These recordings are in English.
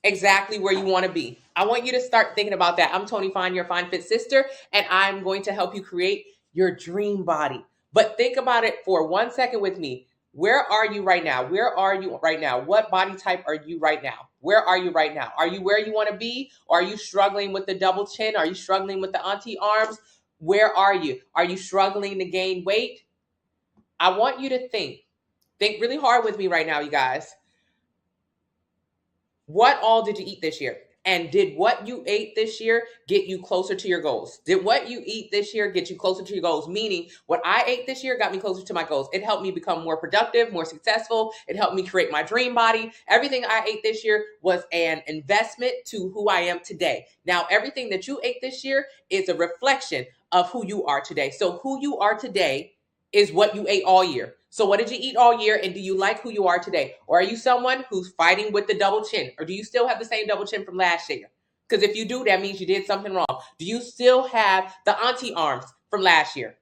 exactly where you want to be. I want you to start thinking about that. I'm Tony Fine, your Fine Fit sister, and I'm going to help you create your dream body. But think about it for 1 second with me. Where are you right now? Where are you right now? What body type are you right now? Where are you right now? Are you where you want to be? Or are you struggling with the double chin? Are you struggling with the auntie arms? Where are you? Are you struggling to gain weight? I want you to think really hard with me right now, you guys. What all did you eat this year? And did what you ate this year get you closer to your goals? Did what you eat this year get you closer to your goals? Meaning, what I ate this year got me closer to my goals. It helped me become more productive, more successful. It helped me create my dream body. Everything I ate this year was an investment to who I am today. Now, everything that you ate this year is a reflection of who you are today. So who you are today is what you ate all year. So what did you eat all year, and do you like who you are today? Or are you someone who's fighting with the double chin? Or do you still have the same double chin from last year? Because if you do, that means you did something wrong. Do you still have the auntie arms from last year?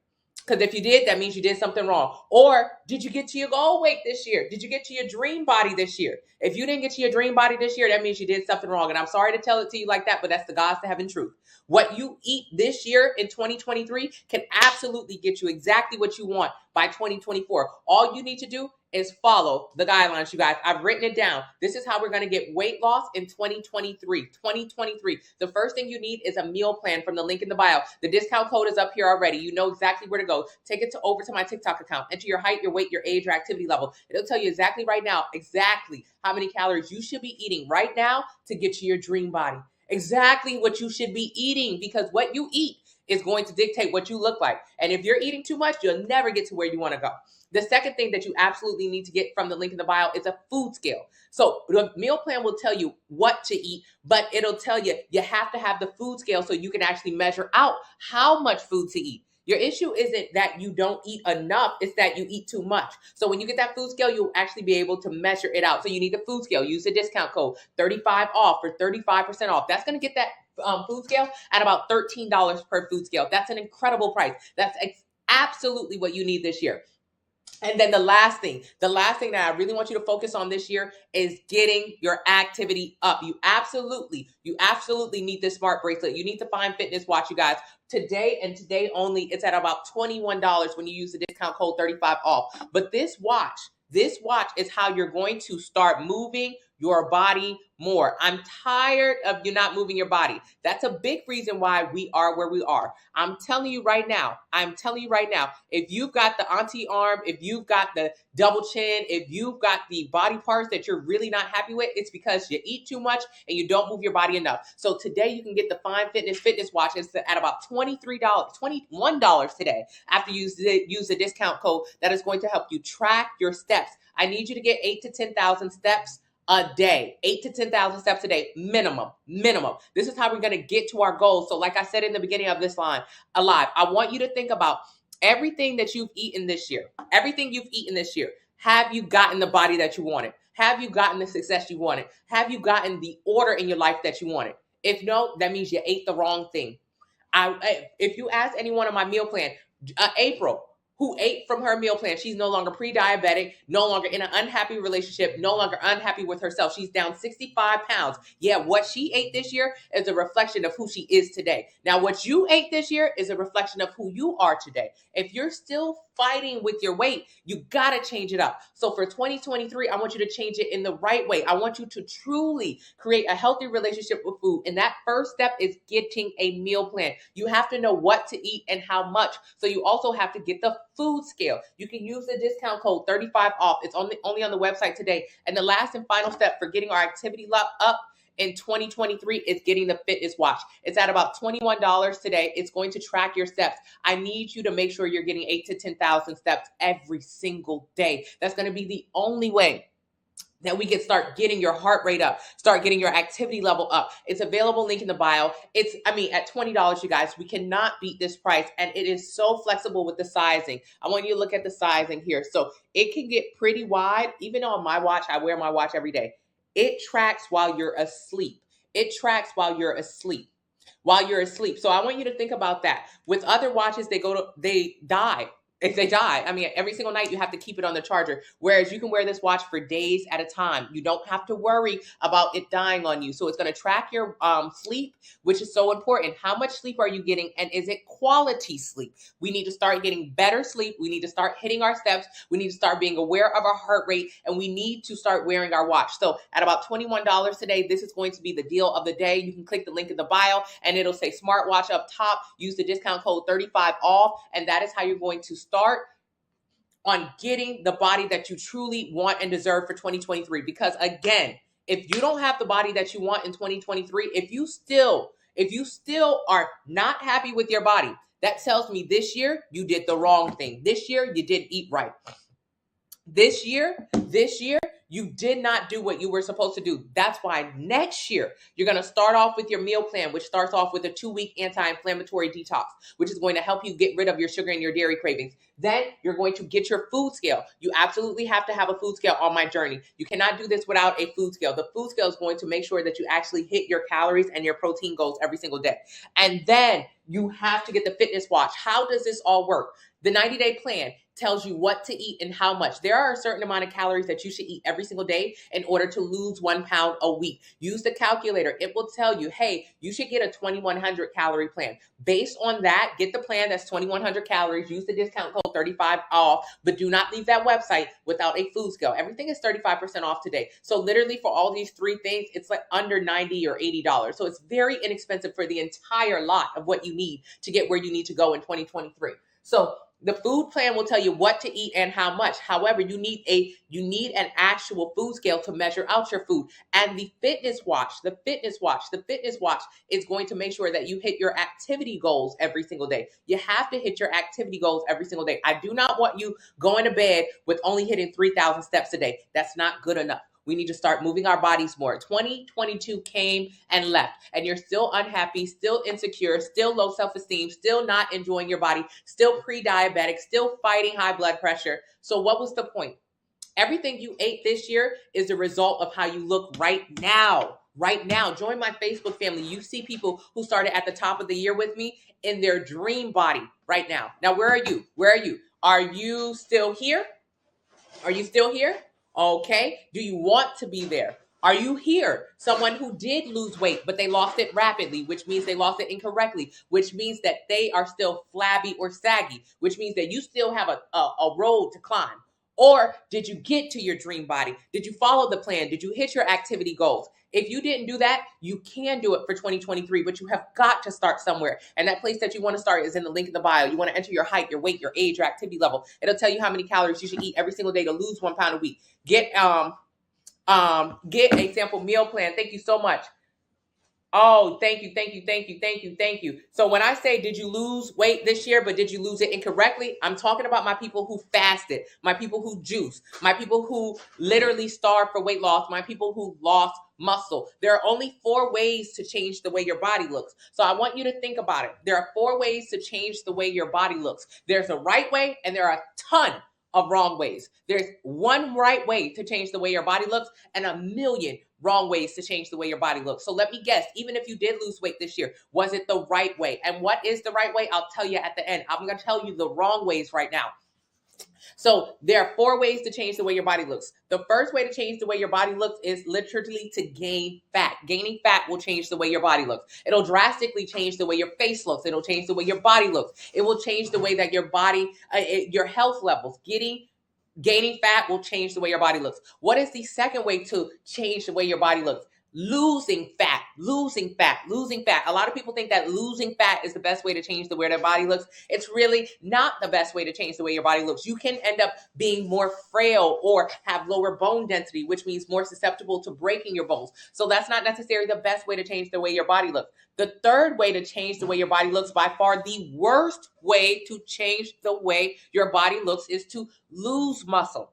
Because if you did, that means you did something wrong. Or did you get to your goal weight this year? Did you get to your dream body this year? If you didn't get to your dream body this year, that means you did something wrong. And I'm sorry to tell it to you like that, but that's the God's to heaven truth. What you eat this year in 2023 can absolutely get you exactly what you want by 2024. All you need to do is follow the guidelines, you guys. I've written it down. This is how we're going to get weight loss in 2023. 2023. The first thing you need is a meal plan from the link in the bio. The discount code is up here already. You know exactly where to go. Take it over to my TikTok account. Enter your height, your weight, your age, your activity level. It'll tell you exactly right now, exactly how many calories you should be eating right now to get to your dream body. Exactly what you should be eating, because what you eat is going to dictate what you look like. And if you're eating too much, you'll never get to where you want to go. The second thing that you absolutely need to get from the link in the bio is a food scale. So the meal plan will tell you what to eat, but it'll tell you have to have the food scale so you can actually measure out how much food to eat. Your issue isn't that you don't eat enough, it's that you eat too much. So when you get that food scale, you'll actually be able to measure it out. So you need the food scale. Use the discount code 35 off for 35% off. That's going to get that food scale at about $13 per food scale. That's an incredible price. That's absolutely what you need this year. And then the last thing that I really want you to focus on this year is getting your activity up. You absolutely need this smart bracelet. You need to find fitness watch, you guys. Today and today only, it's at about $21 when you use the discount code 35 off. But this watch is how you're going to start moving your body more. I'm tired of you not moving your body. That's a big reason why we are where we are. I'm telling you right now, if you've got the auntie arm, if you've got the double chin, if you've got the body parts that you're really not happy with, it's because you eat too much and you don't move your body enough. So today you can get the Fine Fitness watch. It's at about $23, $21 today after you use the discount code that is going to help you track your steps. I need you to get 8,000 to 10,000 steps a day, 8,000 to 10,000 steps a day, minimum. This is how we're going to get to our goals. So like I said in the beginning of this line, I want you to think about everything that you've eaten this year. Have you gotten the body that you wanted? Have you gotten the success you wanted? Have you gotten the order in your life that you wanted? If no, that means you ate the wrong thing. If you ask anyone on my meal plan, April, who ate from her meal plan, she's no longer pre-diabetic, no longer in an unhappy relationship, no longer unhappy with herself. She's down 65 pounds. Yeah, what she ate this year is a reflection of who she is today. Now, what you ate this year is a reflection of who you are today. If you're still fighting with your weight, you got to change it up. So for 2023, I want you to change it in the right way. I want you to truly create a healthy relationship with food. And that first step is getting a meal plan. You have to know what to eat and how much. So you also have to get the food scale. You can use the discount code 35 off. It's only on the website today. And the last and final step for getting our activity up in 2023 is getting the fitness watch. It's at about $21 today. It's going to track your steps. I need you to make sure you're getting 8,000 to 10,000 steps every single day. That's going to be the only way that we can start getting your heart rate up, start getting your activity level up. It's available, link in the bio. At $20, you guys, we cannot beat this price. And it is so flexible with the sizing. I want you to look at the sizing here. So it can get pretty wide. Even on my watch, I wear my watch every day. It tracks while you're asleep. So I want you to think about that. With other watches, they die. if they die, I mean, every single night you have to keep it on the charger. Whereas you can wear this watch for days at a time. You don't have to worry about it dying on you. So it's going to track your sleep, which is so important. How much sleep are you getting, and is it quality sleep? We need to start getting better sleep. We need to start hitting our steps. We need to start being aware of our heart rate, and we need to start wearing our watch. So at about $21 today, this is going to be the deal of the day. You can click the link in the bio, and it'll say smartwatch up top. Use the discount code 35 off, and that is how you're going to start on getting the body that you truly want and deserve for 2023. Because again, if you don't have the body that you want in 2023, if you still are not happy with your body, that tells me this year you did the wrong thing. This year you didn't eat right. This year, you did not do what you were supposed to do. That's why next year, you're going to start off with your meal plan, which starts off with a 2-week anti-inflammatory detox, which is going to help you get rid of your sugar and your dairy cravings. Then you're going to get your food scale. You absolutely have to have a food scale on my journey. You cannot do this without a food scale. The food scale is going to make sure that you actually hit your calories and your protein goals every single day. And then you have to get the fitness watch. How does this all work? The 90-day plan tells you what to eat and how much. There are a certain amount of calories that you should eat every single day in order to lose 1 pound a week. Use the calculator. It will tell you, hey, you should get a 2,100 calorie plan. Based on that, get the plan that's 2,100 calories. Use the discount code 35 off, but do not leave that website without a food scale. Everything is 35% off today. So literally for all these 3 things, it's like under $90 or $80. So it's very inexpensive for the entire lot of what you need to get where you need to go in 2023. So the food plan will tell you what to eat and how much. However, you need an actual food scale to measure out your food. And the fitness watch is going to make sure that you hit your activity goals every single day. You have to hit your activity goals every single day. I do not want you going to bed with only hitting 3,000 steps a day. That's not good enough. We need to start moving our bodies more. 2022 came and left, and you're still unhappy, still insecure, still low self-esteem, still not enjoying your body, still pre-diabetic, still fighting high blood pressure. So what was the point? Everything you ate this year is the result of how you look right now. Right now, join my Facebook family. You see people who started at the top of the year with me in their dream body right now. Now, where are you? Where are you? Are you still here? Are you still here? Okay. Do you want to be there? Are you here? Someone who did lose weight, but they lost it rapidly, which means they lost it incorrectly, which means that they are still flabby or saggy, which means that you still have a road to climb. Or did you get to your dream body? Did you follow the plan? Did you hit your activity goals? If you didn't do that, you can do it for 2023, but you have got to start somewhere. And that place that you want to start is in the link in the bio. You want to enter your height, your weight, your age, your activity level. It'll tell you how many calories you should eat every single day to lose 1 pound a week. Get a sample meal plan. Thank you so much. Oh, thank you. So when I say, did you lose weight this year, but did you lose it incorrectly? I'm talking about my people who fasted, my people who juice, my people who literally starved for weight loss, my people who lost muscle. There are only 4 ways to change the way your body looks. So I want you to think about it. There are 4 ways to change the way your body looks. There's a right way, and there are a ton of wrong ways. There's 1 right way to change the way your body looks and a million wrong ways to change the way your body looks. So let me guess, even if you did lose weight this year, was it the right way? And what is the right way? I'll tell you at the end. I'm going to tell you the wrong ways right now. So there are 4 ways to change the way your body looks. The first way to change the way your body looks is literally to gain fat. Gaining fat will change the way your body looks. It'll drastically change the way your face looks. It'll change the way your body looks. It will change the way that your body, your health levels, gaining fat will change the way your body looks. What is the second way to change the way your body looks? Losing fat. A lot of people think that losing fat is the best way to change the way their body looks. It's really not the best way to change the way your body looks. You can end up being more frail or have lower bone density, which means more susceptible to breaking your bones. So that's not necessarily the best way to change the way your body looks. The third way to change the way your body looks, by far the worst way to change the way your body looks, is to lose muscle.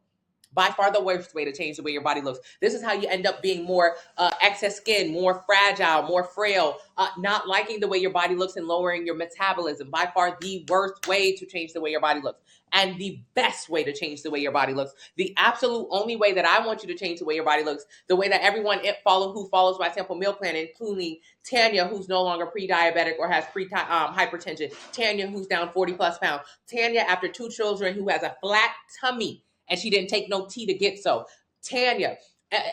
By far the worst way to change the way your body looks. This is how you end up being more excess skin, more fragile, more frail, not liking the way your body looks and lowering your metabolism. By far the worst way to change the way your body looks. And the best way to change the way your body looks, the absolute only way that I want you to change the way your body looks, the way that everyone who follows my sample meal plan, including Tanya, who's no longer pre-diabetic or has hypertension, Tanya, who's down 40 plus pounds, Tanya, after 2 children, who has a flat tummy, and she didn't take no tea to get so. Tanya,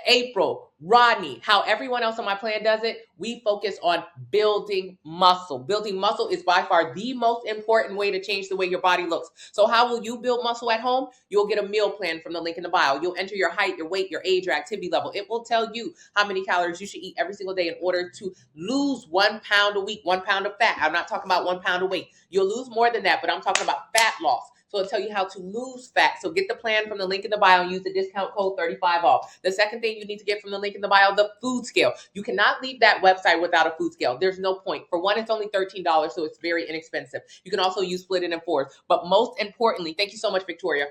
April, Rodney, how everyone else on my plan does it, we focus on building muscle. Building muscle is by far the most important way to change the way your body looks. So how will you build muscle at home? You'll get a meal plan from the link in the bio. You'll enter your height, your weight, your age, your activity level. It will tell you how many calories you should eat every single day in order to lose 1 pound a week, 1 pound of fat. I'm not talking about 1 pound of weight. You'll lose more than that, but I'm talking about fat loss. So it'll tell you how to lose fat. So get the plan from the link in the bio and use the discount code 35 off. The second thing you need to get from the link in the bio, the food scale. You cannot leave that website without a food scale. There's no point. For one, it's only $13, so it's very inexpensive. You can also use split it in 4s. But most importantly, thank you so much, Victoria.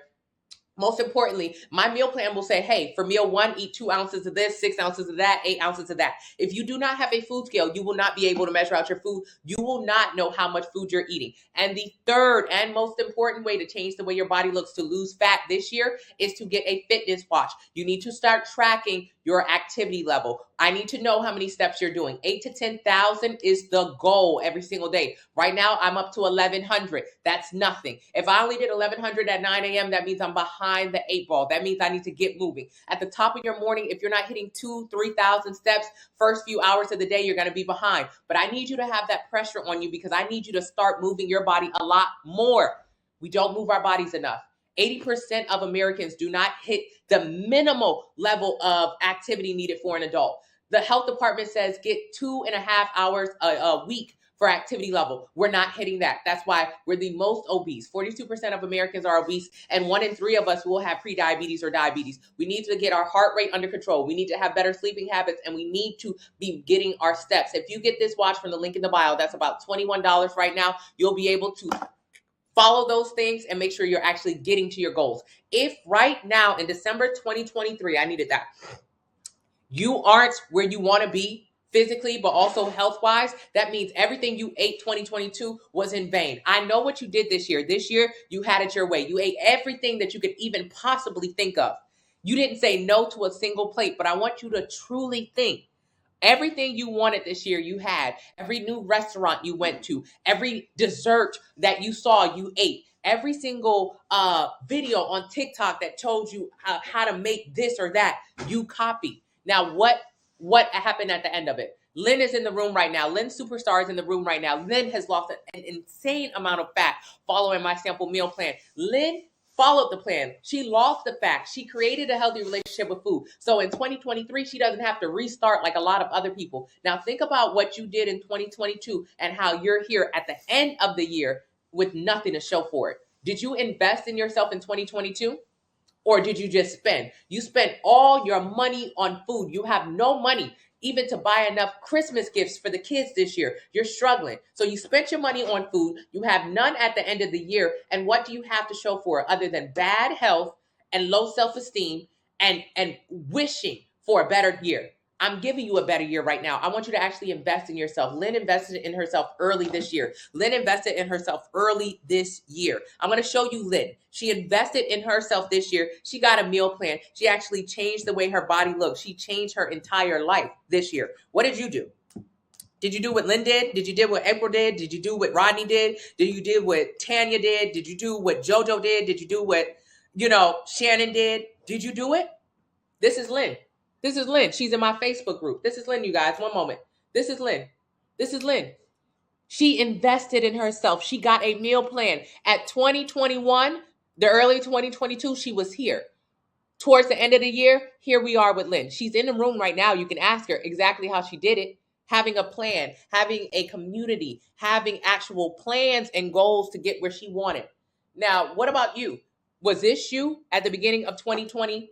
Most importantly, my meal plan will say, hey, for meal 1, eat 2 ounces of this, 6 ounces of that, 8 ounces of that. If you do not have a food scale, you will not be able to measure out your food. You will not know how much food you're eating. And the third and most important way to change the way your body looks to lose fat this year is to get a fitness watch. You need to start tracking your activity level. I need to know how many steps you're doing. 8,000 to 10,000 is the goal every single day. Right now, I'm up to 1,100. That's nothing. If I only did 1,100 at 9 a.m., that means I'm behind the 8 ball. That means I need to get moving. At the top of your morning, if you're not hitting 2,000 to 3,000 steps, first few hours of the day, you're going to be behind. But I need you to have that pressure on you because I need you to start moving your body a lot more. We don't move our bodies enough. 80% of Americans do not hit the minimal level of activity needed for an adult. The health department says get 2.5 hours a week for activity level. We're not hitting that. That's why we're the most obese. 42% of Americans are obese, and 1 in 3 of us will have prediabetes or diabetes. We need to get our heart rate under control. We need to have better sleeping habits, and we need to be getting our steps. If you get this watch from the link in the bio, that's about $21 right now. You'll be able to follow those things and make sure you're actually getting to your goals. If right now in December 2023, I needed that, you aren't where you want to be physically, but also health-wise, that means everything you ate 2022 was in vain. I know what you did this year. This year, you had it your way. You ate everything that you could even possibly think of. You didn't say no to a single plate, but I want you to truly think. Everything you wanted this year, you had. Every new restaurant you went to, every dessert that you saw, you ate. Every single video on TikTok that told you how to make this or that, you copied. Now, what happened at the end of it? Lynn is in the room right now. Lynn Superstar is in the room right now. Lynn has lost an insane amount of fat following my sample meal plan. Lynn followed the plan. She lost the fat. She created a healthy relationship with food. So in 2023, she doesn't have to restart like a lot of other people. Now think about what you did in 2022 and how you're here at the end of the year with nothing to show for it. Did you invest in yourself in 2022? Or did you just spend? You spent all your money on food. You have no money even to buy enough Christmas gifts for the kids this year. You're struggling. So you spent your money on food. You have none at the end of the year. And what do you have to show for it other than bad health and low self-esteem and wishing for a better year? I'm giving you a better year right now. I want you to actually invest in yourself. Lynn invested in herself early this year. Lynn invested in herself early this year. I'm going to show you Lynn. She invested in herself this year. She got a meal plan. She actually changed the way her body looks. She changed her entire life this year. What did you do? Did you do what Lynn did? Did you do what April did? Did you do what Rodney did? Did you do what Tanya did? Did you do what JoJo did? Did you do what, Shannon did? Did you do it? This is Lynn. This is Lynn. She's in my Facebook group. This is Lynn, you guys. One moment. This is Lynn. This is Lynn. She invested in herself. She got a meal plan. At 2021, the early 2022, she was here. Towards the end of the year, here we are with Lynn. She's in the room right now. You can ask her exactly how she did it. Having a plan, having a community, having actual plans and goals to get where she wanted. Now, what about you? Was this you at the beginning of 2022?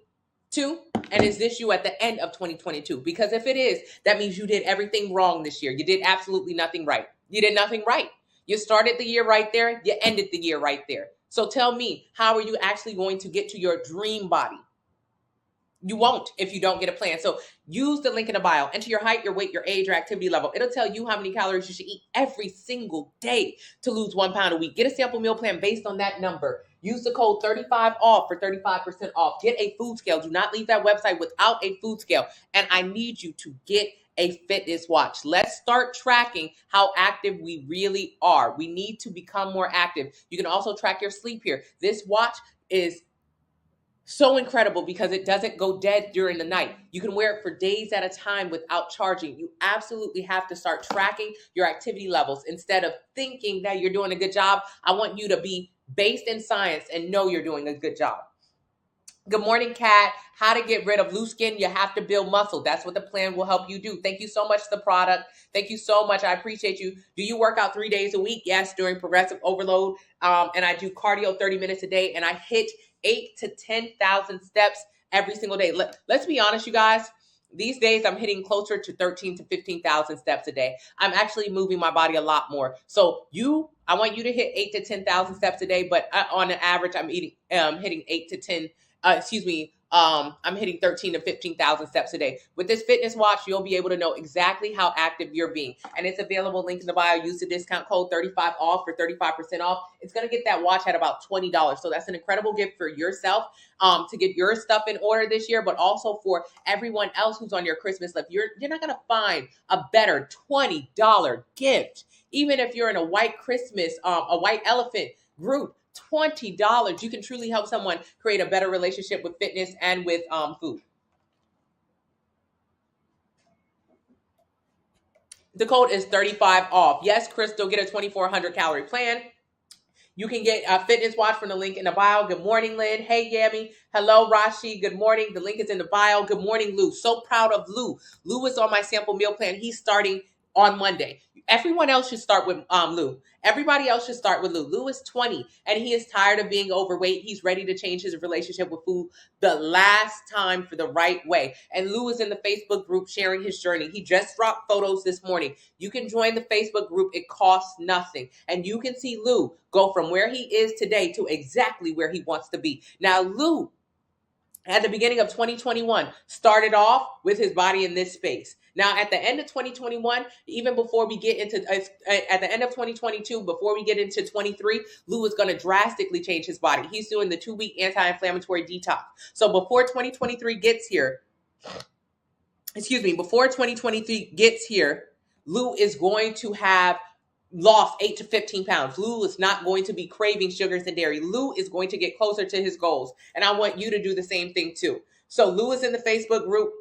And is this you at the end of 2022? Because if it is, that means you did everything wrong this year. You did absolutely nothing right. You did nothing right. You started the year right there. You ended the year right there. So tell me, how are you actually going to get to your dream body? You won't if you don't get a plan. So use the link in the bio. Enter your height, your weight, your age, your activity level. It'll tell you how many calories you should eat every single day to lose 1 pound a week. Get a sample meal plan based on that number. Use the code 35OFF for 35% off. Get a food scale. Do not leave that website without a food scale. And I need you to get a fitness watch. Let's start tracking how active we really are. We need to become more active. You can also track your sleep here. This watch is so incredible because it doesn't go dead during the night. You can wear it for days at a time without charging. You absolutely have to start tracking your activity levels instead of thinking that you're doing a good job. I want you to be based in science and know you're doing a good job. Good morning, Kat. How to get rid of loose skin. You have to build muscle. That's what the plan will help you do. Thank you so much, the product. Thank you so much. I appreciate you. Do you work out 3 days a week? Yes, during progressive overload. And I do cardio 30 minutes a day, and I hit 8 to 10,000 steps every single day. Let's be honest, you guys. These days, I'm hitting closer to 13 to 15,000 steps a day. I'm actually moving my body a lot more. So I want you to hit 8 to 10,000 steps a day, but on an average, I'm hitting 8 to 10. I'm hitting 13 to 15,000 steps a day. With this fitness watch, you'll be able to know exactly how active you're being. And it's available, link in the bio. Use the discount code 35OFF for 35% off. It's going to get that watch at about $20. So that's an incredible gift for yourself to get your stuff in order this year, but also for everyone else who's on your Christmas list. You're not going to find a better $20 gift. Even if you're in a white Christmas, a white elephant group, $20. You can truly help someone create a better relationship with fitness and with food. The code is 35OFF. Yes, Crystal, get a 2,400 calorie plan. You can get a fitness watch from the link in the bio. Good morning, Lynn. Hey, Yami. Hello, Rashi. Good morning. The link is in the bio. Good morning, Lou. So proud of Lou. Lou is on my sample meal plan. He's starting on Monday. Everyone else should start with Lou. Everybody else should start with Lou. Lou is 20 and he is tired of being overweight. He's ready to change his relationship with food the last time for the right way. And Lou is in the Facebook group sharing his journey. He just dropped photos this morning. You can join the Facebook group. It costs nothing. And you can see Lou go from where he is today to exactly where he wants to be. Now, Lou, at the beginning of 2021, started off with his body in this space. Now, at the end of 2021, even before we get into, at the end of 2022, before we get into 23, Lou is going to drastically change his body. He's doing the 2-week anti-inflammatory detox. So before 2023 gets here, before 2023 gets here, Lou is going to have lost 8 to 15 pounds. Lou is not going to be craving sugars and dairy. Lou is going to get closer to his goals. And I want you to do the same thing too. So Lou is in the Facebook group.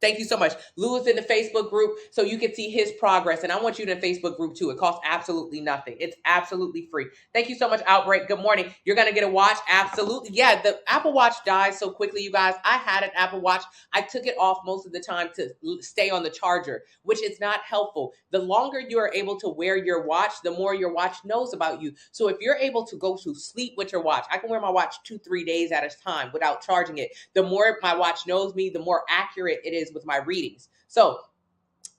Thank you so much. Lou is in the Facebook group so you can see his progress. And I want you in the Facebook group too. It costs absolutely nothing. It's absolutely free. Thank you so much, Outbreak. Good morning. You're going to get a watch. Absolutely. Yeah, the Apple Watch dies so quickly, you guys. I had an Apple Watch. I took it off most of the time to stay on the charger, which is not helpful. The longer you are able to wear your watch, the more your watch knows about you. So if you're able to go to sleep with your watch, I can wear my watch 2-3 days at a time without charging it. The more my watch knows me, the more accurate it is with my readings. So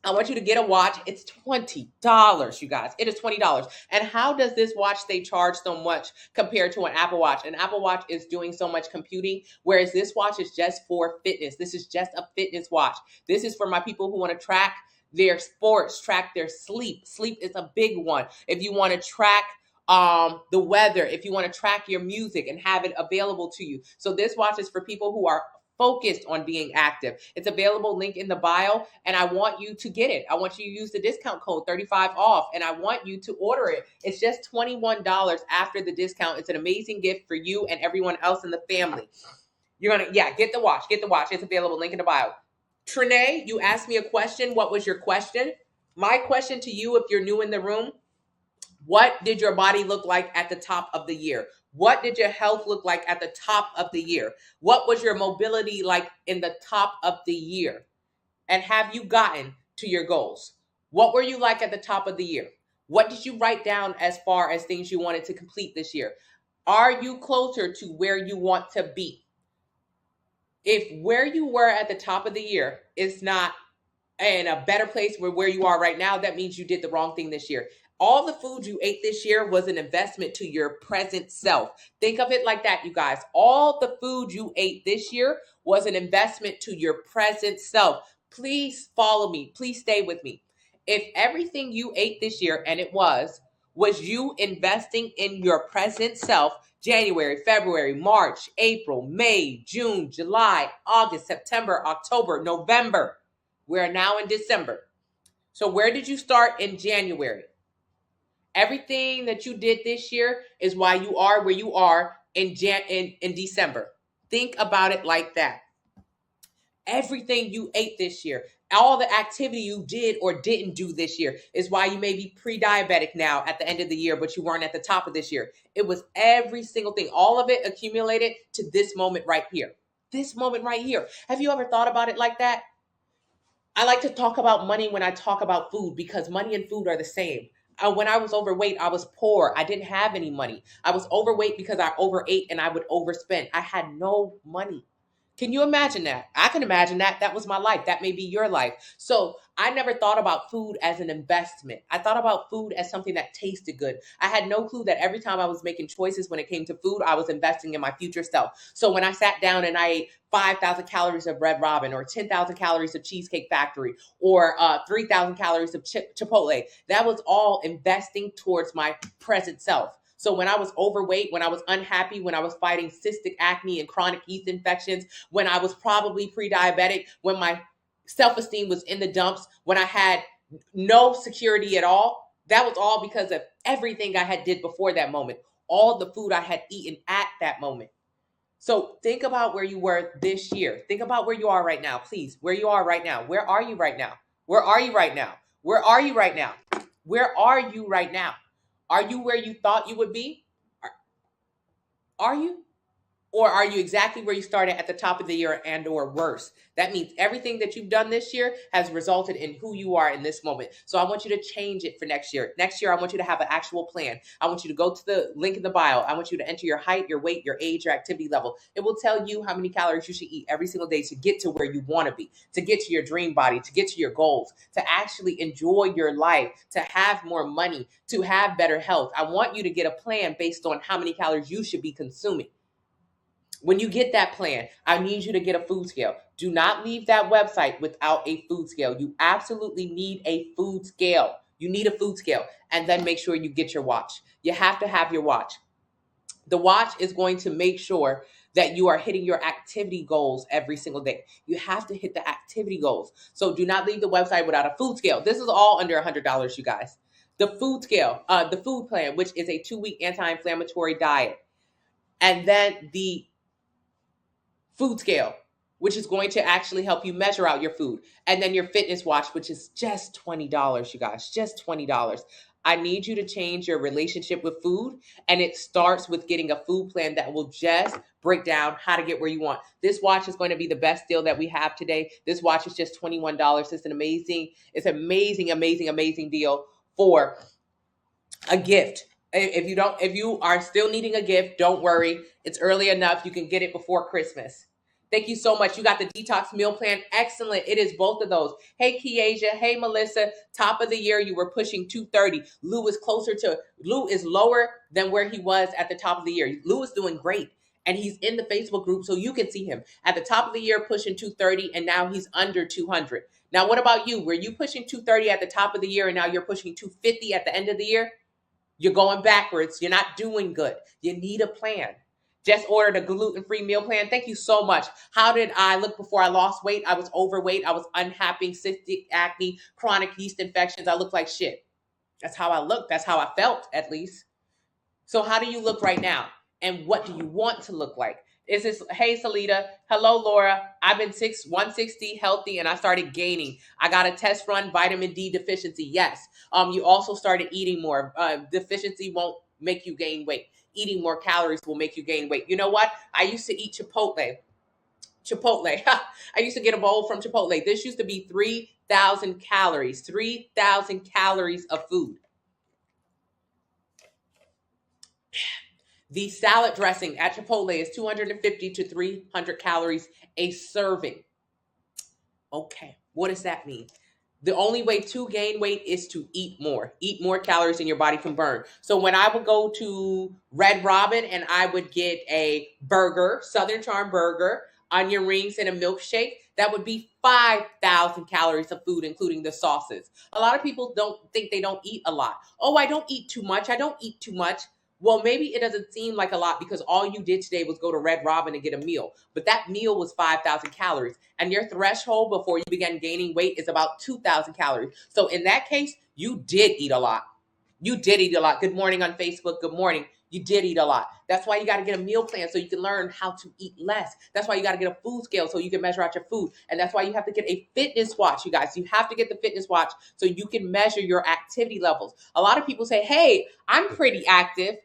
I want you to get a watch. It's $20, you guys. It is $20. And how does this watch stay charged so much compared to an Apple Watch? An Apple Watch is doing so much computing, whereas this watch is just for fitness. This is just a fitness watch. This is for my people who want to track their sports, track their sleep. Sleep is a big one. If you want to track the weather, if you want to track your music and have it available to you. So this watch is for people who are focused on being active. It's available, link in the bio, and I want you to get it. I want you to use the discount code 35OFF, and I want you to order it. It's just $21 after the discount. It's an amazing gift for you and everyone else in the family. You're gonna, get the watch. Get the watch. It's available, link in the bio. Trinae, you asked me a question. What was your question? My question to you, if you're new in the room, what did your body look like at the top of the year? What did your health look like at the top of the year? What was your mobility like in the top of the year? And have you gotten to your goals? What were you like at the top of the year? What did you write down as far as things you wanted to complete this year? Are you closer to where you want to be? If where you were at the top of the year is not in a better place where you are right now, that means you did the wrong thing this year. All the food you ate this year was an investment to your present self. Think of it like that, you guys. All the food you ate this year was an investment to your present self. Please follow me. Please stay with me. If everything you ate this year, and it was you investing in your present self, January, February, March, April, May, June, July, August, September, October, November. We're now in December. So where did you start in January? Everything that you did this year is why you are where you are in December. Think about it like that. Everything you ate this year, all the activity you did or didn't do this year is why you may be pre-diabetic now at the end of the year, but you weren't at the top of this year. It was every single thing. All of it accumulated to this moment right here. This moment right here. Have you ever thought about it like that? I like to talk about money when I talk about food because money and food are the same. When I was overweight, I was poor. I didn't have any money. I was overweight because I overate and I would overspend. I had no money. Can you imagine that? I can imagine that. That was my life. That may be your life. So I never thought about food as an investment. I thought about food as something that tasted good. I had no clue that every time I was making choices when it came to food, I was investing in my future self. So when I sat down and I ate 5,000 calories of Red Robin or 10,000 calories of Cheesecake Factory or 3,000 calories of Chipotle, that was all investing towards my present self. So when I was overweight, when I was unhappy, when I was fighting cystic acne and chronic yeast infections, when I was probably pre-diabetic, when my self-esteem was in the dumps, when I had no security at all, that was all because of everything I had did before that moment, all the food I had eaten at that moment. So think about where you were this year. Think about where you are right now, please. Where you are right now. Where are you right now? Where are you right now? Where are you right now? Where are you right now? Are you where you thought you would be? Are you? Or are you exactly where you started at the top of the year and or worse? That means everything that you've done this year has resulted in who you are in this moment. So I want you to change it for next year. Next year, I want you to have an actual plan. I want you to go to the link in the bio. I want you to enter your height, your weight, your age, your activity level. It will tell you how many calories you should eat every single day to get to where you want to be, to get to your dream body, to get to your goals, to actually enjoy your life, to have more money, to have better health. I want you to get a plan based on how many calories you should be consuming. When you get that plan, I need you to get a food scale. Do not leave that website without a food scale. You absolutely need a food scale. You need a food scale. And then make sure you get your watch. You have to have your watch. The watch is going to make sure that you are hitting your activity goals every single day. You have to hit the activity goals. So do not leave the website without a food scale. This is all under $100, you guys. The food scale, the food plan, which is a 2-week anti-inflammatory diet. And then the food scale, which is going to actually help you measure out your food. And then your fitness watch, which is just $20, you guys, just $20. I need you to change your relationship with food. And it starts with getting a food plan that will just break down how to get where you want. This watch is going to be the best deal that we have today. This watch is just $21. It's an amazing deal for a gift. If you are still needing a gift, don't worry. It's early enough. You can get it before Christmas. Thank you so much. You got the detox meal plan. Excellent. It is both of those. Hey, Kiasia. Hey, Melissa. Top of the year, you were pushing 230. Lou is lower than where he was at the top of the year. Lou is doing great. And he's in the Facebook group, so you can see him. At the top of the year, pushing 230, and now he's under 200. Now, what about you? Were you pushing 230 at the top of the year, and now you're pushing 250 at the end of the year? You're going backwards. You're not doing good. You need a plan. Just ordered a gluten-free meal plan. Thank you so much. How did I look before I lost weight? I was overweight. I was unhappy, cystic acne, chronic yeast infections. I looked like shit. That's how I looked. That's how I felt, at least. So how do you look right now? And what do you want to look like? Is this, hey, Salita. Hello, Laura. I've been 160 healthy and I started gaining. I got a test run, vitamin D deficiency. Yes. You also started eating more. Deficiency won't make you gain weight. Eating more calories will make you gain weight. You know what? I used to eat Chipotle. I used to get a bowl from Chipotle. This used to be 3,000 calories. 3,000 calories of food. The salad dressing at Chipotle is 250 to 300 calories a serving. Okay, what does that mean? The only way to gain weight is to eat more calories than your body can burn. So when I would go to Red Robin and I would get a burger, Southern Charm burger, onion rings, and a milkshake, that would be 5,000 calories of food, including the sauces. A lot of people don't think they don't eat a lot. Oh, I don't eat too much. I don't eat too much. Well, maybe it doesn't seem like a lot because all you did today was go to Red Robin and get a meal. But that meal was 5,000 calories. And your threshold before you began gaining weight is about 2,000 calories. So in that case, you did eat a lot. You did eat a lot. Good morning on Facebook. Good morning. You did eat a lot. That's why you got to get a meal plan so you can learn how to eat less. That's why you got to get a food scale so you can measure out your food. And that's why you have to get a fitness watch, you guys. You have to get the fitness watch so you can measure your activity levels. A lot of people say, hey, I'm pretty active.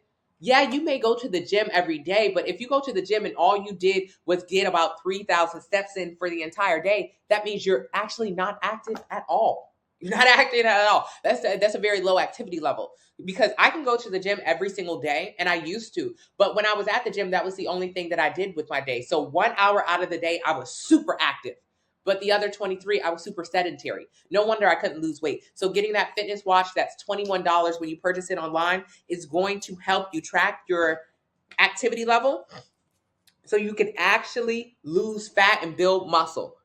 Yeah, you may go to the gym every day, but if you go to the gym and all you did was get about 3,000 steps in for the entire day, that means you're actually not active at all. You're not active at all. That's a very low activity level, because I can go to the gym every single day, and I used to. But when I was at the gym, that was the only thing that I did with my day. So 1 hour out of the day, I was super active. But the other 23, I was super sedentary. No wonder I couldn't lose weight. So getting that fitness watch, that's $21 when you purchase it online, is going to help you track your activity level so you can actually lose fat and build muscle.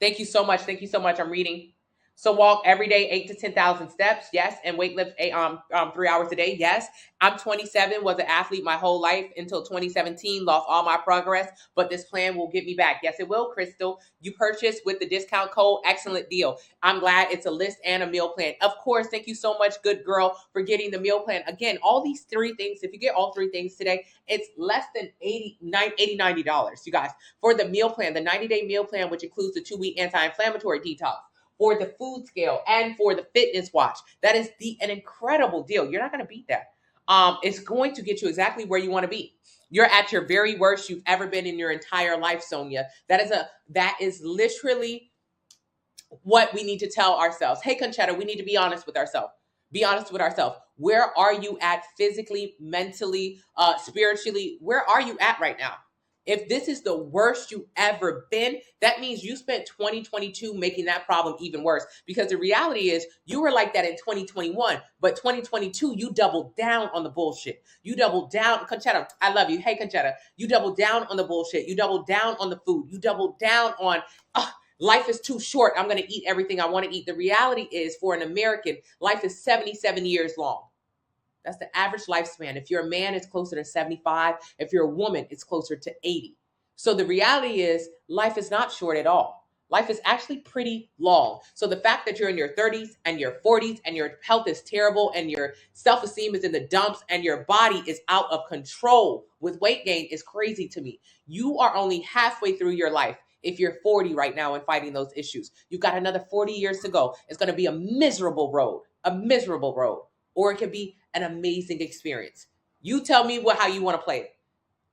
Thank you so much. Thank you so much. I'm reading. So walk every day, 8 to 10,000 steps. Yes. And weight lift 3 hours a day. Yes. I'm 27, was an athlete my whole life until 2017, lost all my progress, but this plan will get me back. Yes, it will, Crystal. You purchase with the discount code, excellent deal. I'm glad it's a list and a meal plan. Of course, thank you so much, good girl, for getting the meal plan. Again, all these three things, if you get all three things today, it's less than $90, you guys, for the meal plan, the 90-day meal plan, which includes the 2-week anti-inflammatory detox, for the food scale, and for the fitness watch. That is an incredible deal. You're not going to beat that. It's going to get you exactly where you want to be. You're at your very worst you've ever been in your entire life, Sonia. That is literally what we need to tell ourselves. Hey, Conchetta, we need to be honest with ourselves. Be honest with ourselves. Where are you at physically, mentally, spiritually? Where are you at right now? If this is the worst you've ever been, that means you spent 2022 making that problem even worse. Because the reality is you were like that in 2021, but 2022, you doubled down on the bullshit. You doubled down. Conchetta, I love you. Hey, Conchetta, you doubled down on the bullshit. You doubled down on the food. You doubled down on, life is too short. I'm going to eat everything I want to eat. The reality is, for an American, life is 77 years long. That's the average lifespan. If you're a man, it's closer to 75. If you're a woman, it's closer to 80. So the reality is life is not short at all. Life is actually pretty long. So the fact that you're in your 30s and your 40s and your health is terrible and your self-esteem is in the dumps and your body is out of control with weight gain is crazy to me. You are only halfway through your life. If you're 40 right now and fighting those issues, you've got another 40 years to go. It's going to be a miserable road, or it could be an amazing experience. You tell me how you want to play it.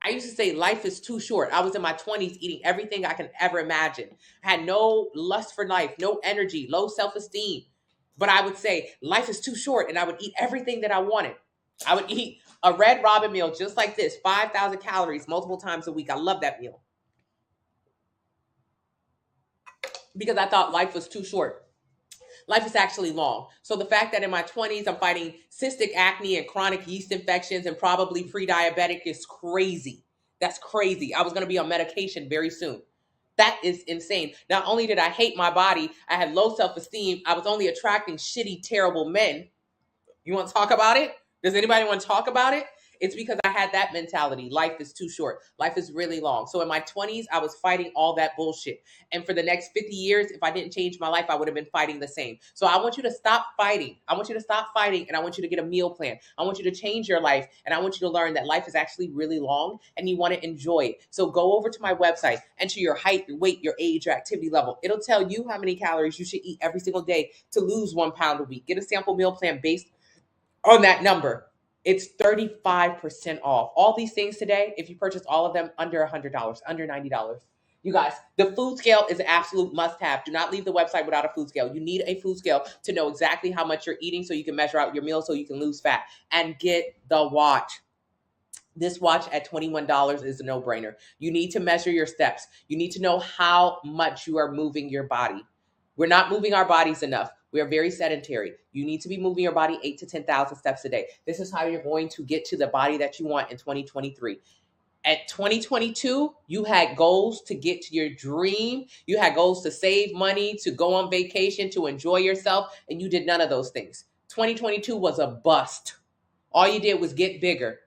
I used to say life is too short. I was in my 20s eating everything I can ever imagine. I had no lust for life, no energy, low self-esteem. But I would say life is too short, and I would eat everything that I wanted. I would eat a Red Robin meal just like this, 5,000 calories multiple times a week. I love that meal. Because I thought life was too short. Life is actually long. So the fact that in my 20s, I'm fighting cystic acne and chronic yeast infections and probably pre-diabetic is crazy. That's crazy. I was going to be on medication very soon. That is insane. Not only did I hate my body, I had low self-esteem. I was only attracting shitty, terrible men. You want to talk about it? Does anybody want to talk about it? It's because I had that mentality. Life is too short. Life is really long. So in my 20s, I was fighting all that bullshit. And for the next 50 years, if I didn't change my life, I would have been fighting the same. So I want you to stop fighting. I want you to stop fighting, and I want you to get a meal plan. I want you to change your life, and I want you to learn that life is actually really long, and you want to enjoy it. So go over to my website, enter your height, your weight, your age, your activity level. It'll tell you how many calories you should eat every single day to lose 1 pound a week. Get a sample meal plan based on that number. It's 35% off. All these things today, if you purchase all of them, under $100, under $90. You guys, the food scale is an absolute must-have. Do not leave the website without a food scale. You need a food scale to know exactly how much you're eating so you can measure out your meals so you can lose fat. And get the watch. This watch at $21 is a no-brainer. You need to measure your steps. You need to know how much you are moving your body. We're not moving our bodies enough. We are very sedentary. You need to be moving your body 8 to 10,000 steps a day. This is how you're going to get to the body that you want in 2023. At 2022, you had goals to get to your dream. You had goals to save money, to go on vacation, to enjoy yourself, and you did none of those things. 2022 was a bust. All you did was get bigger.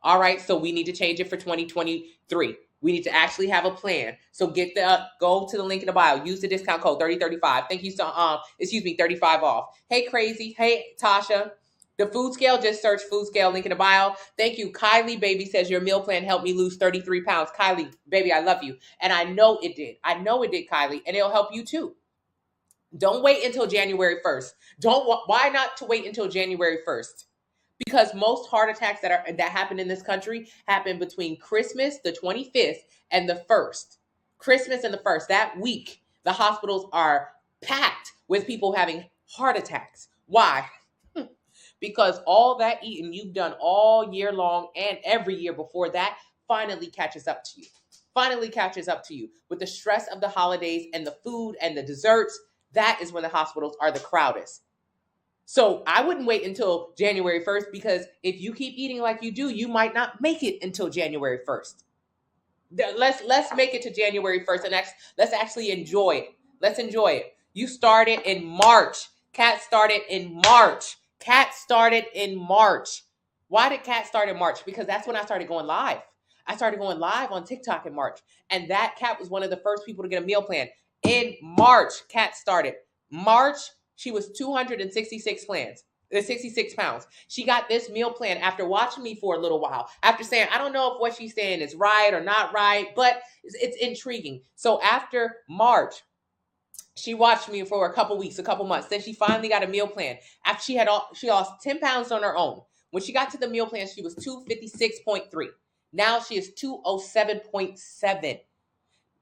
All right, so we need to change it for 2023. We need to actually have a plan. So go to the link in the bio. Use the discount code 3035. Thank you so 35 off. Hey Crazy. Hey Tasha. The food scale, just search food scale, link in the bio. Thank you. Kylie Baby says your meal plan helped me lose 33 pounds. Kylie Baby, I love you. And I know it did. I know it did, Kylie, and it'll help you too. Don't wait until January 1st. Why not to wait until January 1st? Because most heart attacks that happen in this country happen between Christmas, the 25th, and the 1st. Christmas and the 1st. That week, the hospitals are packed with people having heart attacks. Why? Because all that eating you've done all year long and every year before that finally catches up to you. Finally catches up to you. With the stress of the holidays and the food and the desserts, that is when the hospitals are the crowdest. So I wouldn't wait until January 1st, because if you keep eating like you do, you might not make it until January 1st. Let's make it to January 1st and let's actually enjoy it. Let's enjoy it. You started in March. Kat started in March. Kat started in March. Why did Kat start in March? Because that's when I started going live. I started going live on TikTok in March. And that Kat was one of the first people to get a meal plan. In March, Kat started. March, she was 266 pounds. She got this meal plan after watching me for a little while, after saying, I don't know if what she's saying is right or not right, but it's intriguing. So after March, she watched me for a couple weeks, a couple months. Then she finally got a meal plan. After she lost 10 pounds on her own. When she got to the meal plan, she was 256.3. Now she is 207.7.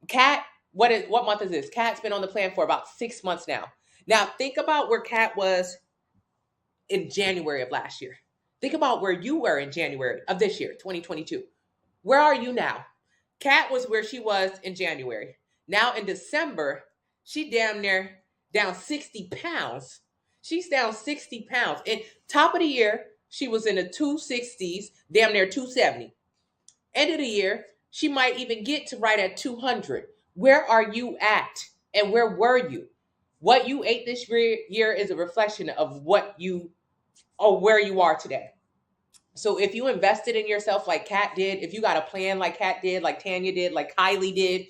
Kat, what month is this? Kat's been on the plan for about 6 months now. Now, think about where Kat was in January of last year. Think about where you were in January of this year, 2022. Where are you now? Kat was where she was in January. Now in December, she damn near down 60 pounds. She's down 60 pounds. And top of the year, she was in the 260s, damn near 270. End of the year, she might even get to right at 200. Where are you at? And where were you? What you ate this year is a reflection of where you are today. So if you invested in yourself like Kat did, if you got a plan like Kat did, like Tanya did, like Kylie did,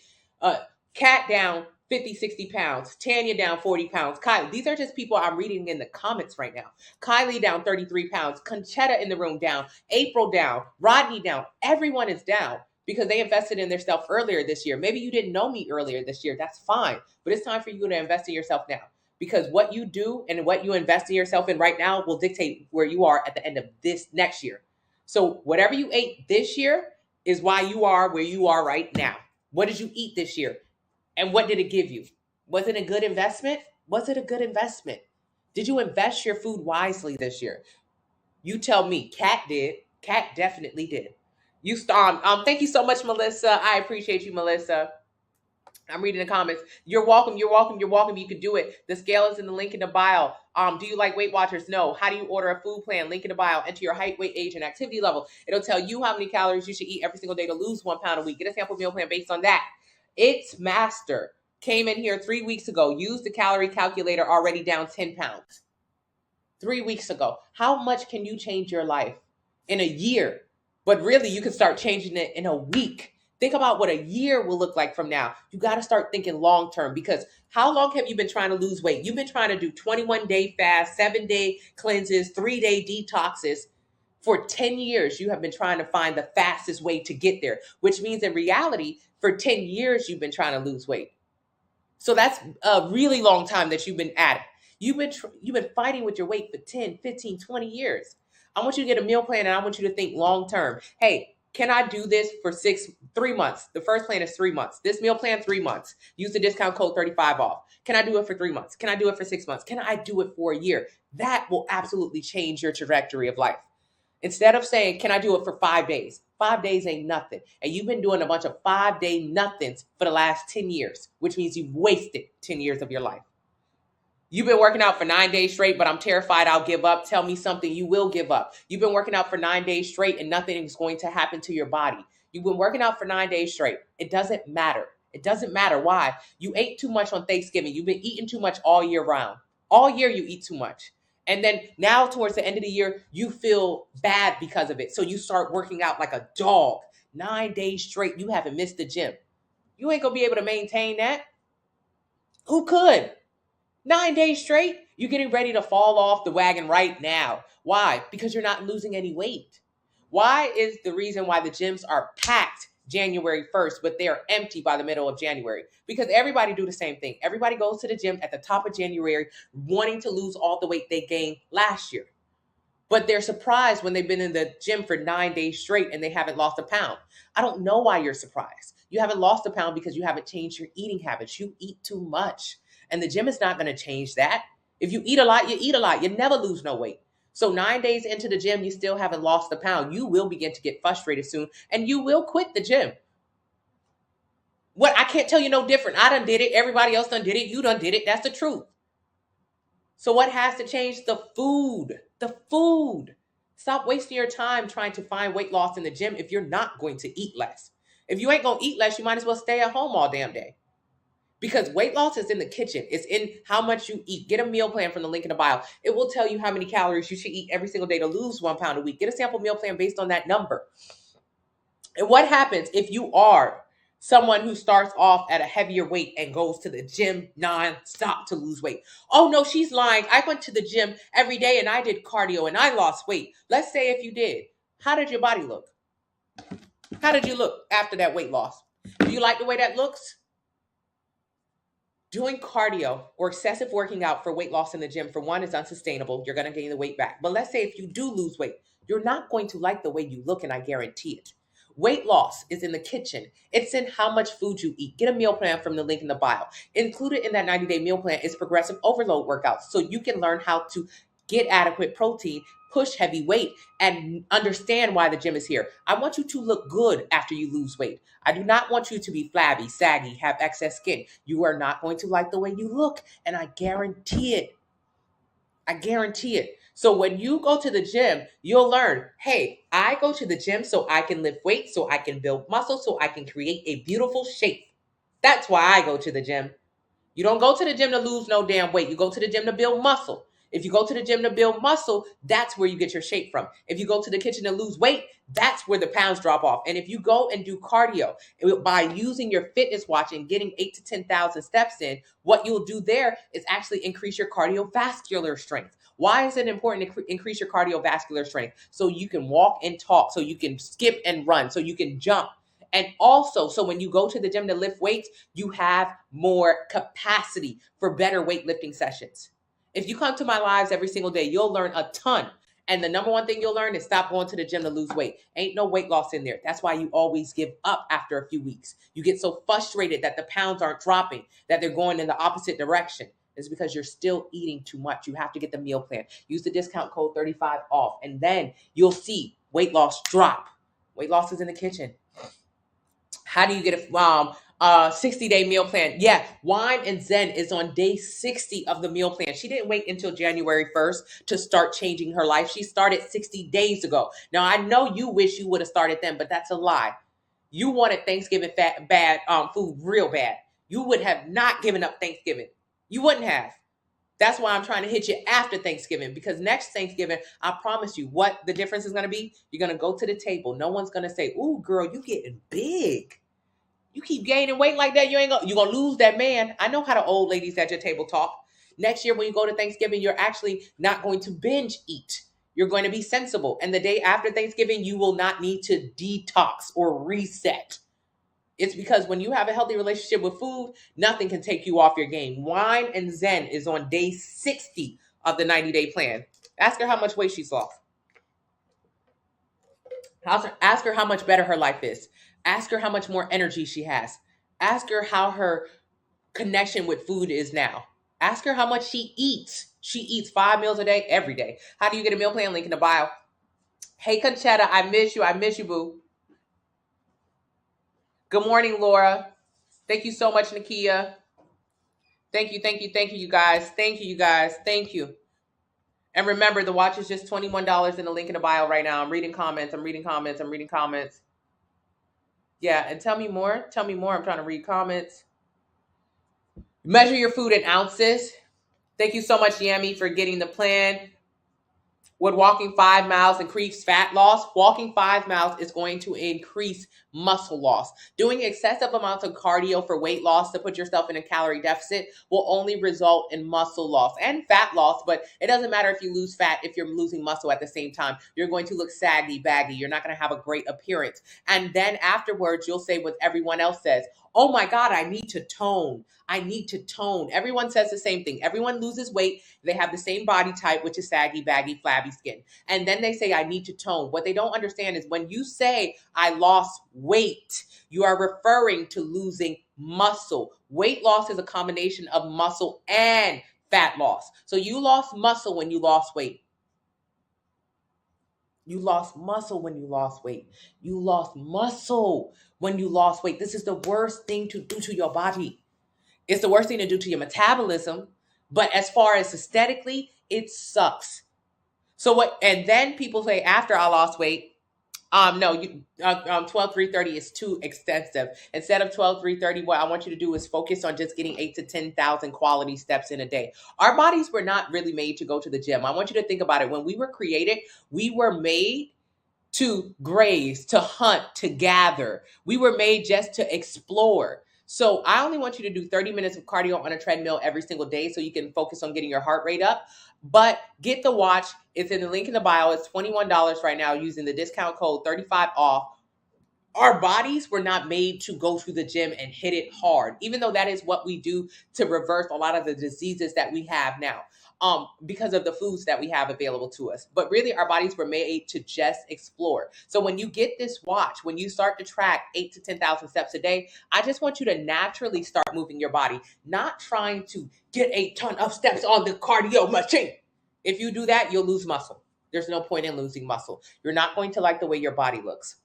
Kat down 50, 60 pounds, Tanya down 40 pounds, Kylie, these are just people I'm reading in the comments right now. Kylie down 33 pounds, Conchetta in the room down, April down, Rodney down, everyone is down. Because they invested in themselves earlier this year. Maybe you didn't know me earlier this year. That's fine. But it's time for you to invest in yourself now. Because what you do and what you invest in yourself in right now will dictate where you are at the end of this next year. So whatever you ate this year is why you are where you are right now. What did you eat this year? And what did it give you? Was it a good investment? Was it a good investment? Did you invest your food wisely this year? You tell me. Kat did. Kat definitely did. Thank you so much, Melissa. I appreciate you, Melissa. I'm reading the comments. You're welcome. You're welcome. You're welcome. You can do it. The scale is in the link in the bio. Do you like Weight Watchers? No. How do you order a food plan? Link in the bio. Enter your height, weight, age, and activity level. It'll tell you how many calories you should eat every single day to lose 1 pound a week. Get a sample meal plan based on that. It's Master came in here 3 weeks ago. Used the calorie calculator, already down 10 pounds. 3 weeks ago. How much can you change your life in a year? But really, you can start changing it in a week. Think about what a year will look like from now. You got to start thinking long term, because how long have you been trying to lose weight? You've been trying to do 21-day fast, 7-day cleanses, 3-day detoxes. For 10 years, you have been trying to find the fastest way to get there, which means in reality, for 10 years, you've been trying to lose weight. So that's a really long time that you've been at it. You've been fighting with your weight for 10, 15, 20 years. I want you to get a meal plan, and I want you to think long term. Hey, can I do this for 3 months? The first plan is 3 months. This meal plan, 3 months. Use the discount code 35 off. Can I do it for 3 months? Can I do it for 6 months? Can I do it for a year? That will absolutely change your trajectory of life. Instead of saying, can I do it for 5 days? 5 days ain't nothing. And you've been doing a bunch of 5-day nothings for the last 10 years, which means you've wasted 10 years of your life. You've been working out for 9 days straight, but I'm terrified I'll give up. Tell me something you will give up. You've been working out for 9 days straight and nothing is going to happen to your body. You've been working out for 9 days straight. It doesn't matter. It doesn't matter. Why? You ate too much on Thanksgiving. You've been eating too much all year round. All year you eat too much. And then now towards the end of the year, you feel bad because of it. So you start working out like a dog. 9 days straight, you haven't missed the gym. You ain't going to be able to maintain that. Who could? 9 days straight, you're getting ready to fall off the wagon right now. Why? Because you're not losing any weight. Why is the reason why the gyms are packed January 1st, but they are empty by the middle of January? Because everybody do the same thing. Everybody goes to the gym at the top of January wanting to lose all the weight they gained last year. But they're surprised when they've been in the gym for 9 days straight and they haven't lost a pound. I don't know why you're surprised. You haven't lost a pound because you haven't changed your eating habits. You eat too much. And the gym is not going to change that. If you eat a lot, you eat a lot. You never lose no weight. So 9 days into the gym, you still haven't lost a pound. You will begin to get frustrated soon and you will quit the gym. What? I can't tell you no different. I done did it. Everybody else done did it. You done did it. That's the truth. So what has to change? The food. The food. Stop wasting your time trying to find weight loss in the gym if you're not going to eat less. If you ain't going to eat less, you might as well stay at home all damn day. Because weight loss is in the kitchen. It's in how much you eat. Get a meal plan from the link in the bio. It will tell you how many calories you should eat every single day to lose 1 pound a week. Get a sample meal plan based on that number. And what happens if you are someone who starts off at a heavier weight and goes to the gym non-stop to lose weight? Oh no, she's lying. I went to the gym every day and I did cardio and I lost weight. Let's say if you did, how did your body look? How did you look after that weight loss? Do you like the way that looks? Doing cardio or excessive working out for weight loss in the gym, for one, is unsustainable. You're going to gain the weight back. But let's say if you do lose weight, you're not going to like the way you look, and I guarantee it. Weight loss is in the kitchen. It's in how much food you eat. Get a meal plan from the link in the bio. Included in that 90-day meal plan is progressive overload workouts, so you can learn how to get adequate protein, push heavy weight, and understand why the gym is here. I want you to look good after you lose weight. I do not want you to be flabby, saggy, have excess skin. You are not going to like the way you look, and I guarantee it. I guarantee it. So when you go to the gym, you'll learn, hey, I go to the gym so I can lift weight, so I can build muscle, so I can create a beautiful shape. That's why I go to the gym. You don't go to the gym to lose no damn weight. You go to the gym to build muscle. If you go to the gym to build muscle, that's where you get your shape from. If you go to the kitchen to lose weight, that's where the pounds drop off. And if you go and do cardio by using your fitness watch and getting 8 to 10,000 steps in, what you'll do there is actually increase your cardiovascular strength. Why is it important to increase your cardiovascular strength? So you can walk and talk, so you can skip and run, so you can jump. And also, so when you go to the gym to lift weights, you have more capacity for better weightlifting sessions. If you come to my lives every single day, you'll learn a ton. And the number one thing you'll learn is stop going to the gym to lose weight. Ain't no weight loss in there. That's why you always give up after a few weeks. You get so frustrated that the pounds aren't dropping, that they're going in the opposite direction. It's because you're still eating too much. You have to get the meal plan. Use the discount code 35 off, and then you'll see weight loss drop. Weight loss is in the kitchen. How do you get a 60-day meal plan? Yeah, Wine and Zen is on day 60 of the meal plan. She didn't wait until January 1st to start changing her life. She started 60 days ago. Now, I know you wish you would have started then, but that's a lie. You wanted Thanksgiving food real bad. You would have not given up Thanksgiving. You wouldn't have. That's why I'm trying to hit you after Thanksgiving, because next Thanksgiving, I promise you what the difference is going to be. You're going to go to the table. No one's going to say, ooh, girl, you getting big. You keep gaining weight like that, you're going to lose that man. I know how the old ladies at your table talk. Next year, when you go to Thanksgiving, you're actually not going to binge eat. You're going to be sensible. And the day after Thanksgiving, you will not need to detox or reset. It's because when you have a healthy relationship with food, nothing can take you off your game. Wine and Zen is on day 60 of the 90-day plan. Ask her how much weight she's lost. Ask her how much better her life is. Ask her how much more energy she has. Ask her how her connection with food is now. Ask her how much she eats. She eats 5 meals a day, every day. How do you get a meal plan? Link in the bio. Hey, Conchetta, I miss you. I miss you, boo. Good morning, Laura. Thank you so much, Nakia. Thank you, thank you, thank you, you guys. Thank you, you guys. Thank you. And remember, the watch is just $21 in the link in the bio right now. I'm reading comments. I'm reading comments. I'm reading comments. Yeah, and tell me more. Tell me more. I'm trying to read comments. Measure your food in ounces. Thank you so much, Yami, for getting the plan. Would walking 5 miles increase fat loss? Walking 5 miles is going to increase muscle loss. Doing excessive amounts of cardio for weight loss to put yourself in a calorie deficit will only result in muscle loss and fat loss, but it doesn't matter if you lose fat if you're losing muscle at the same time. You're going to look saggy, baggy. You're not going to have a great appearance. And then afterwards, you'll say what everyone else says. Oh my God, I need to tone. I need to tone. Everyone says the same thing. Everyone loses weight. They have the same body type, which is saggy, baggy, flabby skin. And then they say, I need to tone. What they don't understand is when you say, I lost weight, you are referring to losing muscle. Weight loss is a combination of muscle and fat loss. So you lost muscle when you lost weight. You lost muscle when you lost weight. You lost muscle when you lost weight. This is the worst thing to do to your body. It's the worst thing to do to your metabolism. But as far as aesthetically, it sucks. So what? And then people say after I lost weight, no, 12-3-30 is too extensive. Instead of 12-3-30, what I want you to do is focus on just getting 8 to 10,000 quality steps in a day. Our bodies were not really made to go to the gym. I want you to think about it. When we were created, we were made to graze, to hunt, to gather. We were made just to explore. So I only want you to do 30 minutes of cardio on a treadmill every single day so you can focus on getting your heart rate up. But get the watch. It's in the link in the bio. It's $21 right now using the discount code 35 off. Our bodies were not made to go to the gym and hit it hard, even though that is what we do to reverse a lot of the diseases that we have now. Because of the foods that we have available to us. But really, our bodies were made to just explore. So when you get this watch, when you start to track 8 to 10,000 steps a day, I just want you to naturally start moving your body, not trying to get a ton of steps on the cardio machine. If you do that, you'll lose muscle. There's no point in losing muscle. You're not going to like the way your body looks.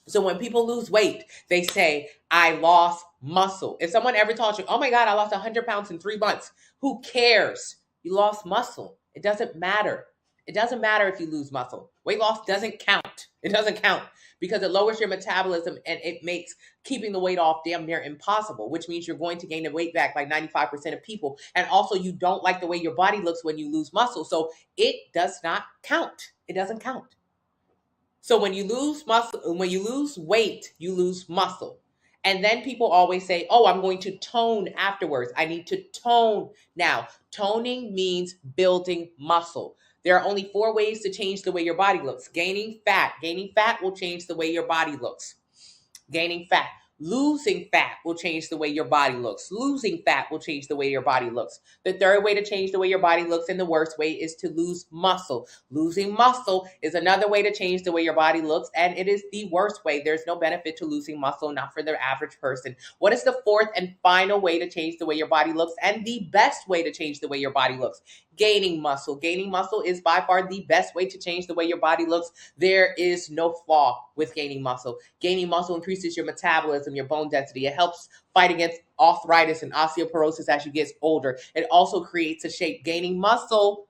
So when people lose weight, they say, I lost muscle. If someone ever told you, oh my God, I lost 100 pounds in 3 months, who cares? You lost muscle. It doesn't matter. It doesn't matter if you lose muscle. Weight loss doesn't count. It doesn't count because it lowers your metabolism and it makes keeping the weight off damn near impossible, which means you're going to gain the weight back by 95% of people. And also you don't like the way your body looks when you lose muscle. So it does not count. It doesn't count. So when you lose muscle, when you lose weight, you lose muscle. And then people always say, oh, I'm going to tone afterwards. I need to tone now. Toning means building muscle. There are only 4 ways to change the way your body looks. Gaining fat. Gaining fat will change the way your body looks. Gaining fat. Losing fat will change the way your body looks. Losing fat will change the way your body looks. The third way to change the way your body looks and the worst way is to lose muscle. Losing muscle is another way to change the way your body looks, and it is the worst way. There's no benefit to losing muscle, not for the average person. What is the fourth and final way to change the way your body looks and the best way to change the way your body looks? Gaining muscle. Gaining muscle is by far the best way to change the way your body looks. There is no flaw with gaining muscle. Gaining muscle increases your metabolism, your bone density. It helps fight against arthritis and osteoporosis as you get older. It also creates a shape. Gaining muscle.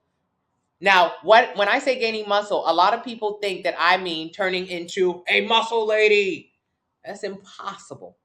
Now, when I say gaining muscle, a lot of people think that I mean turning into a muscle lady. That's impossible.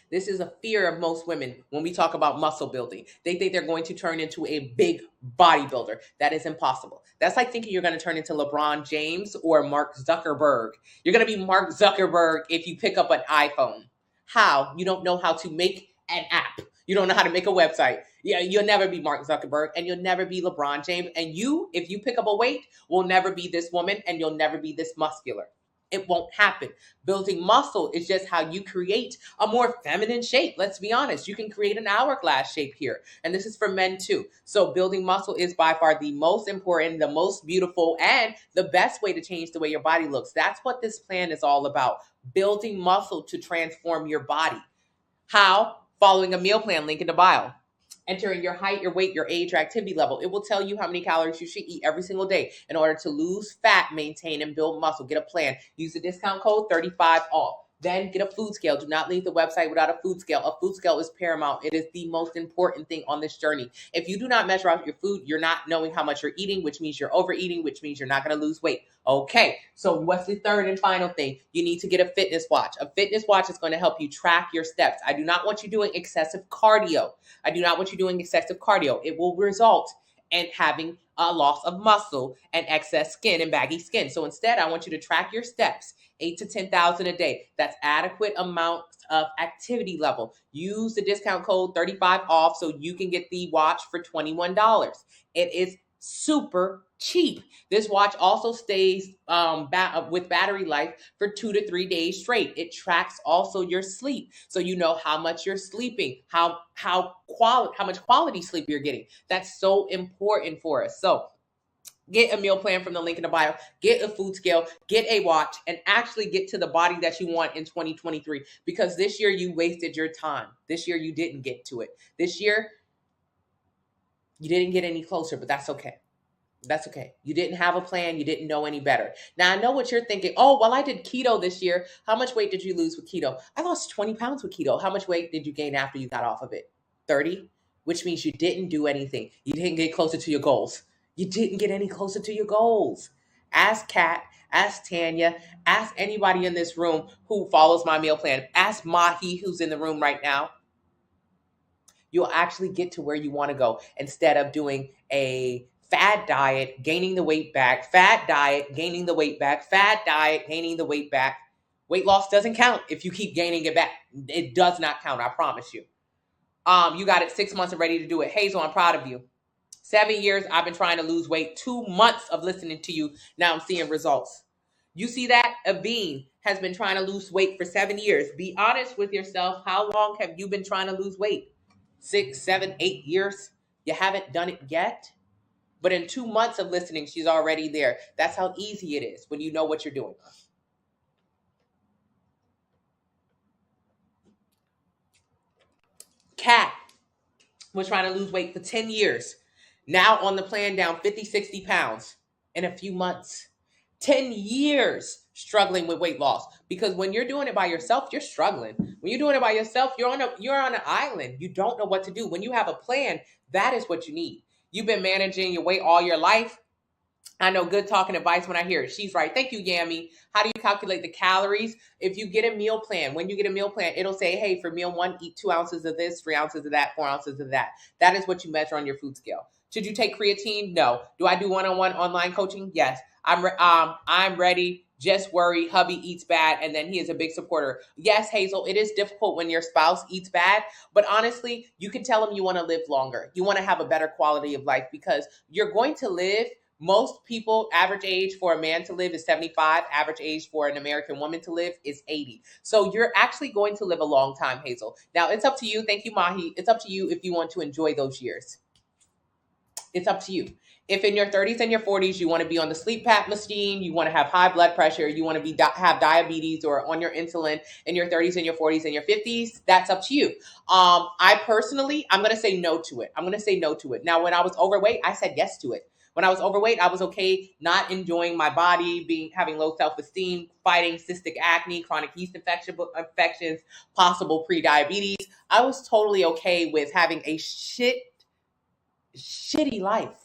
This is a fear of most women when we talk about muscle building. They think they're going to turn into a big bodybuilder. That is impossible. That's like thinking you're going to turn into LeBron James or Mark Zuckerberg. You're going to be Mark Zuckerberg if you pick up an iPhone. How? You don't know how to make an app. You don't know how to make a website. Yeah, you'll never be Mark Zuckerberg and you'll never be LeBron James. And you, if you pick up a weight, will never be this woman and you'll never be this muscular. It won't happen. Building muscle is just how you create a more feminine shape. Let's be honest. You can create an hourglass shape here. And this is for men too. So building muscle is by far the most important, the most beautiful, and the best way to change the way your body looks. That's what this plan is all about. Building muscle to transform your body. How? Following a meal plan, link in the bio. Entering your height, your weight, your age, your activity level. It will tell you how many calories you should eat every single day in order to lose fat, maintain, and build muscle. Get a plan. Use the discount code 35 off. Then get a food scale. Do not leave the website without a food scale. A food scale is paramount. It is the most important thing on this journey. If you do not measure out your food, you're not knowing how much you're eating, which means you're overeating, which means you're not going to lose weight. Okay, so what's the third and final thing? You need to get a fitness watch. A fitness watch is going to help you track your steps. I do not want you doing excessive cardio. I do not want you doing excessive cardio. It will result in having a loss of muscle and excess skin and baggy skin. So instead, I want you to track your steps. 8 to 10,000 a day. That's adequate amount of activity level. Use the discount code 35 off so you can get the watch for $21. It is super cheap. This watch also stays with battery life for 2 to 3 days straight. It tracks also your sleep, so you know how much you're sleeping, how much quality sleep you're getting. That's so important for us. So get a meal plan from the link in the bio, get a food scale, get a watch, and actually get to the body that you want in 2023. Because this year you wasted your time. This year you didn't get to it. This year you didn't get any closer, but that's okay. That's okay. You didn't have a plan. You didn't know any better. Now, I know what you're thinking. Oh, well, I did keto this year. How much weight did you lose with keto? I lost 20 pounds with keto. How much weight did you gain after you got off of it? 30, which means you didn't do anything. You didn't get closer to your goals. You didn't get any closer to your goals. Ask Kat, ask Tanya, ask anybody in this room who follows my meal plan. Ask Mahi, who's in the room right now. You'll actually get to where you want to go instead of doing a fad diet, gaining the weight back, fad diet, gaining the weight back, fad diet, gaining the weight back. Weight loss doesn't count if you keep gaining it back. It does not count, I promise you. You got it 6 months and ready to do it. Hazel, I'm proud of you. 7 years, I've been trying to lose weight. 2 months of listening to you. Now I'm seeing results. You see that? Aveen has been trying to lose weight for 7 years. Be honest with yourself. How long have you been trying to lose weight? 6, 7, 8 years? You haven't done it yet? But in 2 months of listening, she's already there. That's how easy it is when you know what you're doing. Kat was trying to lose weight for 10 years. Now on the plan, down 50, 60 pounds in a few months. 10 years struggling with weight loss. Because when you're doing it by yourself, you're struggling. When you're doing it by yourself, you're on an island. You don't know what to do. When you have a plan, that is what you need. You've been managing your weight all your life. I know good talking advice when I hear it. She's right. Thank you, Yami. How do you calculate the calories? If you get a meal plan, when you get a meal plan, it'll say, hey, for meal 1, eat 2 ounces of this, 3 ounces of that, 4 ounces of that. That is what you measure on your food scale. Should you take creatine? No. Do I do one-on-one online coaching? Yes. I'm ready. Just worry. Hubby eats bad, and then he is a big supporter. Yes, Hazel, it is difficult when your spouse eats bad, but honestly, you can tell them you want to live longer. You want to have a better quality of life because you're going to live. Most people, average age for a man to live is 75. Average age for an American woman to live is 80. So you're actually going to live a long time, Hazel. Now, it's up to you. Thank you, Mahi. It's up to you if you want to enjoy those years. It's up to you. If in your 30s and your 40s, you want to be on the sleep PAP machine, you want to have high blood pressure, you want to have diabetes or on your insulin in your 30s and your 40s and your 50s, that's up to you. I personally, I'm going to say no to it. I'm going to say no to it. Now, when I was overweight, I said yes to it. When I was overweight, I was okay not enjoying my body, having low self-esteem, fighting cystic acne, chronic yeast infections, possible pre-diabetes. I was totally okay with having a shitty life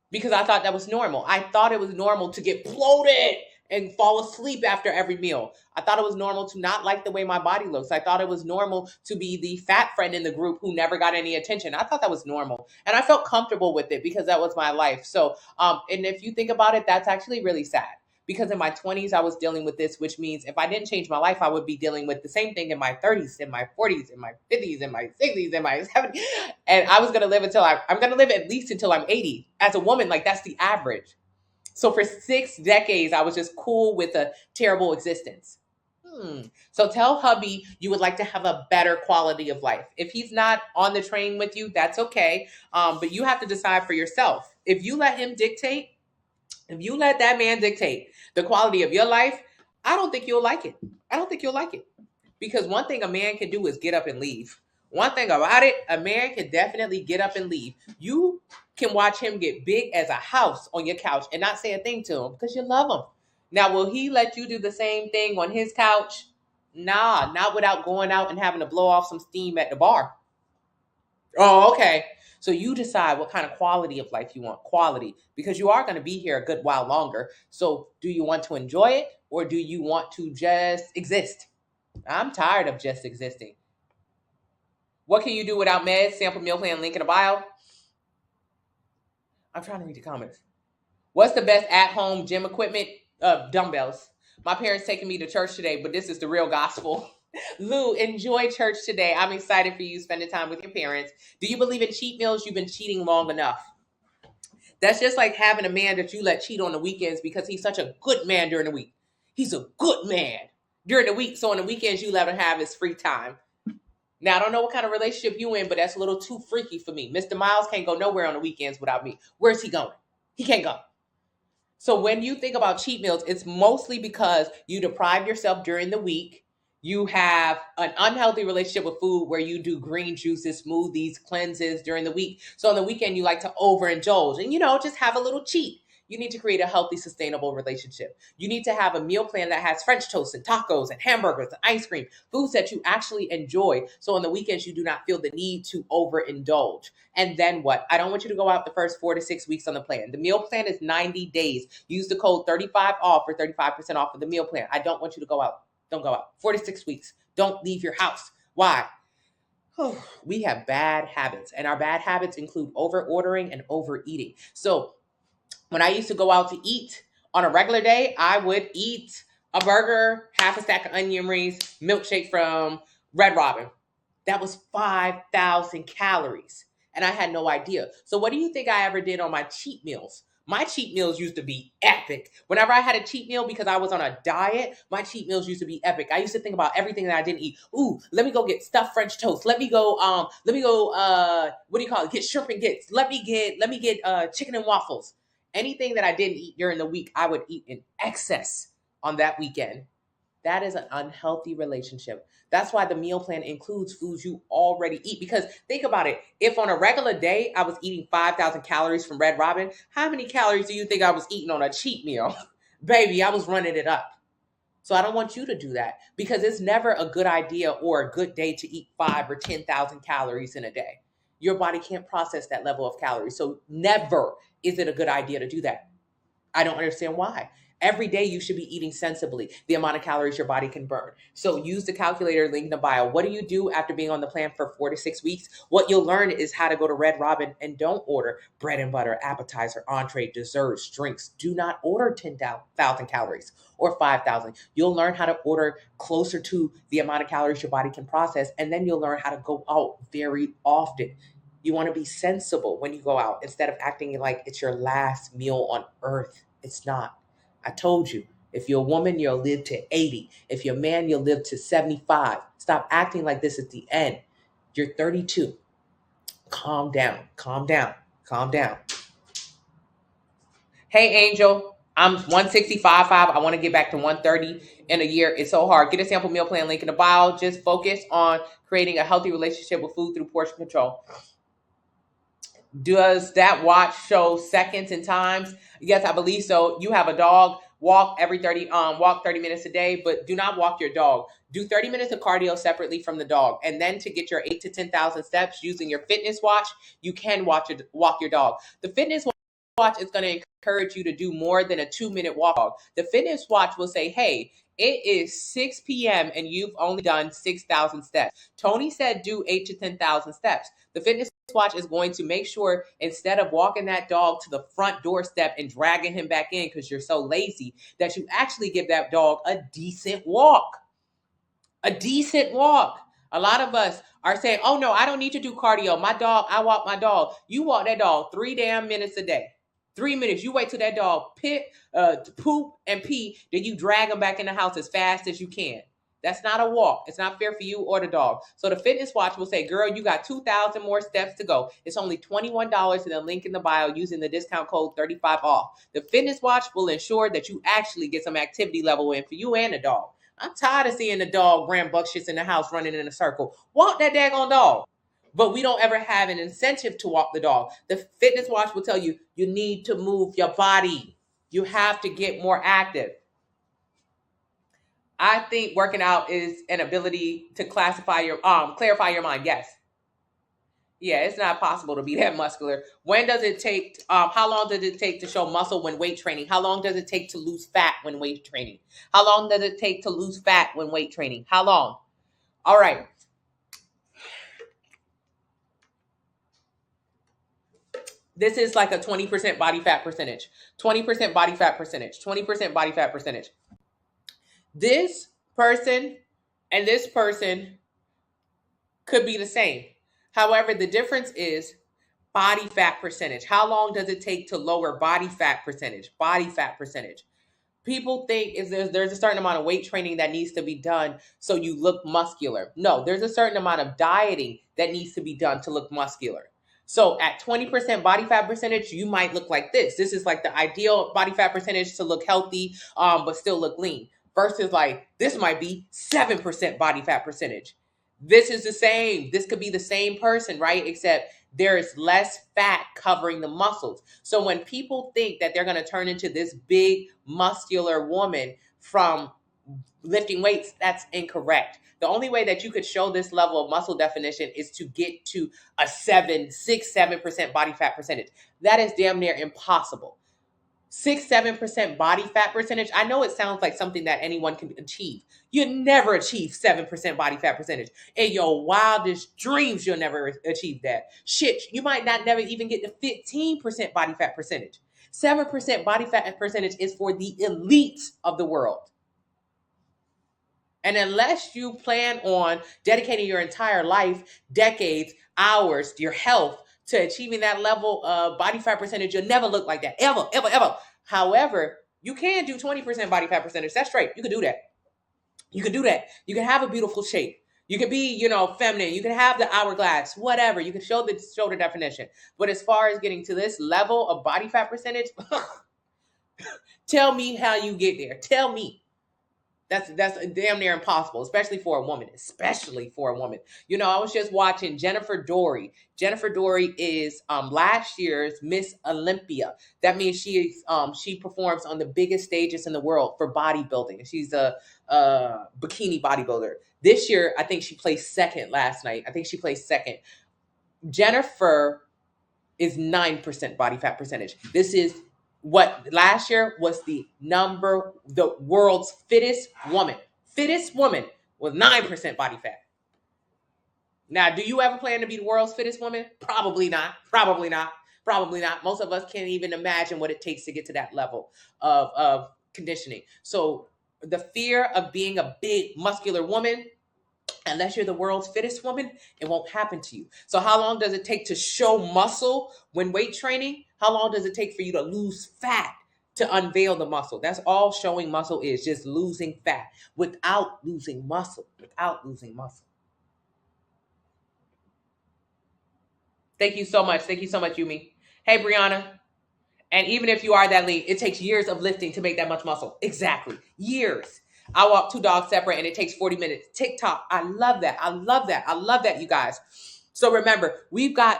because I thought that was normal. I thought it was normal to get bloated and fall asleep after every meal. I thought it was normal to not like the way my body looks. I thought it was normal to be the fat friend in the group who never got any attention. I thought that was normal. And I felt comfortable with it because that was my life. So, and if you think about it, that's actually really sad. Because in my 20s, I was dealing with this, which means if I didn't change my life, I would be dealing with the same thing in my 30s, in my 40s, in my 50s, in my 60s, in my 70s. And I was going to live I'm going to live at least until I'm 80. As a woman, like that's the average. So for 6 decades, I was just cool with a terrible existence. So tell hubby you would like to have a better quality of life. If he's not on the train with you, that's okay. But you have to decide for yourself. If you let him dictate, if you let that man dictate the quality of your life, I don't think you'll like it. I don't think you'll like it. Because one thing a man can do is get up and leave. One thing about it, a man can definitely get up and leave. You can watch him get big as a house on your couch and not say a thing to him because you love him. Now, will he let you do the same thing on his couch? Nah, not without going out and having to blow off some steam at the bar. Oh, okay. So you decide what kind of quality of life you want. Quality, because you are going to be here a good while longer. So do you want to enjoy it, or do you want to just exist? I'm tired of just existing. What can you do without meds? Sample meal plan, link in the bio. I'm trying to read the comments. What's the best at-home gym equipment? Dumbbells. My parents taking me to church today, but this is the real gospel. Lou, enjoy church today. I'm excited for you spending time with your parents. Do you believe in cheat meals? You've been cheating long enough. That's just like having a man that you let cheat on the weekends because he's such a good man during the week. He's a good man during the week. So on the weekends, you let him have his free time. Now, I don't know what kind of relationship you in, but that's a little too freaky for me. Mr. Miles can't go nowhere on the weekends without me. Where's he going? He can't go. So when you think about cheat meals, it's mostly because you deprive yourself during the week. You have an unhealthy relationship with food where you do green juices, smoothies, cleanses during the week. So on the weekend, you like to overindulge and, just have a little cheat. You need to create a healthy, sustainable relationship. You need to have a meal plan that has French toast and tacos and hamburgers and ice cream, foods that you actually enjoy. So on the weekends, you do not feel the need to overindulge. And then what? I don't want you to go out the first 4 to 6 weeks on the plan. The meal plan is 90 days. Use the code 35 off for 35% off of the meal plan. I don't want you to go out. Don't go out. 4 to 6 weeks. Don't leave your house. Why? We have bad habits, and our bad habits include over ordering and overeating. So when I used to go out to eat on a regular day, I would eat a burger, half a stack of onion rings, milkshake from Red Robin. That was 5,000 calories. And I had no idea. So what do you think I ever did on my cheat meals? My cheat meals used to be epic. Whenever I had a cheat meal because I was on a diet, my cheat meals used to be epic. I used to think about everything that I didn't eat. Ooh, let me go get stuffed French toast. Let me go, what do you call it? Get shrimp and grits. Let me get chicken and waffles. Anything that I didn't eat during the week, I would eat in excess on that weekend. That is an unhealthy relationship. That's why the meal plan includes foods you already eat. Because think about it. If on a regular day I was eating 5,000 calories from Red Robin, how many calories do you think I was eating on a cheat meal? Baby, I was running it up. So I don't want you to do that because it's never a good idea or a good day to eat 5 or 10,000 calories in a day. Your body can't process that level of calories. So never is it a good idea to do that. I don't understand why. Every day you should be eating sensibly the amount of calories your body can burn. So use the calculator link in the bio. What do you do after being on the plan for 4 to 6 weeks? What you'll learn is how to go to Red Robin and don't order bread and butter, appetizer, entree, desserts, drinks. Do not order 10,000 calories or 5,000. You'll learn how to order closer to the amount of calories your body can process, and then you'll learn how to go out very often. You want to be sensible when you go out instead of acting like it's your last meal on earth. It's not. I told you, if you're a woman, you'll live to 80. If you're a man, you'll live to 75. Stop acting like this is the end. You're 32. Calm down, calm down, calm down. Hey, Angel, I'm 165.5. I want to get back to 130 in a year. It's so hard. Get a sample meal plan link in the bio. Just focus on creating a healthy relationship with food through portion control. Does that watch show seconds and times? Yes, I believe so. You have a dog. Walk 30 minutes a day, but do not walk your dog. Do 30 minutes of cardio separately from the dog. And then to get your 8 to 10,000 steps using your fitness watch, you can walk your dog. The fitness watch is going to encourage you to do more than a 2-minute walk. The fitness watch will say, hey, it is 6 p.m. and you've only done 6,000 steps. Tony said do 8 to 10,000 steps. The fitness watch is going to make sure instead of walking that dog to the front doorstep and dragging him back in because you're so lazy, that you actually give that dog a decent walk. A decent walk. A lot of us are saying, oh no, I don't need to do cardio. I walk my dog. You walk that dog 3 damn minutes a day. 3 minutes. You wait till that dog poop and pee, then you drag him back in the house as fast as you can. That's not a walk. It's not fair for you or the dog. So the fitness watch will say, girl, you got 2,000 more steps to go. It's only $21 in the link in the bio using the discount code 35 off. The fitness watch will ensure that you actually get some activity level in for you and the dog. I'm tired of seeing the dog rambunctious in the house running in a circle. Walk that daggone dog. But we don't ever have an incentive to walk the dog. The fitness watch will tell you, you need to move your body. You have to get more active. I think working out is an ability to clarify your mind. Yes. Yeah, it's not possible to be that muscular. When does it take? How long does it take to show muscle when weight training? How long does it take to lose fat when weight training? How long does it take to lose fat when weight training? How long? All right. This is like a 20% body fat percentage. 20% body fat percentage. 20% body fat percentage. This person and this person could be the same. However, the difference is body fat percentage. How long does it take to lower body fat percentage? Body fat percentage. People think is there's a certain amount of weight training that needs to be done so you look muscular. No, there's a certain amount of dieting that needs to be done to look muscular. So at 20% body fat percentage, you might look like this. This is like the ideal body fat percentage to look healthy, but still look lean. Versus like this might be 7% body fat percentage. This is the same. This could be the same person, right? Except there is less fat covering the muscles. So when people think that they're going to turn into this big muscular woman from lifting weights, that's incorrect. The only way that you could show this level of muscle definition is to get to a 7% body fat percentage. That is damn near impossible. 6-7% body fat percentage. I know it sounds like something that anyone can achieve. You never achieve 7% body fat percentage. In your wildest dreams, you'll never achieve that. Shit, you might not never even get to 15% body fat percentage. 7% body fat percentage is for the elites of the world. And unless you plan on dedicating your entire life, decades, hours, your health to achieving that level of body fat percentage, you'll never look like that. Ever, ever, ever. However, you can do 20% body fat percentage. That's right. You can do that. You can do that. You can have a beautiful shape. You can be, feminine. You can have the hourglass, whatever. You can show the definition. But as far as getting to this level of body fat percentage, tell me how you get there. Tell me. That's damn near impossible, especially for a woman. I was just watching Jennifer Dory. Jennifer Dory is last year's Miss Olympia. That means she performs on the biggest stages in the world for bodybuilding. She's a bikini bodybuilder. This year, I think she placed second last night. I think she placed second. Jennifer is 9% body fat percentage. This is what last year was the world's fittest woman with 9% body fat. Now, do you ever plan to be the world's fittest woman? Probably not. Most of us can't even imagine what it takes to get to that level of conditioning. So the fear of being a big muscular woman, unless you're the world's fittest woman, it won't happen to you. So how long does it take to show muscle when weight training? How long does it take for you to lose fat to unveil the muscle? That's all showing muscle is, just losing fat without losing muscle. Thank you so much. Yumi. Hey, Brianna. And even if you are that lean, it takes years of lifting to make that much muscle. Exactly. Years. I walk 2 dogs separate and it takes 40 minutes. TikTok. I love that, you guys. So remember, I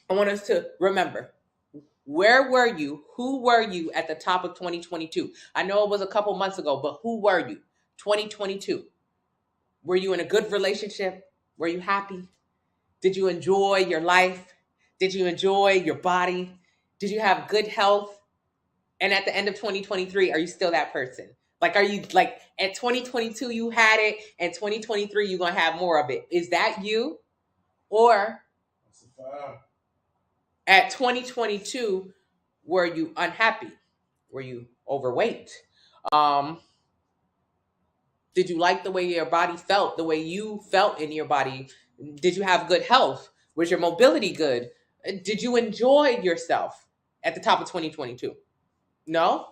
want us to remember, where were you? Who were you at the top of 2022? I know it was a couple months ago, but who were you? 2022. Were you in a good relationship? Were you happy? Did you enjoy your life? Did you enjoy your body? Did you have good health? And at the end of 2023, are you still that person? Like, are you like at 2022, you had it, and 2023, you're going to have more of it? Is that you? Or at 2022, were you unhappy? Were you overweight? Did you like the way your body felt, the way you felt in your body? Did you have good health? Was your mobility good? Did you enjoy yourself at the top of 2022? No?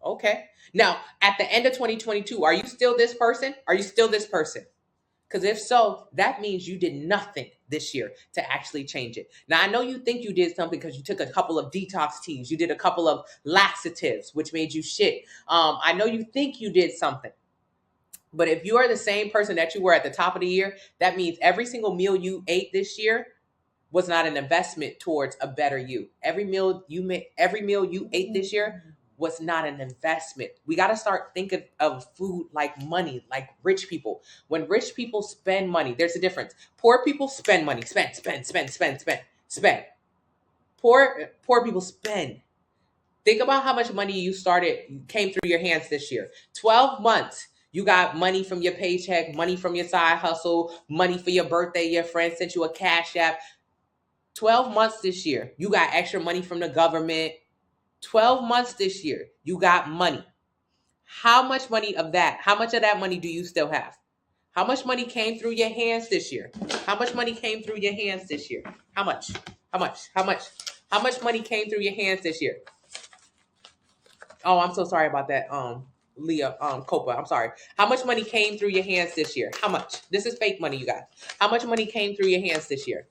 Okay. Now, at the end of 2022, are you still this person? Because if so, that means you did nothing this year to actually change it. Now, I know you think you did something because you took a couple of detox teas. You did a couple of laxatives, which made you shit. I know you think you did something. But if you are the same person that you were at the top of the year, that means every single meal you ate this year was not an investment towards a better you. Every meal you ate this year was not an investment. We got to start thinking of food like money, like rich people. When rich people spend money, there's a difference. Poor people spend money, spend. Poor people spend. Think about how much money came through your hands this year. 12 months. You got money from your paycheck, money from your side hustle, money for your birthday. Your friend sent you a cash app. 12 months this year. You got extra money from the government. 12 months this year. You got money. How much of that money do you still have? How much money came through your hands this year? How much money came through your hands this year? How much? How much money came through your hands this year? Oh, I'm so sorry about that. Leah, Copa, I'm sorry. How much money came through your hands this year? How much? This is fake money, you guys. How much money came through your hands this year?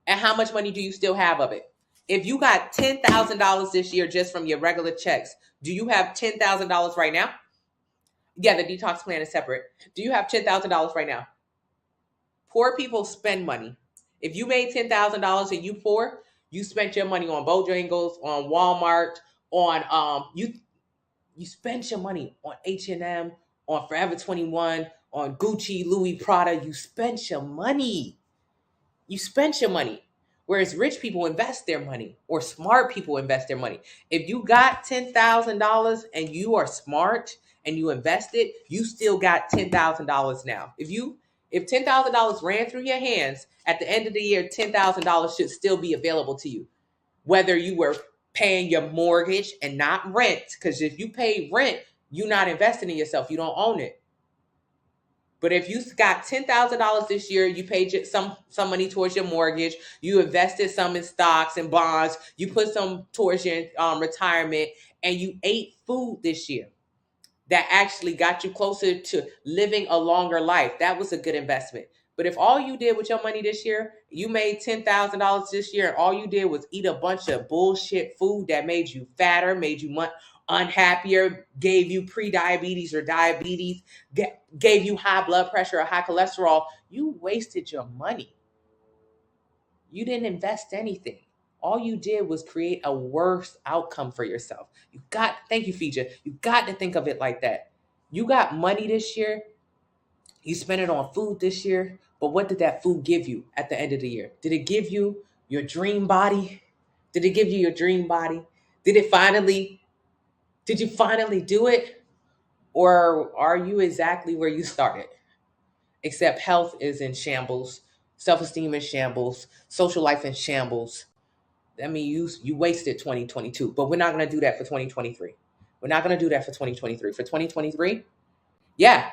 And how much money do you still have of it? If you got $10,000 this year just from your regular checks, do you have $10,000 right now? Yeah, the detox plan is separate. Do you have $10,000 right now? Poor people spend money. If you made $10,000 and you poor, you spent your money on Bojangles, on Walmart, on you spent your money on H&M, on Forever 21, on Gucci, Louis, Prada. You spent your money. Whereas rich people invest their money, or smart people invest their money. If you got $10,000 and you are smart and you invest it, you still got $10,000 now. If $10,000 ran through your hands at the end of the year, $10,000 should still be available to you. Whether you were paying your mortgage and not rent, because if you pay rent, you're not investing in yourself. You don't own it. But if you got $10,000 this year, you paid some money towards your mortgage, you invested some in stocks and bonds, you put some towards your retirement, and you ate food this year that actually got you closer to living a longer life, that was a good investment. But if all you did with your money this year, you made $10,000 this year, and all you did was eat a bunch of bullshit food that made you fatter, made you unhappier, gave you pre-diabetes or diabetes, gave you high blood pressure or high cholesterol, you wasted your money. You didn't invest anything. All you did was create a worse outcome for yourself. Thank you, Fija. You got to think of it like that. You got money this year. You spent it on food this year. But what did that food give you at the end of the year? Did it give you your dream body? Did you finally do it? Or are you exactly where you started? Except health is in shambles. Self-esteem in shambles. Social life in shambles. I mean, you wasted 2022, but we're not going to do that for 2023. For 2023, yeah.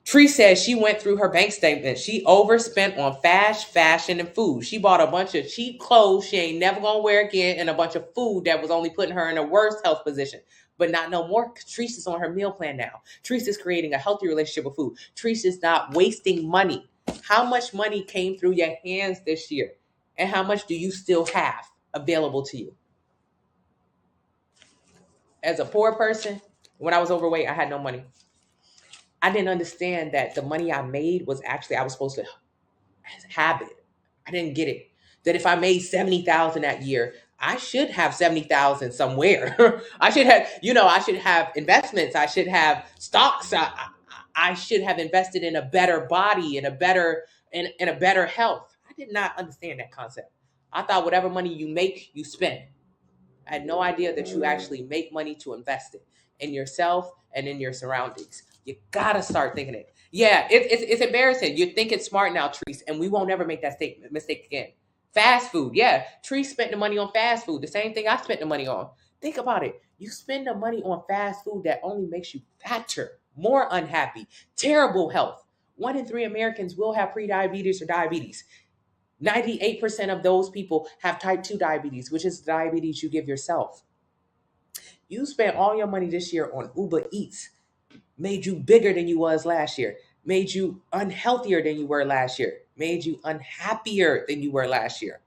Tree says she went through her bank statement. She overspent on fashion, and food. She bought a bunch of cheap clothes she ain't never going to wear again, and a bunch of food that was only putting her in a worse health position. But not no more. Treese is on her meal plan now. Treese is creating a healthy relationship with food. Treese is not wasting money. How much money came through your hands this year? And how much do you still have available to you? As a poor person, when I was overweight, I had no money. I didn't understand that the money I made was actually, I was supposed to have it. I didn't get it. That if I made $70,000 that year, I should have $70,000 somewhere. I should have investments. I should have stocks. I should have invested in a better body, in a better health. I did not understand that concept. I thought whatever money you make, you spend. I had no idea that you actually make money to invest it in yourself and in your surroundings. You gotta start thinking it. Yeah, it's embarrassing. You're thinking smart now, Treese, and we won't ever make that mistake again. Fast food, yeah. Treese spent the money on fast food. The same thing I spent the money on. Think about it. You spend the money on fast food that only makes you fatter, more unhappy, terrible health. 1 in 3 Americans will have pre-diabetes or diabetes. 98% of those people have type 2 diabetes, which is diabetes you give yourself. You spent all your money this year on Uber Eats, made you bigger than you was last year, made you unhealthier than you were last year, made you unhappier than you were last year.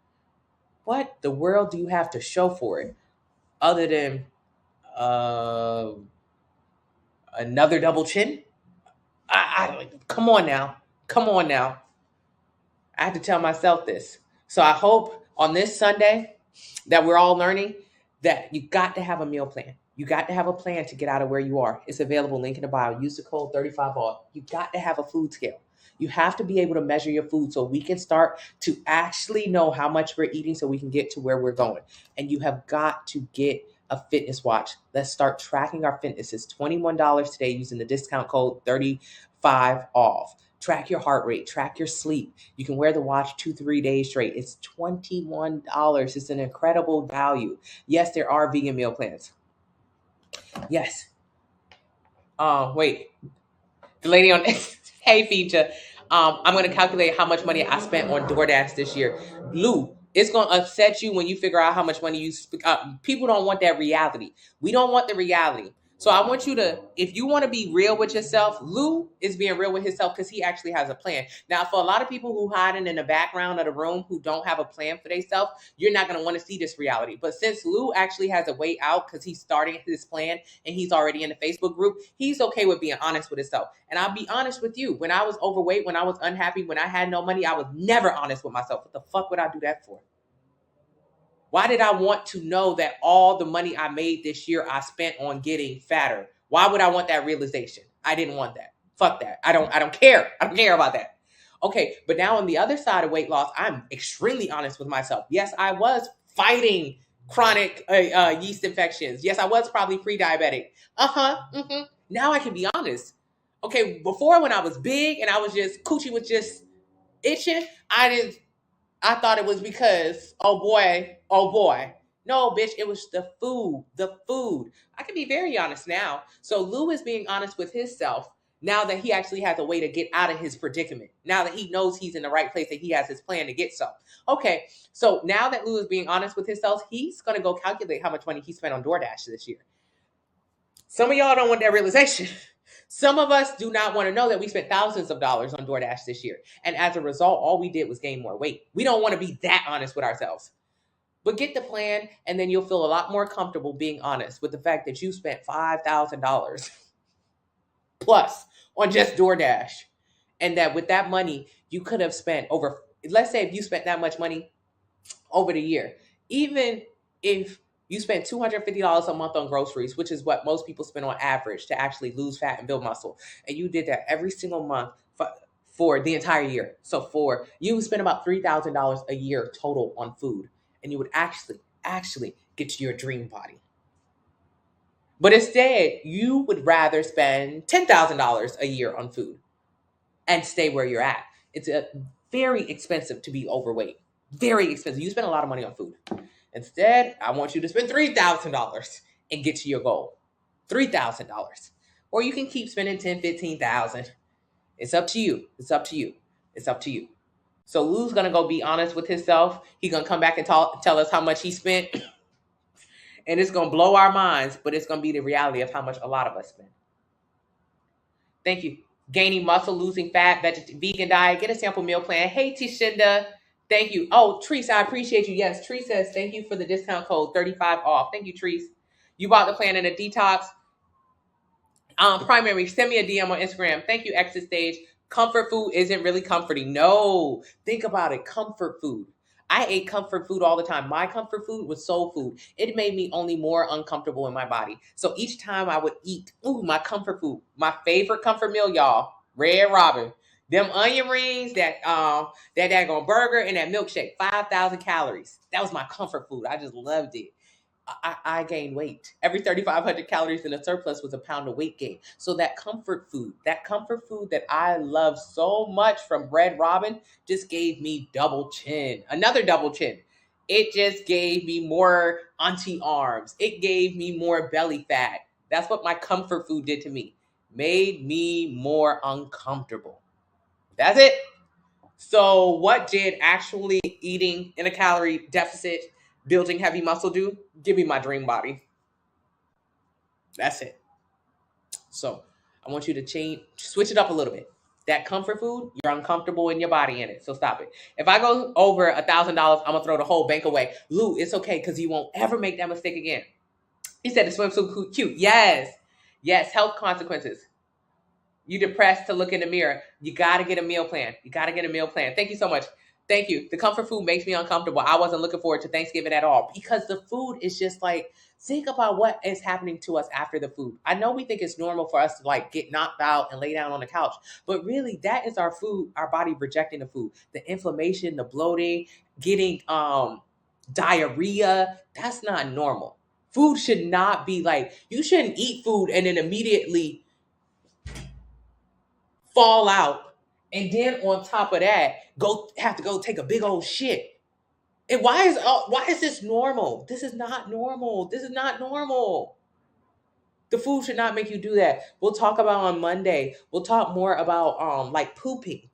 What the world do you have to show for it other than another double chin? Come on now. I have to tell myself this. So I hope on this Sunday that we're all learning that you got to have a meal plan. You got to have a plan to get out of where you are. It's available, link in the bio. Use the code 35 off. You got to have a food scale. You have to be able to measure your food so we can start to actually know how much we're eating so we can get to where we're going. And you have got to get a fitness watch. Let's start tracking our fitness. It's $21 today using the discount code 35 off. Track your heart rate, track your sleep. You can wear the watch 2-3 days straight. It's $21. It's an incredible value. Yes, there are vegan meal plans. Yes. Wait. The lady on Hey Feature. I'm going to calculate how much money I spent on DoorDash this year. Lou, it's going to upset you when you figure out how much money you people don't want that reality. We don't want the reality. So I want you to, if you want to be real with yourself, Lou is being real with himself because he actually has a plan. Now, for a lot of people who hiding in the background of the room who don't have a plan for themselves, you're not going to want to see this reality. But since Lou actually has a way out because he's starting his plan and he's already in the Facebook group, he's okay with being honest with himself. And I'll be honest with you. When I was overweight, when I was unhappy, when I had no money, I was never honest with myself. What the fuck would I do that for? Why did I want to know that all the money I made this year I spent on getting fatter? Why would I want that realization? I didn't want that. Fuck that. I don't care. I don't care about that. Okay, but now on the other side of weight loss, I'm extremely honest with myself. Yes, I was fighting chronic yeast infections. Yes, I was probably pre-diabetic. Now I can be honest. Okay, before when I was big and I was just, coochie was just itching, I thought it was because, oh boy. No, bitch, it was the food. I can be very honest now. So Lou is being honest with himself now that he actually has a way to get out of his predicament. Now that he knows he's in the right place and he has his plan to get so. Okay, so now that Lou is being honest with himself, he's going to go calculate how much money he spent on DoorDash this year. Some of y'all don't want that realization. Some of us do not want to know that we spent thousands of dollars on DoorDash this year. And as a result, all we did was gain more weight. We don't want to be that honest with ourselves. But get the plan, and then you'll feel a lot more comfortable being honest with the fact that you spent $5,000 plus on just DoorDash. And that with that money, you could have spent over, let's say if you spent that much money over the year, even if you spend $250 a month on groceries, which is what most people spend on average to actually lose fat and build muscle. And you did that every single month for the entire year. So you spend about $3,000 a year total on food. And you would actually get to your dream body. But instead, you would rather spend $10,000 a year on food and stay where you're at. It's very expensive to be overweight. Very expensive. You spend a lot of money on food. Instead, I want you to spend $3,000 and get to your goal. $3,000. Or you can keep spending $10,000, $15,000. It's up to you. So Lou's going to go be honest with himself. He's going to come back and tell us how much he spent. And it's going to blow our minds, but it's going to be the reality of how much a lot of us spend. Thank you. Gaining muscle, losing fat, vegan diet, get a sample meal plan. Hey, Tishinda. Thank you. Oh, Treese, I appreciate you. Yes, Treese says thank you for the discount code 35 off. Thank you, Treese. You bought the plan in a detox. Primary, send me a DM on Instagram. Thank you, Exit Stage. Comfort food isn't really comforting. No, think about it. Comfort food. I ate comfort food all the time. My comfort food was soul food. It made me only more uncomfortable in my body. So each time I would eat, my comfort food, my favorite comfort meal, y'all, Red Robin. Them onion rings, that daggone burger, and that milkshake, 5,000 calories. That was my comfort food. I just loved it. I gained weight. Every 3,500 calories in a surplus was a pound of weight gain. So that comfort food that I love so much from Red Robin just gave me double chin. Another double chin. It just gave me more auntie arms. It gave me more belly fat. That's what my comfort food did to me. Made me more uncomfortable. That's it. So what did actually eating in a calorie deficit, building heavy muscle do? Give me my dream body. That's it. So I want you to switch it up a little bit. That comfort food, you're uncomfortable in your body in it. So stop it. If I go over $1,000, I'm going to throw the whole bank away. Lou, it's okay because you won't ever make that mistake again. He said the swimsuit cute. Yes. Health consequences. You depressed to look in the mirror. You got to get a meal plan. Thank you so much. Thank you. The comfort food makes me uncomfortable. I wasn't looking forward to Thanksgiving at all because the food is just like, think about what is happening to us after the food. I know we think it's normal for us to like get knocked out and lay down on the couch, but really that is our food, our body rejecting the food. The inflammation, the bloating, getting diarrhea, that's not normal. Food should not be like, you shouldn't eat food and then immediately fall out. And then on top of that, go have to go take a big old shit. And why is this normal? This is not normal. This is not normal. The food should not make you do that. We'll talk about on Monday. We'll talk more about like pooping.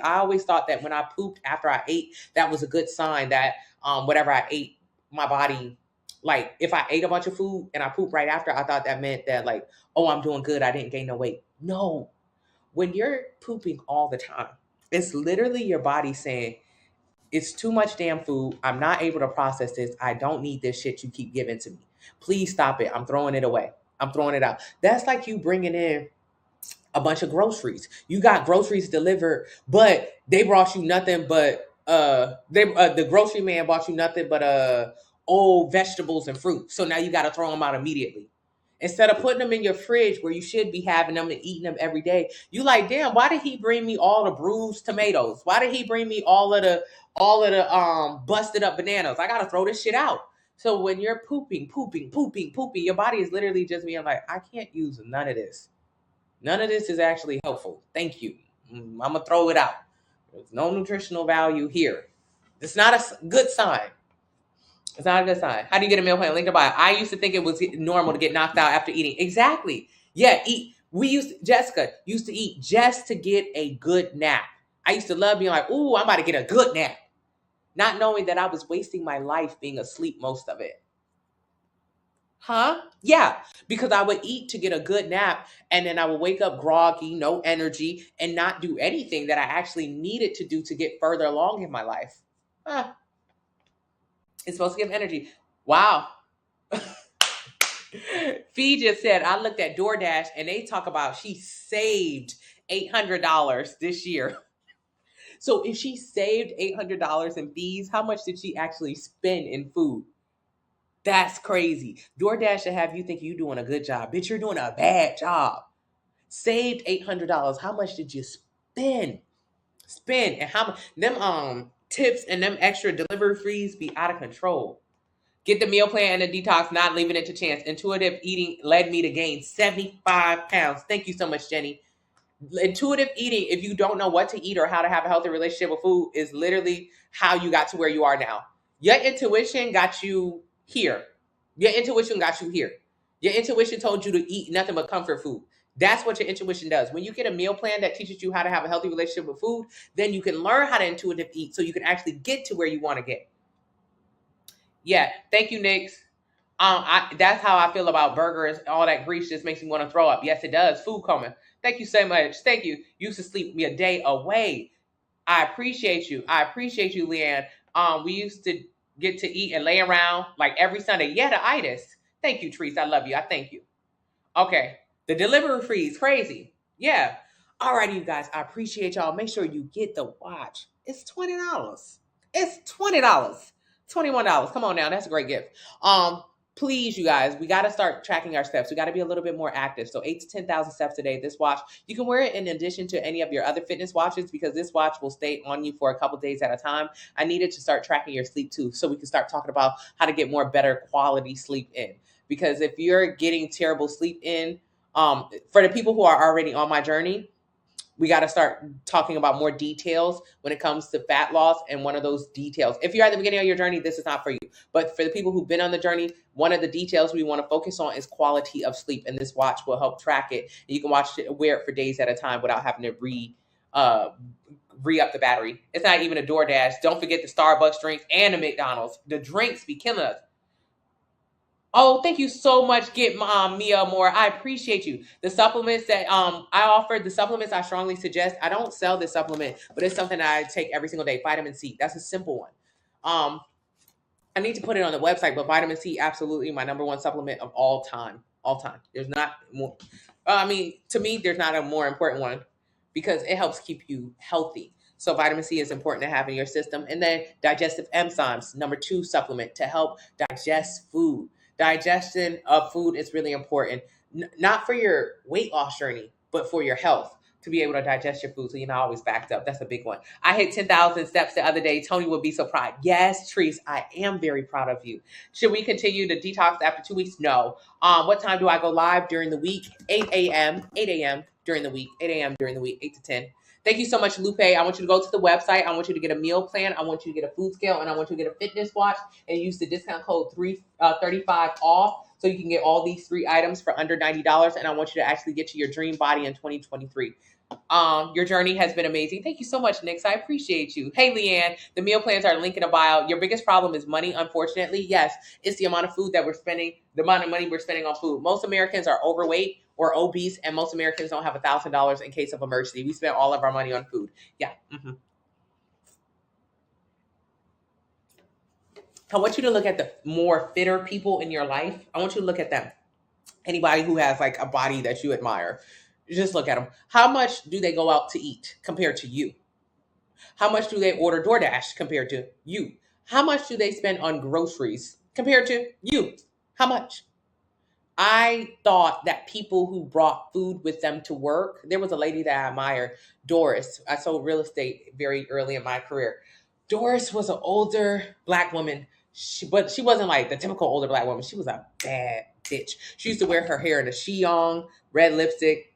I always thought that when I pooped after I ate, that was a good sign that whatever I ate, my body, like if I ate a bunch of food and I pooped right after, I thought that meant that like, oh, I'm doing good. I didn't gain no weight. No. When you're pooping all the time, it's literally your body saying, it's too much damn food. I'm not able to process this. I don't need this shit you keep giving to me. Please stop it. I'm throwing it away. I'm throwing it out. That's like you bringing in a bunch of groceries. You got groceries delivered, but they brought you nothing but the grocery man bought you nothing but old vegetables and fruit. So now you got to throw them out immediately. Instead of putting them in your fridge where you should be having them and eating them every day, you like, damn, why did he bring me all the bruised tomatoes? Why did he bring me all of the busted up bananas? I gotta throw this shit out. So when you're pooping, your body is literally just being like, I can't use none of this. None of this is actually helpful. Thank you. I'm gonna throw it out. There's no nutritional value here. It's not a good sign. It's not a good sign. How do you get a meal plan? Link to bio. I used to think it was normal to get knocked out after eating. Exactly. Yeah, eat. Jessica used to eat just to get a good nap. I used to love being like, ooh, I'm about to get a good nap. Not knowing that I was wasting my life being asleep most of it. Huh? Yeah, because I would eat to get a good nap and then I would wake up groggy, no energy, and not do anything that I actually needed to do to get further along in my life. Huh. It's supposed to give energy. Wow. Fee just said, I looked at DoorDash and they talk about she saved $800 this year. So if she saved $800 in fees, how much did she actually spend in food? That's crazy. DoorDash should have you think you're doing a good job. Bitch, you're doing a bad job. Saved $800. How much did you spend? And how much them tips and them extra delivery fees be out of control. Get the meal plan and the detox, not leaving it to chance. Intuitive eating led me to gain 75 pounds. Thank you so much, Jenny. Intuitive eating, if you don't know what to eat or how to have a healthy relationship with food, is literally how you got to where you are now. Your intuition got you here. Your intuition got you here. Your intuition told you to eat nothing but comfort food. That's what your intuition does. When you get a meal plan that teaches you how to have a healthy relationship with food, then you can learn how to intuitive eat so you can actually get to where you want to get. Yeah, thank you, Nix. That's how I feel about burgers. All that grease just makes me want to throw up. Yes, it does. Food coma. Thank you so much. Thank you. Used to sleep me a day away. I appreciate you. Leanne. We used to get to eat and lay around like every Sunday. Yeah, the itis. Thank you, Treese. I love you. I thank you. Okay. The delivery freeze. Crazy. Yeah. All right, you guys. I appreciate y'all. Make sure you get the watch. It's $20. It's $20. $21. Come on now. That's a great gift. Please, you guys, we got to start tracking our steps. We got to be a little bit more active. So 8 to 10,000 steps a day. This watch, you can wear it in addition to any of your other fitness watches because this watch will stay on you for a couple days at a time. I needed to start tracking your sleep too, so we can start talking about how to get more better quality sleep in. Because if you're getting terrible sleep in, for the people who are already on my journey, we got to start talking about more details when it comes to fat loss. And one of those details, if you're at the beginning of your journey, this is not for you. But for the people who've been on the journey, one of the details we want to focus on is quality of sleep. And this watch will help track it. And you can wear it for days at a time without having to re-up the battery. It's not even a DoorDash. Don't forget the Starbucks drinks and the McDonald's. The drinks be killing us. Oh, thank you so much, Get Mia Moore. I appreciate you. The supplements that I offer, the supplements I strongly suggest. I don't sell this supplement, but it's something that I take every single day. Vitamin C. That's a simple one. I need to put it on the website, but vitamin C, absolutely my number one supplement of all time. All time. There's not more. To me, there's not a more important one because it helps keep you healthy. So vitamin C is important to have in your system. And then digestive enzymes, number 2 supplement to help digest food. Digestion of food is really important, not for your weight loss journey, but for your health, to be able to digest your food so you're not always backed up. That's a big one. I hit 10,000 steps the other day. Tony would be so proud. Yes, Treese, I am very proud of you. Should we continue to detox after 2 weeks? No. What time do I go live during the week? 8 a.m. 8 a.m. during the week. 8 a.m. during the week. 8 to 10. Thank you so much, Lupe. I want you to go to the website. I want you to get a meal plan. I want you to get a food scale, and I want you to get a fitness watch and use the discount code 35 off so you can get all these 3 items for under $90. And I want you to actually get to your dream body in 2023. Your journey has been amazing. Thank you so much, Nix. I appreciate you. Hey, Leanne, the meal plans are linked in a bio. Your biggest problem is money, unfortunately. Yes, it's the amount of food that we're spending, the amount of money we're spending on food. Most Americans are overweight or obese, and most Americans don't have $1,000 in case of emergency. We spend all of our money on food. Yeah. I want you to look at the more fitter people in your life. I want you to look at them. Anybody who has like a body that you admire. Just look at them. How much do they go out to eat compared to you? How much do they order DoorDash compared to you? How much do they spend on groceries compared to you? How much? I thought that people who brought food with them to work, there was a lady that I admire, Doris. I sold real estate very early in my career. Doris was an older Black woman, but she wasn't like the typical older Black woman. She was a bad bitch. She used to wear her hair in a chignon, red lipstick.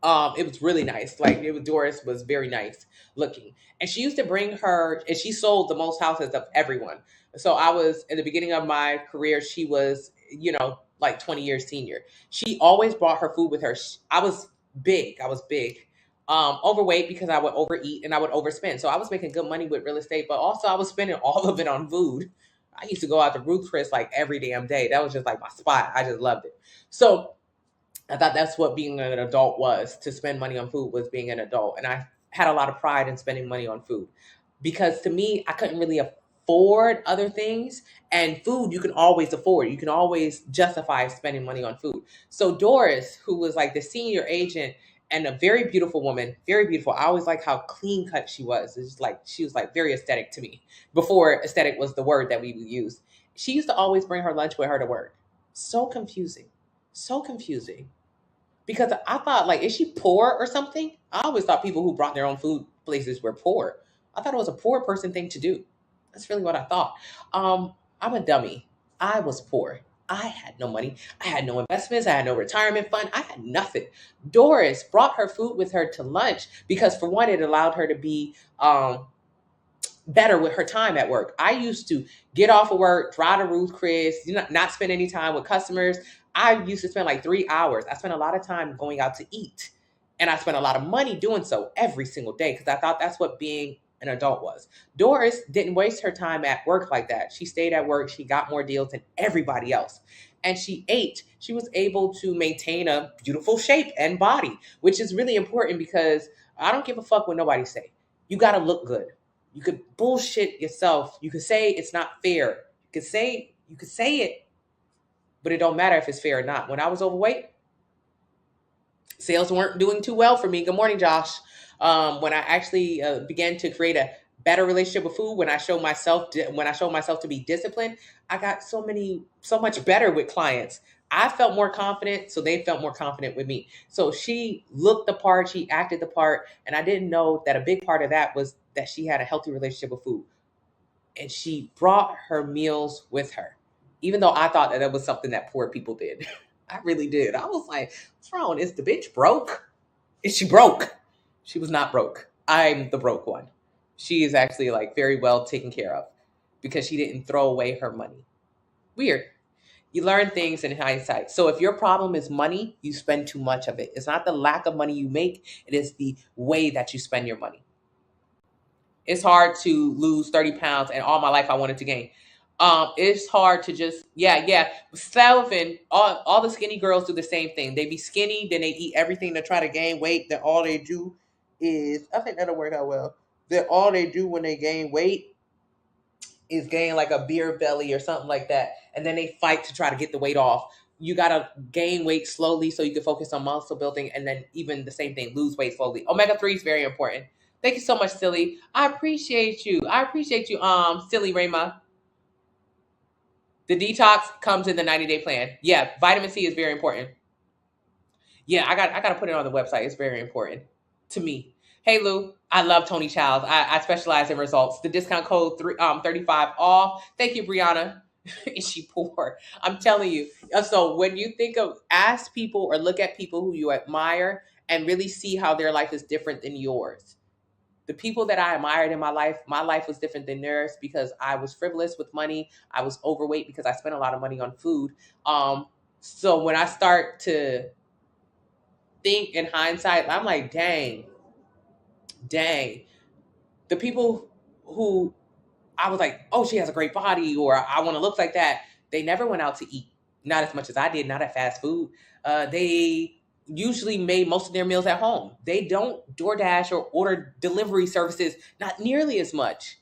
It was really nice. Like Doris was very nice looking. And she used to bring her, and she sold the most houses of everyone. So I was, in the beginning of my career, she was, like 20 years senior. She always brought her food with her. I was big. Overweight because I would overeat and I would overspend. So I was making good money with real estate, but also I was spending all of it on food. I used to go out to Ruth's Chris like every damn day. That was just like my spot. I just loved it. So I thought that's what being an adult was. To spend money on food was being an adult. And I had a lot of pride in spending money on food because to me, I couldn't really afford other things. And food, you can always afford. You can always justify spending money on food. So Doris, who was like the senior agent and a very beautiful woman, very beautiful. I always like how clean cut she was. It's just like, she was like very aesthetic to me before aesthetic was the word that we would use. She used to always bring her lunch with her to work. So confusing. So confusing. Because I thought, like, is she poor or something? I always thought people who brought their own food places were poor. I thought it was a poor person thing to do. That's really what I thought. I'm a dummy. I was poor. I had no money. I had no investments. I had no retirement fund. I had nothing. Doris brought her food with her to lunch because, for one, it allowed her to be better with her time at work. I used to get off of work, drive to Ruth Chris, not spend any time with customers. I used to spend like 3 hours. I spent a lot of time going out to eat. And I spent a lot of money doing so every single day because I thought that's what being an adult was. Doris didn't waste her time at work like that. She stayed at work. She got more deals than everybody else. And she ate. She was able to maintain a beautiful shape and body, which is really important because I don't give a fuck what nobody say. You got to look good. You could bullshit yourself. You could say it's not fair. You could say it, but it don't matter if it's fair or not. When I was overweight, sales weren't doing too well for me. Good morning, Josh. When I actually began to create a better relationship with food, when I showed myself to be disciplined, I got so much better with clients. I felt more confident, so they felt more confident with me. So she looked the part, she acted the part, and I didn't know that a big part of that was that she had a healthy relationship with food. And she brought her meals with her, even though I thought that was something that poor people did. I really did. I was like, what's wrong? Is the bitch broke? Is she broke? She was not broke. I'm the broke one. She is actually like very well taken care of because she didn't throw away her money. Weird. You learn things in hindsight. So if your problem is money, you spend too much of it. It's not the lack of money you make. It is the way that you spend your money. It's hard to lose 30 pounds, and all my life I wanted to gain. It's hard to just, Selvin, all the skinny girls do the same thing. They be skinny, then they eat everything to try to gain weight. Then all they do is, I think that'll work out well. Then all they do when they gain weight is gain like a beer belly or something like that. And then they fight to try to get the weight off. You got to gain weight slowly so you can focus on muscle building. And then even the same thing, lose weight slowly. Omega-3 is very important. Thank you so much, Silly. I appreciate you. Silly Rayma. The detox comes in the 90-day plan. Yeah, vitamin C is very important. Yeah, I gotta put it on the website. It's very important to me. Hey Lou, I love Tony Childs. I specialize in results. The discount code 35 off. Thank you, Brianna. Is she poor? I'm telling you. So when you think of ask people or look at people who you admire and really see how their life is different than yours. The people that I admired in my life was different than theirs because I was frivolous with money. I was overweight because I spent a lot of money on food. So when I start to think in hindsight, I'm like, dang, the people who I was like, oh, she has a great body, or I want to look like that. They never went out to eat, not as much as I did, not at fast food. They usually made most of their meals at home. They don't DoorDash or order delivery services, not nearly as much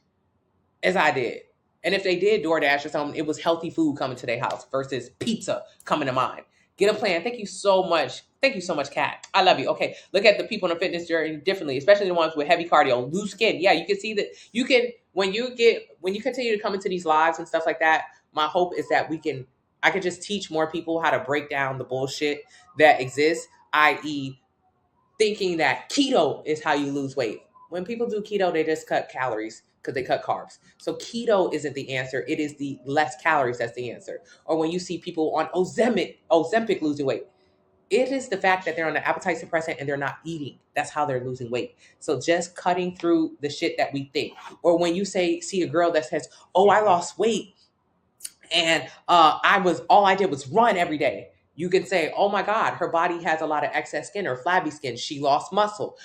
as I did. And if they did DoorDash or something, it was healthy food coming to their house versus pizza coming to mine. Get a plan. Thank you so much. Thank you so much, Kat. I love you. Okay, look at the people on a fitness journey differently, especially the ones with heavy cardio, loose skin. Yeah, you can see that you can when you continue to come into these lives and stuff like that. My hope is that I could just teach more people how to break down the bullshit that exists, i.e., thinking that keto is how you lose weight. When people do keto, they just cut calories because they cut carbs. So keto isn't the answer. It is the less calories that's the answer. Or when you see people on Ozempic losing weight, it is the fact that they're on an appetite suppressant and they're not eating. That's how they're losing weight. So just cutting through the shit that we think. Or when you see a girl that says, "Oh, I lost weight and all I did was run every day." You can say, "Oh my God, her body has a lot of excess skin or flabby skin. She lost muscle."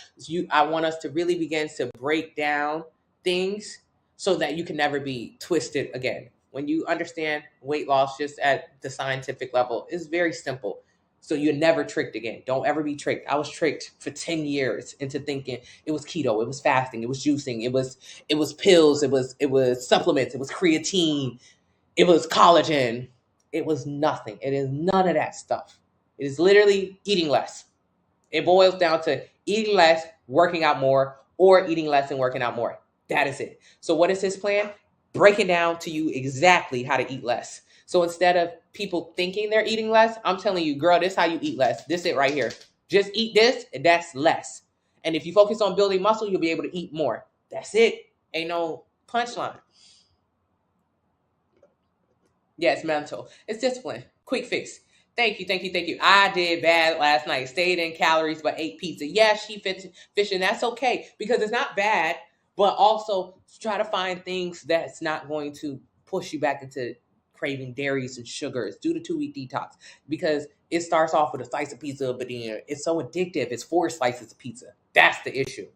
I want us to really begin to break down things so that you can never be twisted again. When you understand weight loss just at the scientific level, it's very simple. So you're never tricked again. Don't ever be tricked. I was tricked for 10 years into thinking it was keto, it was fasting, it was juicing, it was pills, it was supplements, it was creatine, it was collagen. It was nothing. It is none of that stuff. It is literally eating less. It boils down to eating less, working out more, or eating less and working out more. That is it. So what is his plan? Breaking down to you exactly how to eat less. So instead of people thinking they're eating less, I'm telling you, girl, this is how you eat less. This it right here. Just eat this, and that's less. And if you focus on building muscle, you'll be able to eat more. That's it. Ain't no punchline. Yeah, it's mental. It's discipline. Quick fix. Thank you, thank you, thank you. I did bad last night. Stayed in calories, but ate pizza. Yeah, she fishing. That's okay because it's not bad, but also try to find things that's not going to push you back into craving dairies and sugars. Do the 2-week detox because it starts off with a slice of pizza, but then it's so addictive. It's 4 slices of pizza. That's the issue.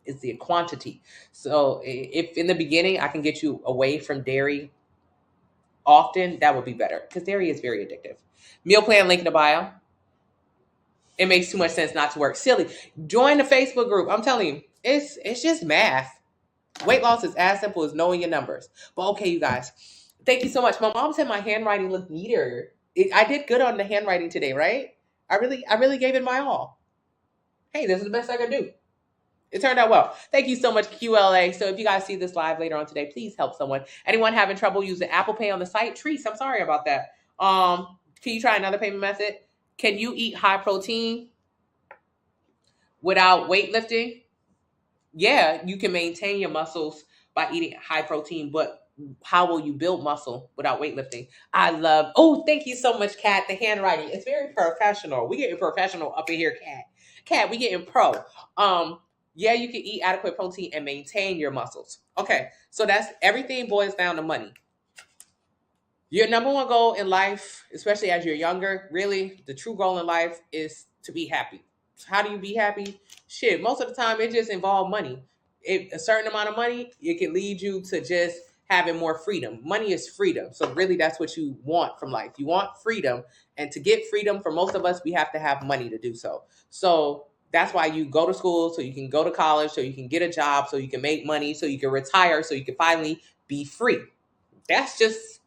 It's the quantity. So if in the beginning I can get you away from dairy often, that would be better because dairy is very addictive. Meal plan link in the bio. It makes too much sense not to work. Silly. Join the Facebook group. I'm telling you, it's just math. Weight loss is as simple as knowing your numbers. But okay, you guys, thank you so much. My mom said my handwriting looked neater. I did good on the handwriting today, right? I really gave it my all. Hey, this is the best I could do. It turned out well. Thank you so much, QLA. So if you guys see this live later on today, please help someone. Anyone having trouble using Apple Pay on the site? Treese, I'm sorry about that. Can you try another payment method? Can you eat high protein without weightlifting? Yeah, you can maintain your muscles by eating high protein, but how will you build muscle without weightlifting? Thank you so much, Kat. The handwriting. It's very professional. We getting professional up in here, Kat. Kat, we getting pro. Yeah, you can eat adequate protein and maintain your muscles. Okay, so that's everything boils down to money. Your number one goal in life, especially as you're younger, really, the true goal in life is to be happy. How do you be happy? Shit, most of the time it just involves money. A certain amount of money, it can lead you to just having more freedom. Money is freedom. So really that's what you want from life. You want freedom. And to get freedom, for most of us, we have to have money to do so. So that's why you go to school, so you can go to college, so you can get a job, so you can make money, so you can retire, so you can finally be free. That's just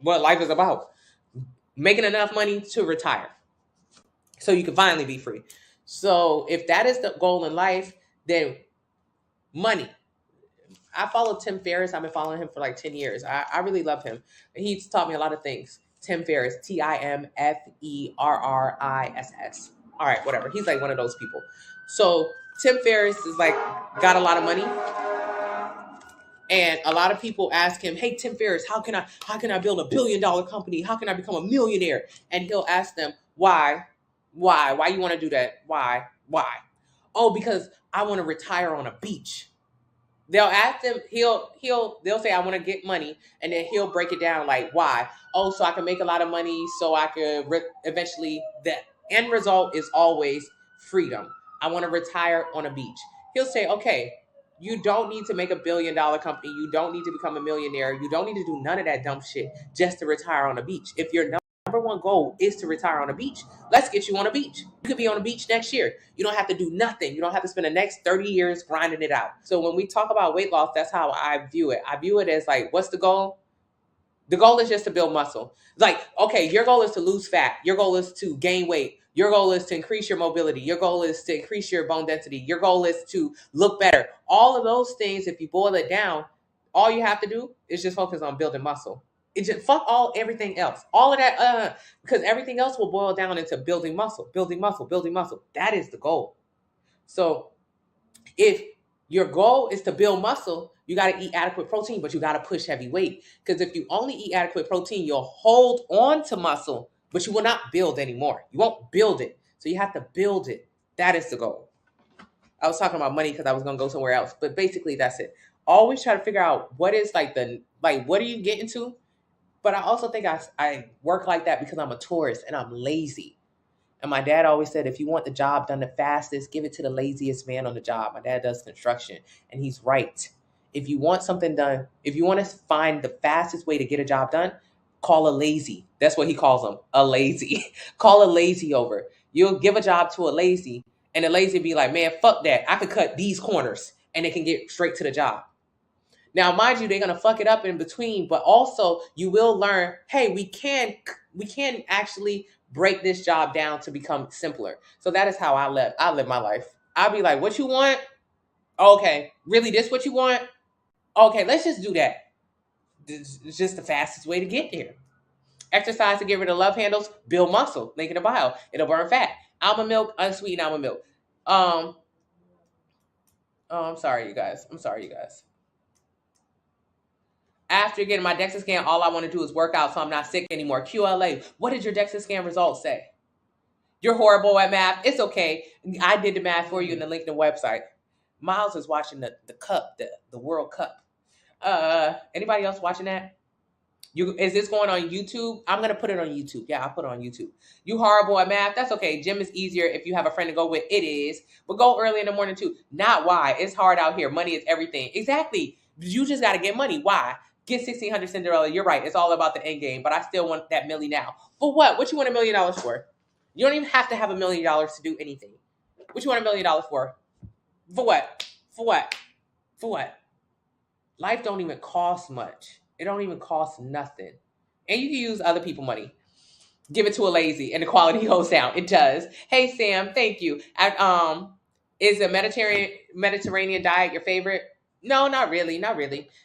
what life is about. Making enough money to retire so you can finally be free. So if that is the goal in life, then Money. I follow Tim Ferriss. I've been following him for like 10 years. I really love him. He's taught me a lot of things. Tim Ferriss, Timferriss. All right, whatever. He's like one of those people. So Tim Ferriss is like got a lot of money. And a lot of people ask him, "Hey, Tim Ferriss, how can I build $1 billion company? How can I become a millionaire?" And he'll ask them, "Why? Why you want to do that? Why? Oh, because I want to retire on a beach." They'll ask them, they'll say, "I want to get money," and then he'll break it down like, "Why? Oh, so I can make a lot of money, so I could eventually." The end result is always freedom. I want to retire on a beach. He'll say, "Okay, you don't need to make $1 billion company. You don't need to become a millionaire. You don't need to do none of that dumb shit just to retire on a beach. If your number one goal is to retire on a beach, let's get you on a beach. You could be on a beach next year. You don't have to do nothing. You don't have to spend the next 30 years grinding it out." So when we talk about weight loss, that's how I view it. I view it as like, what's the goal? The goal is just to build muscle. Like, okay, your goal is to lose fat. Your goal is to gain weight. Your goal is to increase your mobility. Your goal is to increase your bone density. Your goal is to look better. All of those things, if you boil it down, all you have to do is just focus on building muscle. It just fuck everything else. All of that, because everything else will boil down into building muscle, building muscle, building muscle. That is the goal. So if your goal is to build muscle, you got to eat adequate protein, but you got to push heavy weight. Because if you only eat adequate protein, you'll hold on to muscle, but you will not build anymore. You won't build it. So you have to build it. That is the goal. I was talking about money because I was going to go somewhere else, but basically that's it. Always try to figure out what is what are you getting to? But I also think I work like that because I'm a tourist and I'm lazy. And my dad always said, if you want the job done the fastest, give it to the laziest man on the job. My dad does construction, and he's right. If you want something done, if you want to find the fastest way to get a job done, call a lazy. That's what he calls them, a lazy. Call a lazy over. You'll give a job to a lazy, and the lazy be like, "Man, fuck that. I could cut these corners," and they can get straight to the job. Now, mind you, they're going to fuck it up in between, but also you will learn, hey, we can actually break this job down to become simpler. So that is how I live my life. I'll be like, "What you want? Okay. Really, this what you want? Okay, let's just do that." It's just the fastest way to get there. Exercise to get rid of love handles, build muscle, link in the bio. It'll burn fat. Almond milk, unsweetened almond milk. Oh, I'm sorry, you guys. After getting my DEXA scan, all I want to do is work out so I'm not sick anymore. QLA, what did your DEXA scan results say? You're horrible at math. It's okay. I did the math for you in the link in the website. Miles is watching the cup, the World Cup. Anybody else watching that? Is this going on YouTube? I'm going to put it on YouTube. Yeah, I'll put it on YouTube. You horrible at math? That's okay. Gym is easier if you have a friend to go with. It is. But go early in the morning too. Not why. It's hard out here. Money is everything. Exactly. You just got to get money. Why? Get 1,600 Cinderella. You're right. It's all about the end game. But I still want that milli now. For what? What you want $1 million for? You don't even have to have $1 million to do anything. What you want $1 million for? For what? For what? For what? Life don't even cost much. It don't even cost nothing. And you can use other people's money. Give it to a lazy and the quality goes down. It does. Hey, Sam, thank you. Is the Mediterranean diet your favorite? No, not really.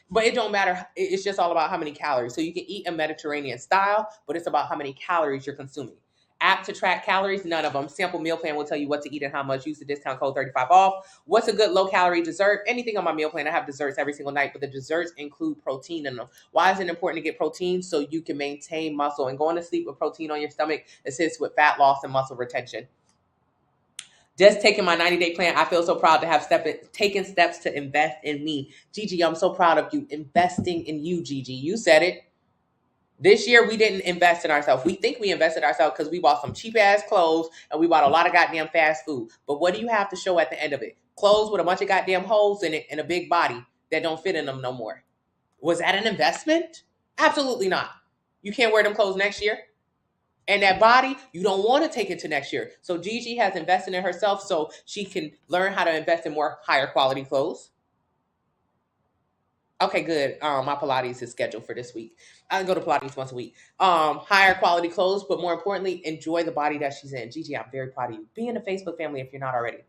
But it don't matter. It's just all about how many calories. So you can eat a Mediterranean style, but it's about how many calories you're consuming. App to track calories, none of them. Sample meal plan will tell you what to eat and how much. Use the discount code 35 off. What's a good low-calorie dessert? Anything on my meal plan. I have desserts every single night, but the desserts include protein in them. Why is it important to get protein? So you can maintain muscle. And going to sleep with protein on your stomach assists with fat loss and muscle retention. Just taking my 90-day plan, I feel so proud to have taken steps to invest in me. Gigi, I'm so proud of you. Investing in you, Gigi. You said it. This year, we didn't invest in ourselves. We think we invested in ourselves because we bought some cheap-ass clothes and we bought a lot of goddamn fast food. But what do you have to show at the end of it? Clothes with a bunch of goddamn holes in it and a big body that don't fit in them no more. Was that an investment? Absolutely not. You can't wear them clothes next year. And that body, you don't want to take it to next year. So Gigi has invested in herself so she can learn how to invest in more higher quality clothes. Okay, good. My Pilates is scheduled for this week. I go to Pilates once a week. Higher quality clothes, but more importantly, enjoy the body that she's in. Gigi, I'm very proud of you. Be in the Facebook family if you're not already.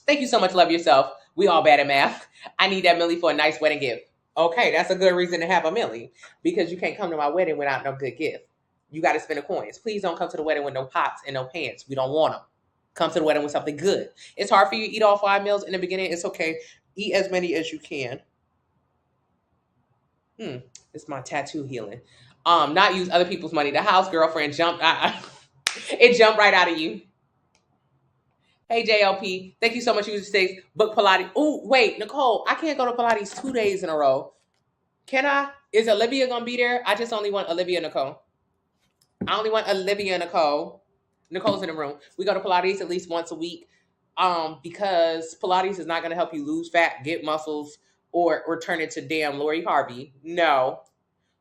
Thank you so much. Love yourself. We all bad at math. I need that Millie for a nice wedding gift. Okay, that's a good reason to have a Millie, because you can't come to my wedding without no good gift. You got to spend the coins. Please don't come to the wedding with no pots and no pans. We don't want them. Come to the wedding with something good. It's hard for you to eat all 5 meals in the beginning. It's okay. Eat as many as you can. It's my tattoo healing. Not use other people's money. The house girlfriend jumped. It jumped right out of you. Hey JLP, thank you so much. User six, book Pilates. Oh wait, Nicole, I can't go to Pilates 2 days in a row. Can I? Is Olivia gonna be there? I just only want Olivia and Nicole. I only want Olivia and Nicole. Nicole's in the room. We go to Pilates at least once a week. Because Pilates is not gonna help you lose fat, get muscles, or turn into damn Lori Harvey. No.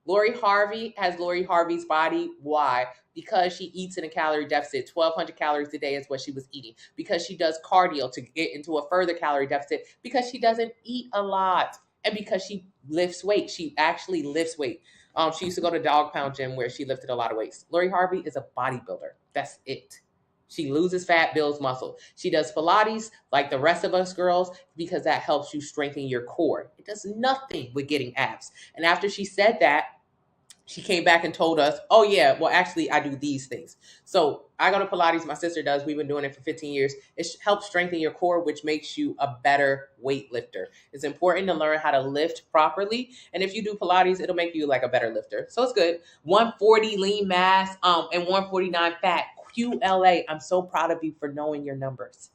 Lori Harvey has Lori Harvey's body. Why? Because she eats in a calorie deficit. 1,200 calories a day is what she was eating. Because she does cardio to get into a further calorie deficit. Because she doesn't eat a lot. And because she lifts weight. She actually lifts weight. She used to go to Dog Pound Gym where she lifted a lot of weights. Lori Harvey is a bodybuilder. That's it. She loses fat, builds muscle. She does Pilates like the rest of us girls because that helps you strengthen your core. It does nothing with getting abs. And after she said that, she came back and told us, oh yeah, well actually I do these things. So I go to Pilates, my sister does. We've been doing it for 15 years. It helps strengthen your core, which makes you a better weightlifter. It's important to learn how to lift properly. And if you do Pilates, it'll make you like a better lifter. So it's good. 140 lean mass and 149 fat. QLA, I'm so proud of you for knowing your numbers.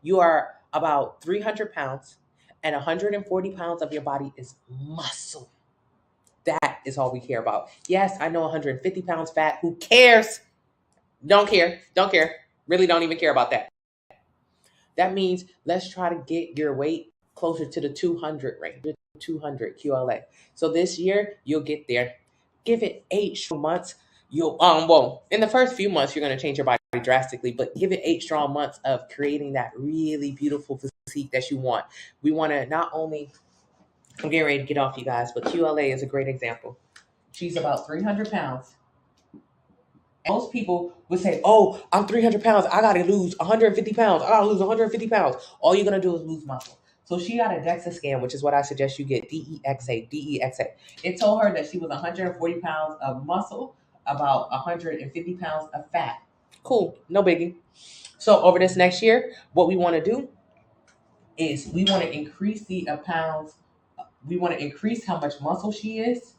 You are about 300 pounds and 140 pounds of your body is muscle. That is all we care about. Yes, I know 150 pounds fat. Who cares? Don't care. Don't care. Really don't even care about that. That means let's try to get your weight closer to the 200 range, 200 QLA. So this year, you'll get there. Give it 8 strong months. You'll, in the first few months, you're going to change your body drastically, but give it 8 strong months of creating that really beautiful physique that you want. We want to not only, I'm getting ready to get off, you guys, but QLA is a great example. She's about 300 pounds. Most people would say, oh, I'm 300 pounds. I got to lose 150 pounds. I got to lose 150 pounds. All you're going to do is lose muscle. So she got a DEXA scan, which is what I suggest you get, DEXA. It told her that she was 140 pounds of muscle, about 150 pounds of fat. Cool. No biggie. So over this next year, what we want to do is we want to increase the pounds. We want to increase how much muscle she is,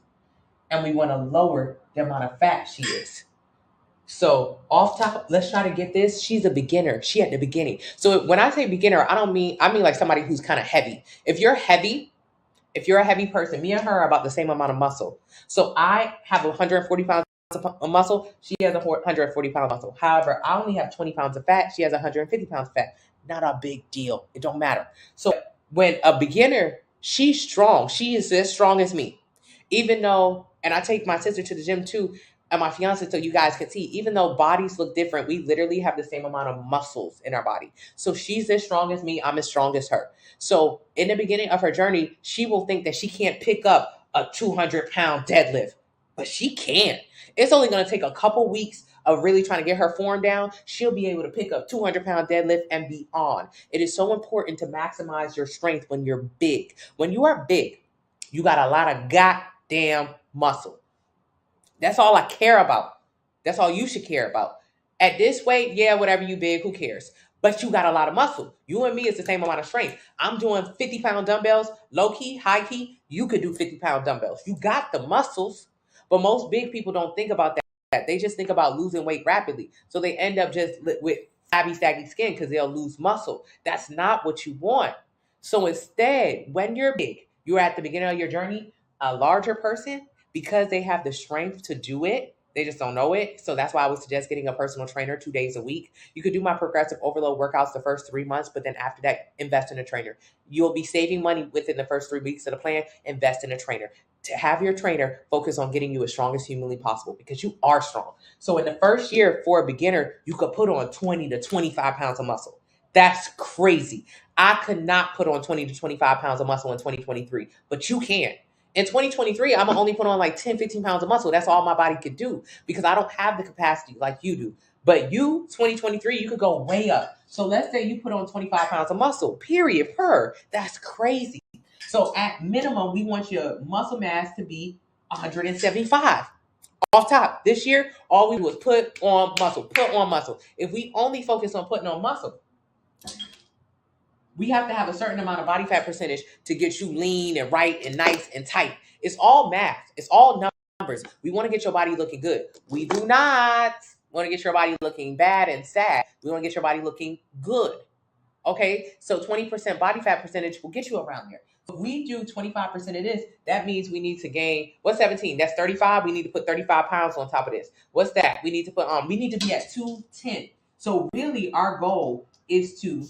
and we want to lower the amount of fat she is. So off top, let's try to get this. She's a beginner. She at the beginning. So when I say beginner, I mean like somebody who's kind of heavy. If you're a heavy person, me and her are about the same amount of muscle. So I have 140 pounds of muscle. She has 140 pounds of muscle. However, I only have 20 pounds of fat. She has 150 pounds of fat. Not a big deal. It don't matter. So when a beginner, she's strong. She is as strong as me. Even though, and I take my sister to the gym too, and my fiance, so you guys can see, even though bodies look different, we literally have the same amount of muscles in our body. So she's as strong as me. I'm as strong as her. So in the beginning of her journey, she will think that she can't pick up a 200-pound deadlift, but she can. It's only going to take a couple weeks of really trying to get her form down. She'll be able to pick up 200-pound deadlift and beyond. It is so important to maximize your strength when you're big. When you are big, you got a lot of goddamn muscle. That's all I care about. That's all you should care about. At this weight, yeah, whatever you big, who cares? But you got a lot of muscle. You and me is the same amount of strength. I'm doing 50-pound dumbbells, low key, high key. You could do 50-pound dumbbells. You got the muscles, but most big people don't think about that. They just think about losing weight rapidly. So they end up just with flabby, saggy skin because they'll lose muscle. That's not what you want. So instead, when you're big, you're at the beginning of your journey, a larger person, because they have the strength to do it, they just don't know it. So that's why I would suggest getting a personal trainer 2 days a week. You could do my progressive overload workouts the first 3 months, but then after that, invest in a trainer. You'll be saving money within the first 3 weeks of the plan. Invest in a trainer. To have your trainer focus on getting you as strong as humanly possible because you are strong. So in the first year for a beginner, you could put on 20 to 25 pounds of muscle. That's crazy. I could not put on 20 to 25 pounds of muscle in 2023, but you can. In 2023, I'm gonna only put on like 10, 15 pounds of muscle. That's all my body could do because I don't have the capacity like you do. But you, 2023, you could go way up. So let's say you put on 25 pounds of muscle, period, per. That's crazy. So at minimum, we want your muscle mass to be 175 off top. This year, all we do is put on muscle, put on muscle. If we only focus on putting on muscle, we have to have a certain amount of body fat percentage to get you lean and right and nice and tight. It's all math. It's all numbers. We want to get your body looking good. We do not want to get your body looking bad and sad. We want to get your body looking good. Okay, so 20% body fat percentage will get you around there. If we do 25% of this, that means we need to gain, what's 17? That's 35. We need to put 35 pounds on top of this. What's that? We need to put we need to be at 210. So really our goal is to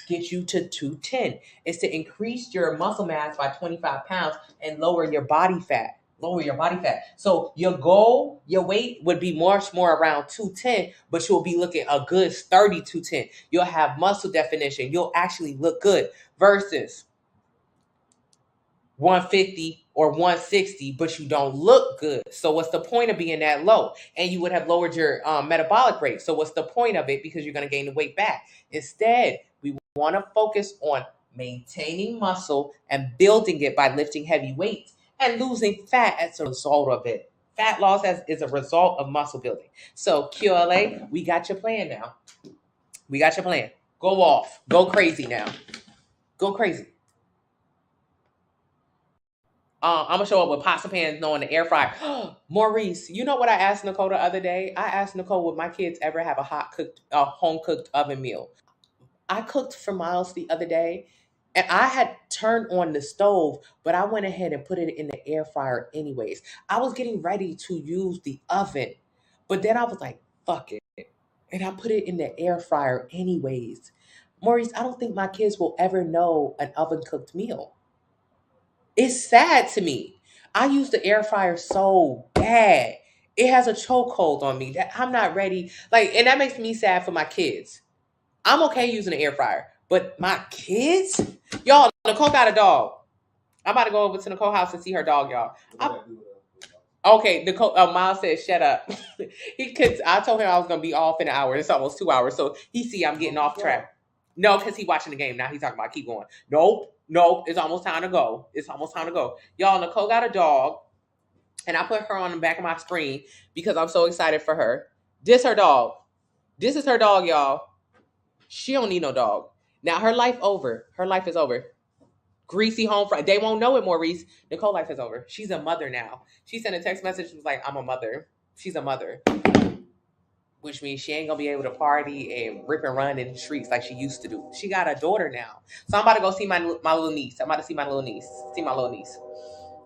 get you to 210. Is to increase your muscle mass by 25 pounds and lower your body fat. Lower your body fat. So your goal, your weight would be much more around 210, but you'll be looking a good 30 210. You'll have muscle definition. You'll actually look good versus 150 or 160, but you don't look good. So what's the point of being that low? And you would have lowered your metabolic rate. So what's the point of it? Because you're going to gain the weight back. Instead, we want to focus on maintaining muscle and building it by lifting heavy weights and losing fat as a result of it. Fat loss is a result of muscle building. So QLA, we got your plan now. We got your plan. Go off. Go crazy now. Go crazy. I'm gonna show up with pasta pans knowing the air fryer. Maurice, you know what I asked Nicole the other day? I asked Nicole, would my kids ever have a home cooked oven meal? I cooked for Miles the other day, and I had turned on the stove, but I went ahead and put it in the air fryer anyways. I was getting ready to use the oven, but then I was like, fuck it. And I put it in the air fryer anyways. Maurice, I don't think my kids will ever know an oven cooked meal. It's sad to me. I use the air fryer so bad. It has a chokehold on me that I'm not ready. Like, and that makes me sad for my kids. I'm okay using the air fryer, but my kids, y'all, Nicole got a dog. I'm about to go over to Nicole's house and see her dog, y'all. Okay, Nicole, Miles said, "Shut up." I told him I was gonna be off in an hour. It's almost 2 hours, so he see I'm getting off track. No, because he watching the game now. He's talking about keep going. Nope. It's almost time to go. Y'all, Nicole got a dog, and I put her on the back of my screen because I'm so excited for her. This her dog. This is her dog, y'all. She don't need no dog. Now her life over. Her life is over. Greasy home fry. They won't know it, Maurice. Nicole life is over. She's a mother now. She sent a text message. She was like, I'm a mother. She's a mother. Which means she ain't gonna be able to party and rip and run in the streets like she used to do. She got a daughter now. So I'm about to go see my little niece. I'm about to see my little niece.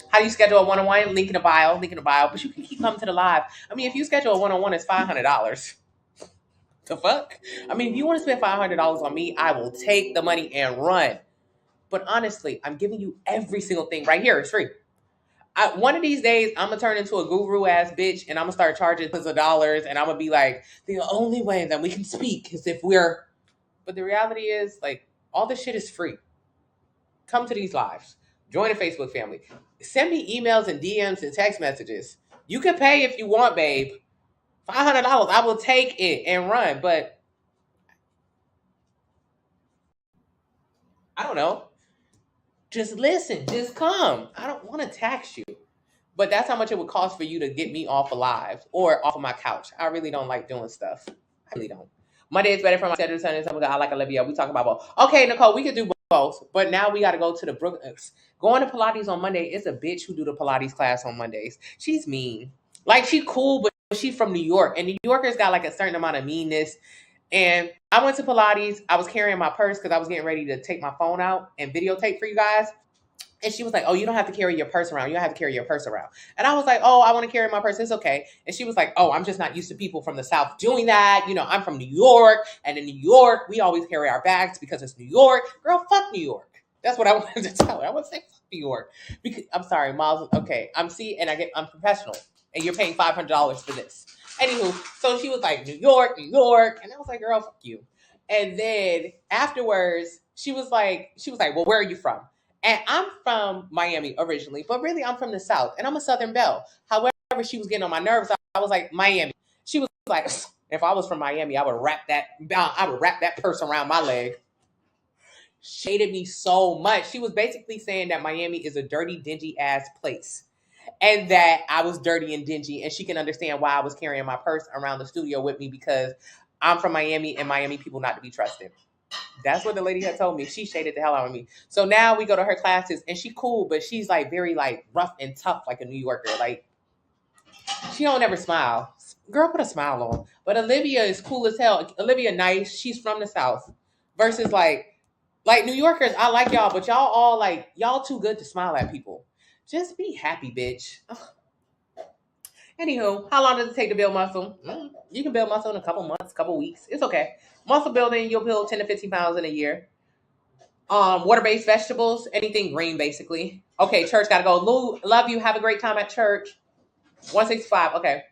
How do you schedule a one-on-one? Link in the bio. But you can keep coming to the live. I mean, if you schedule a one-on-one, it's $500. The fuck? I mean, if you want to spend $500 on me, I will take the money and run. But honestly, I'm giving you every single thing right here. It's free. One of these days, I'm going to turn into a guru ass bitch and I'm going to start charging tons of dollars and I'm going to be like, the only way that we can speak is if we're. But the reality is, like, all this shit is free. Come to these lives. Join the Facebook family. Send me emails and DMs and text messages. You can pay if you want, babe. $500, I will take it and run. But I don't know. Just listen. Just come. I don't want to tax you. But that's how much it would cost for you to get me off alive or off of my couch. I really don't like doing stuff. I really don't. Monday is better for my schedule. Sunday, something I like Olivia. We talk about both. Okay, Nicole, we could do both. But now we got to go to the Brooklyn's. Going to Pilates on Monday is a bitch who do the Pilates class on Mondays. She's mean. Like, she cool, but she's from New York. And New Yorkers got like a certain amount of meanness. And I went to Pilates. I was carrying my purse because I was getting ready to take my phone out and videotape for you guys. And she was like, oh, you don't have to carry your purse around. You don't have to carry your purse around. And I was like, oh, I want to carry my purse. It's okay. And she was like, oh, I'm just not used to people from the South doing that. You know, I'm from New York. And in New York, we always carry our bags because it's New York. Girl, fuck New York. That's what I wanted to tell her. I want to say fuck New York. Because, I'm sorry, Miles. Okay, I'm professional. And you're paying $500 for this. Anywho, so she was like, New York. And I was like, girl, fuck you. And then afterwards, she was like, well, where are you from? And I'm from Miami originally, but really I'm from the South and I'm a Southern Belle. However, she was getting on my nerves. I was like, Miami. She was like, if I was from Miami, I would wrap that purse around my leg. She hated me so much. She was basically saying that Miami is a dirty, dingy ass place. And that I was dirty and dingy, and she can understand why I was carrying my purse around the studio with me because I'm from Miami and Miami people not to be trusted. That's what the lady had told me. She shaded the hell out of me. So now we go to her classes and she cool, but she's like very like rough and tough like a New Yorker. Like she don't ever smile. Girl, put a smile on. But Olivia is cool as hell. Olivia nice. She's from the South. Versus like New Yorkers, I like y'all, but y'all all like y'all too good to smile at people. Just be happy, bitch. Ugh. Anywho, how long does it take to build muscle? You can build muscle in a couple months, couple weeks. It's okay. Muscle building, you'll build 10 to 15 pounds in a year. Water-based vegetables, anything green, basically. Okay, church gotta go. Lou, love you. Have a great time at church. 165. Okay.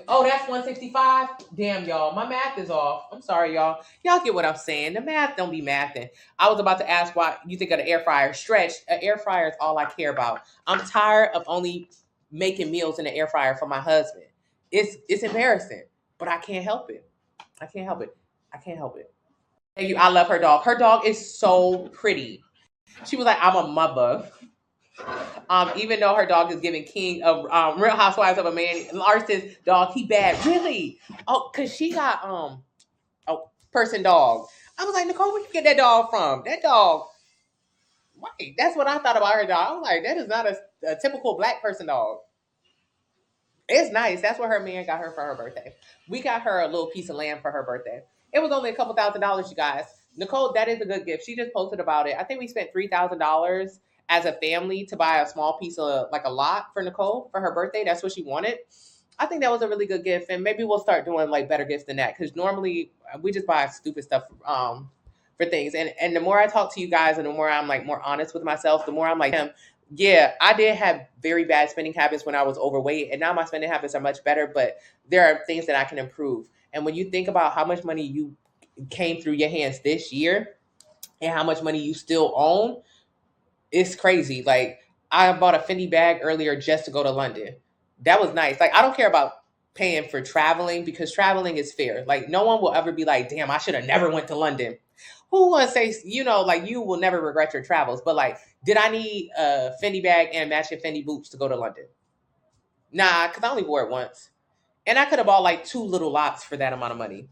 Oh, that's 165? Damn, y'all. My math is off. I'm sorry, y'all. Y'all get what I'm saying. The math don't be mathing. I was about to ask why you think of the air fryer. Stretch. An air fryer is all I care about. I'm tired of only making meals in the air fryer for my husband. It's embarrassing, but I can't help it. I can't help it. I can't help it. Thank you. I love her dog. Her dog is so pretty. She was like, I'm a mother. Even though her dog is giving King of Real Housewives of a Man, Larson's dog, he bad. Really? Oh, cause she got a person dog. I was like, Nicole, where you get that dog from? That dog, right? That's what I thought about her dog. I was like, that is not a typical black person dog. It's nice. That's what her man got her for her birthday. We got her a little piece of land for her birthday. It was only a couple $1,000s, you guys. Nicole, that is a good gift. She just posted about it. I think we spent $3,000 as a family to buy a small piece of like a lot for Nicole for her birthday. That's what she wanted. I think that was a really good gift, and maybe we'll start doing like better gifts than that because normally we just buy stupid stuff for things. And the more I talk to you guys, and the more I'm like more honest with myself, the more I'm like, yeah, I did have very bad spending habits when I was overweight, and now my spending habits are much better. But there are things that I can improve. And when you think about how much money you came through your hands this year and how much money you still own, it's crazy. Like I bought a Fendi bag earlier just to go to London. That was nice. Like I don't care about paying for traveling because traveling is fair. Like no one will ever be like, damn, I should have never went to London. Who wants to say, like you will never regret your travels. But like, did I need a Fendi bag and matching Fendi boots to go to London? Nah, because I only wore it once. And I could have bought like 2 little lots for that amount of money.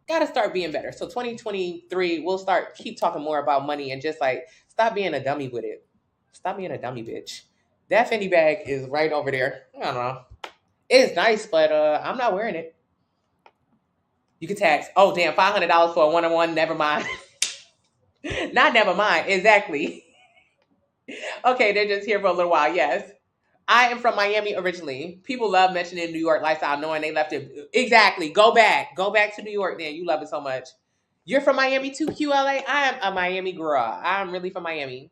Gotta start being better. So 2023, we'll keep talking more about money and just like stop being a dummy with it. Stop being a dummy, bitch. That Fendi bag is right over there. I don't know. It's nice, but I'm not wearing it. You can tax. Oh damn, $500 for a one-on-one. Never mind. Not never mind. Exactly. Okay, they're just here for a little while. Yes. I am from Miami originally. People love mentioning New York lifestyle, knowing they left it. Exactly. Go back. Go back to New York then. You love it so much. You're from Miami too, QLA? I am a Miami girl. I'm really from Miami.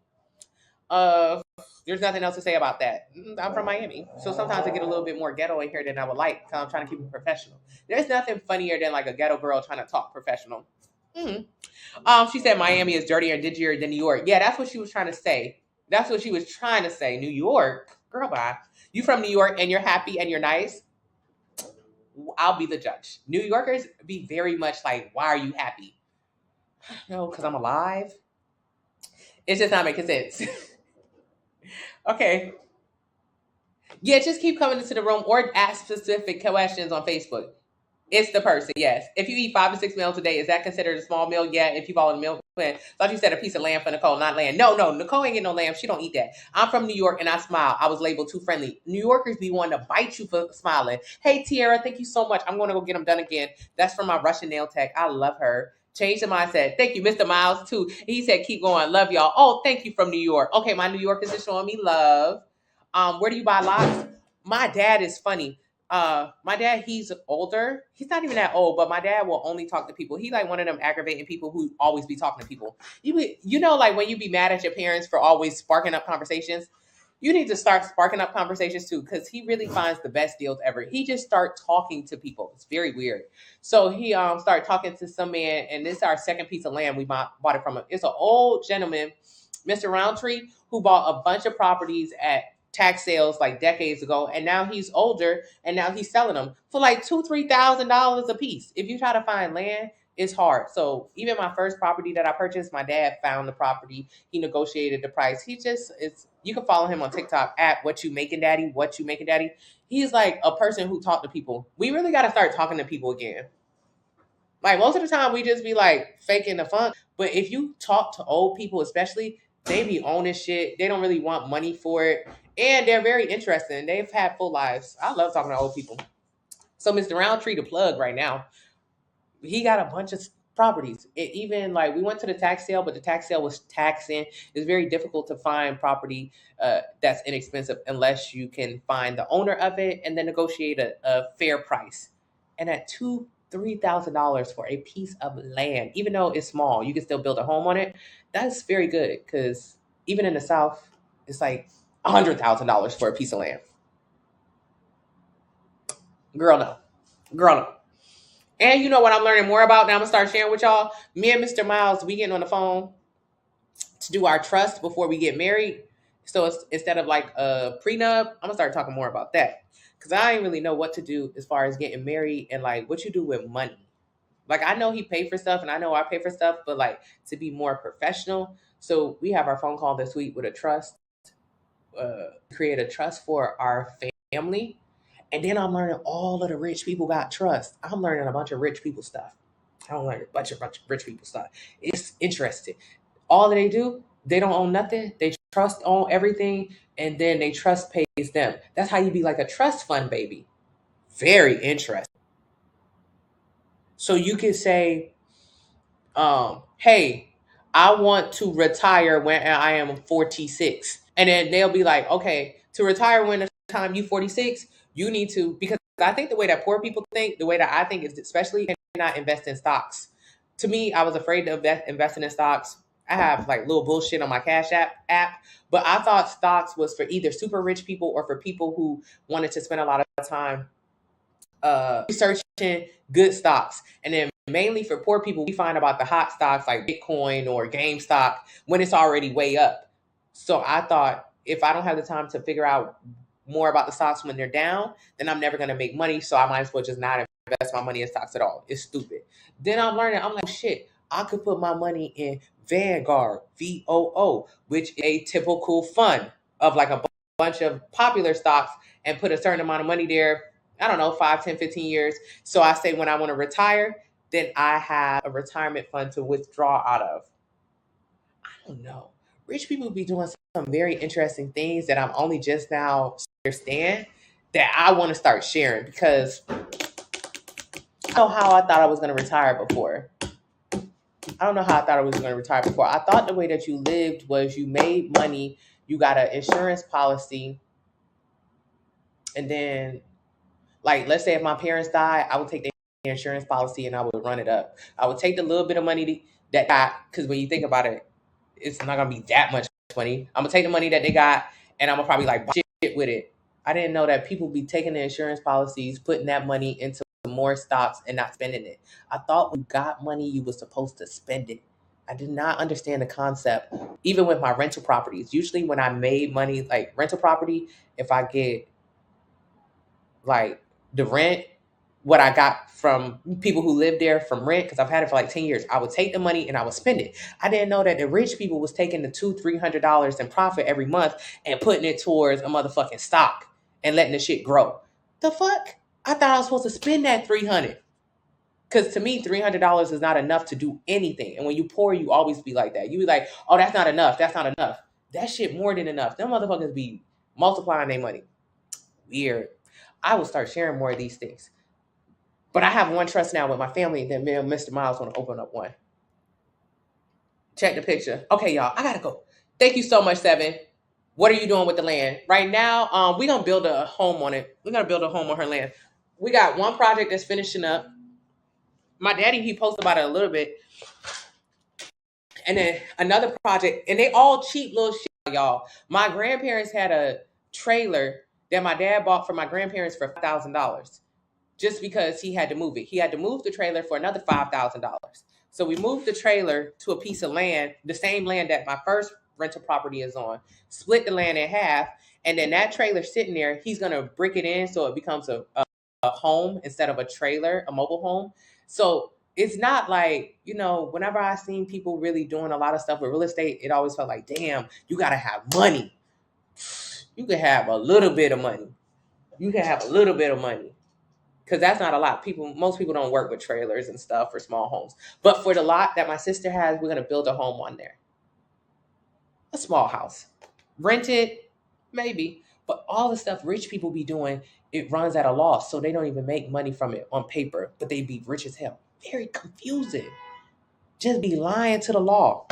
There's nothing else to say about that. I'm from Miami. So sometimes I get a little bit more ghetto in here than I would like because I'm trying to keep it professional. There's nothing funnier than like a ghetto girl trying to talk professional. She said Miami is dirtier and dingier than New York. Yeah, that's what she was trying to say. That's what she was trying to say. New York? Girl, bye. You from New York and you're happy and you're nice? I'll be the judge. New Yorkers be very much like, why are you happy? No, because I'm alive. It's just not making sense. Okay. Yeah, just keep coming into the room or ask specific questions on Facebook. It's the person, yes. If you eat 5 to 6 meals a day, is that considered a small meal? Yeah, if you follow the meal plan. Thought you said a piece of lamb for Nicole, not lamb. No, Nicole ain't getting no lamb. She don't eat that. I'm from New York and I smile. I was labeled too friendly. New Yorkers be wanting to bite you for smiling. Hey, Tiara, thank you so much. I'm going to go get them done again. That's from my Russian nail tech. I love her. Change the mindset. Thank you, Mr. Miles, too. He said, keep going. Love y'all. Oh, thank you from New York. Okay, my New Yorkers is showing me love. Where do you buy locks? My dad is funny. My dad, he's older. He's not even that old, but my dad will only talk to people. He like one of them aggravating people who always be talking to people. You know, like when you be mad at your parents for always sparking up conversations. You need to start sparking up conversations too, because he really finds the best deals ever. He just start talking to people. It's very weird. So he started talking to some man, and this is our second piece of land we bought it from him. It's an old gentleman, Mr. Roundtree, who bought a bunch of properties at tax sales like decades ago, and now he's older, and now he's selling them for like $2,000-$3,000 a piece. If you try to find land, it's hard. So even my first property that I purchased, my dad found the property. He negotiated the price. You can follow him on TikTok at What You Making Daddy. He's like a person who talked to people. We really got to start talking to people again. Like most of the time we just be like faking the fun. But if you talk to old people, especially, they be owning shit. They don't really want money for it. And they're very interesting. They've had full lives. I love talking to old people. So Mr. Roundtree, the plug right now, he got a bunch of properties. Even like we went to the tax sale, but the tax sale was taxing. It's very difficult to find property that's inexpensive unless you can find the owner of it and then negotiate a fair price. And at $2,000-$3,000 for a piece of land, even though it's small, you can still build a home on it. That's very good because even in the South, it's like $100,000 for a piece of land. Girl, no. And you know what I'm learning more about now? I'm going to start sharing with y'all. Me and Mr. Miles, we getting on the phone to do our trust before we get married. So instead of like a prenup, I'm going to start talking more about that. Because I didn't really know what to do as far as getting married and like what you do with money. Like I know he paid for stuff and I know I pay for stuff, but like to be more professional. So we have our phone call this week with a trust, create a trust for our family. And then I'm learning all of the rich people got trust. I'm learning a bunch of rich people stuff. I don't learn a bunch of rich people stuff. It's interesting. All that they do, they don't own nothing. They trust own everything, and then they trust pays them. That's how you be like a trust fund baby. Very interesting. So you can say, hey, I want to retire when I am 46. And then they'll be like, okay, to retire when the time you 46, you need to, because I think the way that poor people think, the way that I think is especially not invest in stocks. To me, I was afraid of investing in stocks. I have like little bullshit on my Cash app, but I thought stocks was for either super rich people or for people who wanted to spend a lot of time researching good stocks. And then mainly for poor people, we find about the hot stocks like Bitcoin or GameStop when it's already way up. So I thought if I don't have the time to figure out more about the stocks when they're down, then I'm never going to make money. So I might as well just not invest my money in stocks at all. It's stupid. Then I'm learning, I'm like, shit, I could put my money in Vanguard, VOO, which is a typical fund of like a bunch of popular stocks and put a certain amount of money there. I don't know, 5, 10, 15 years. So I say when I want to retire, then I have a retirement fund to withdraw out of. I don't know. Rich people be doing some very interesting things that I'm only just now understand that I want to start sharing because I don't know how I thought I was going to retire before. I don't know how I thought I was going to retire before. I thought the way that you lived was you made money, you got an insurance policy, and then, like, let's say if my parents died, I would take their insurance policy and I would run it up. I would take the little bit of money that got, because when you think about it, it's not going to be that much money. I'm going to take the money that they got and I'm going to probably like buy shit with it. I didn't know that people be taking the insurance policies, putting that money into more stocks and not spending it. I thought when you got money, you were supposed to spend it. I did not understand the concept. Even with my rental properties, usually when I made money, like rental property, if I get like the rent, what I got from people who live there from rent, because I've had it for like 10 years, I would take the money and I would spend it. I didn't know that the rich people was taking the $200-$300 in profit every month and putting it towards a motherfucking stock and letting the shit grow. The fuck? I thought I was supposed to spend that $300. Because to me, $300 is not enough to do anything. And when you poor, you always be like that. You be like, oh, that's not enough. That's not enough. That shit more than enough. Them motherfuckers be multiplying their money. Weird. I will start sharing more of these things. But I have one trust now with my family, and then me and Mr. Miles want to open up one. Check the picture. Okay, y'all, I gotta go. Thank you so much, Seven. What are you doing with the land? Right now, we're gonna build a home on it. We're gonna build a home on her land. We got one project that's finishing up. My daddy, he posted about it a little bit. And then another project, and they all cheap little shit. y'all. My grandparents had a trailer that my dad bought for my grandparents for $5,000 just because he had to move it. He had to move the trailer for another $5,000. So we moved the trailer to a piece of land, the same land that my first rental property is on, split the land in half, and then that trailer sitting there, he's gonna brick it in so it becomes a home instead of a trailer, a mobile home. So it's not like, whenever I seen people really doing a lot of stuff with real estate, it always felt like, damn, you gotta have money. You can have a little bit of money. You can have a little bit of money. Because that's not a lot. Most people don't work with trailers and stuff or small homes. But for the lot that my sister has, we're gonna build a home on there. A small house. Rent it, maybe. But all the stuff rich people be doing, it runs at a loss. So they don't even make money from it on paper, but they be rich as hell. Very confusing. Just be lying to the law.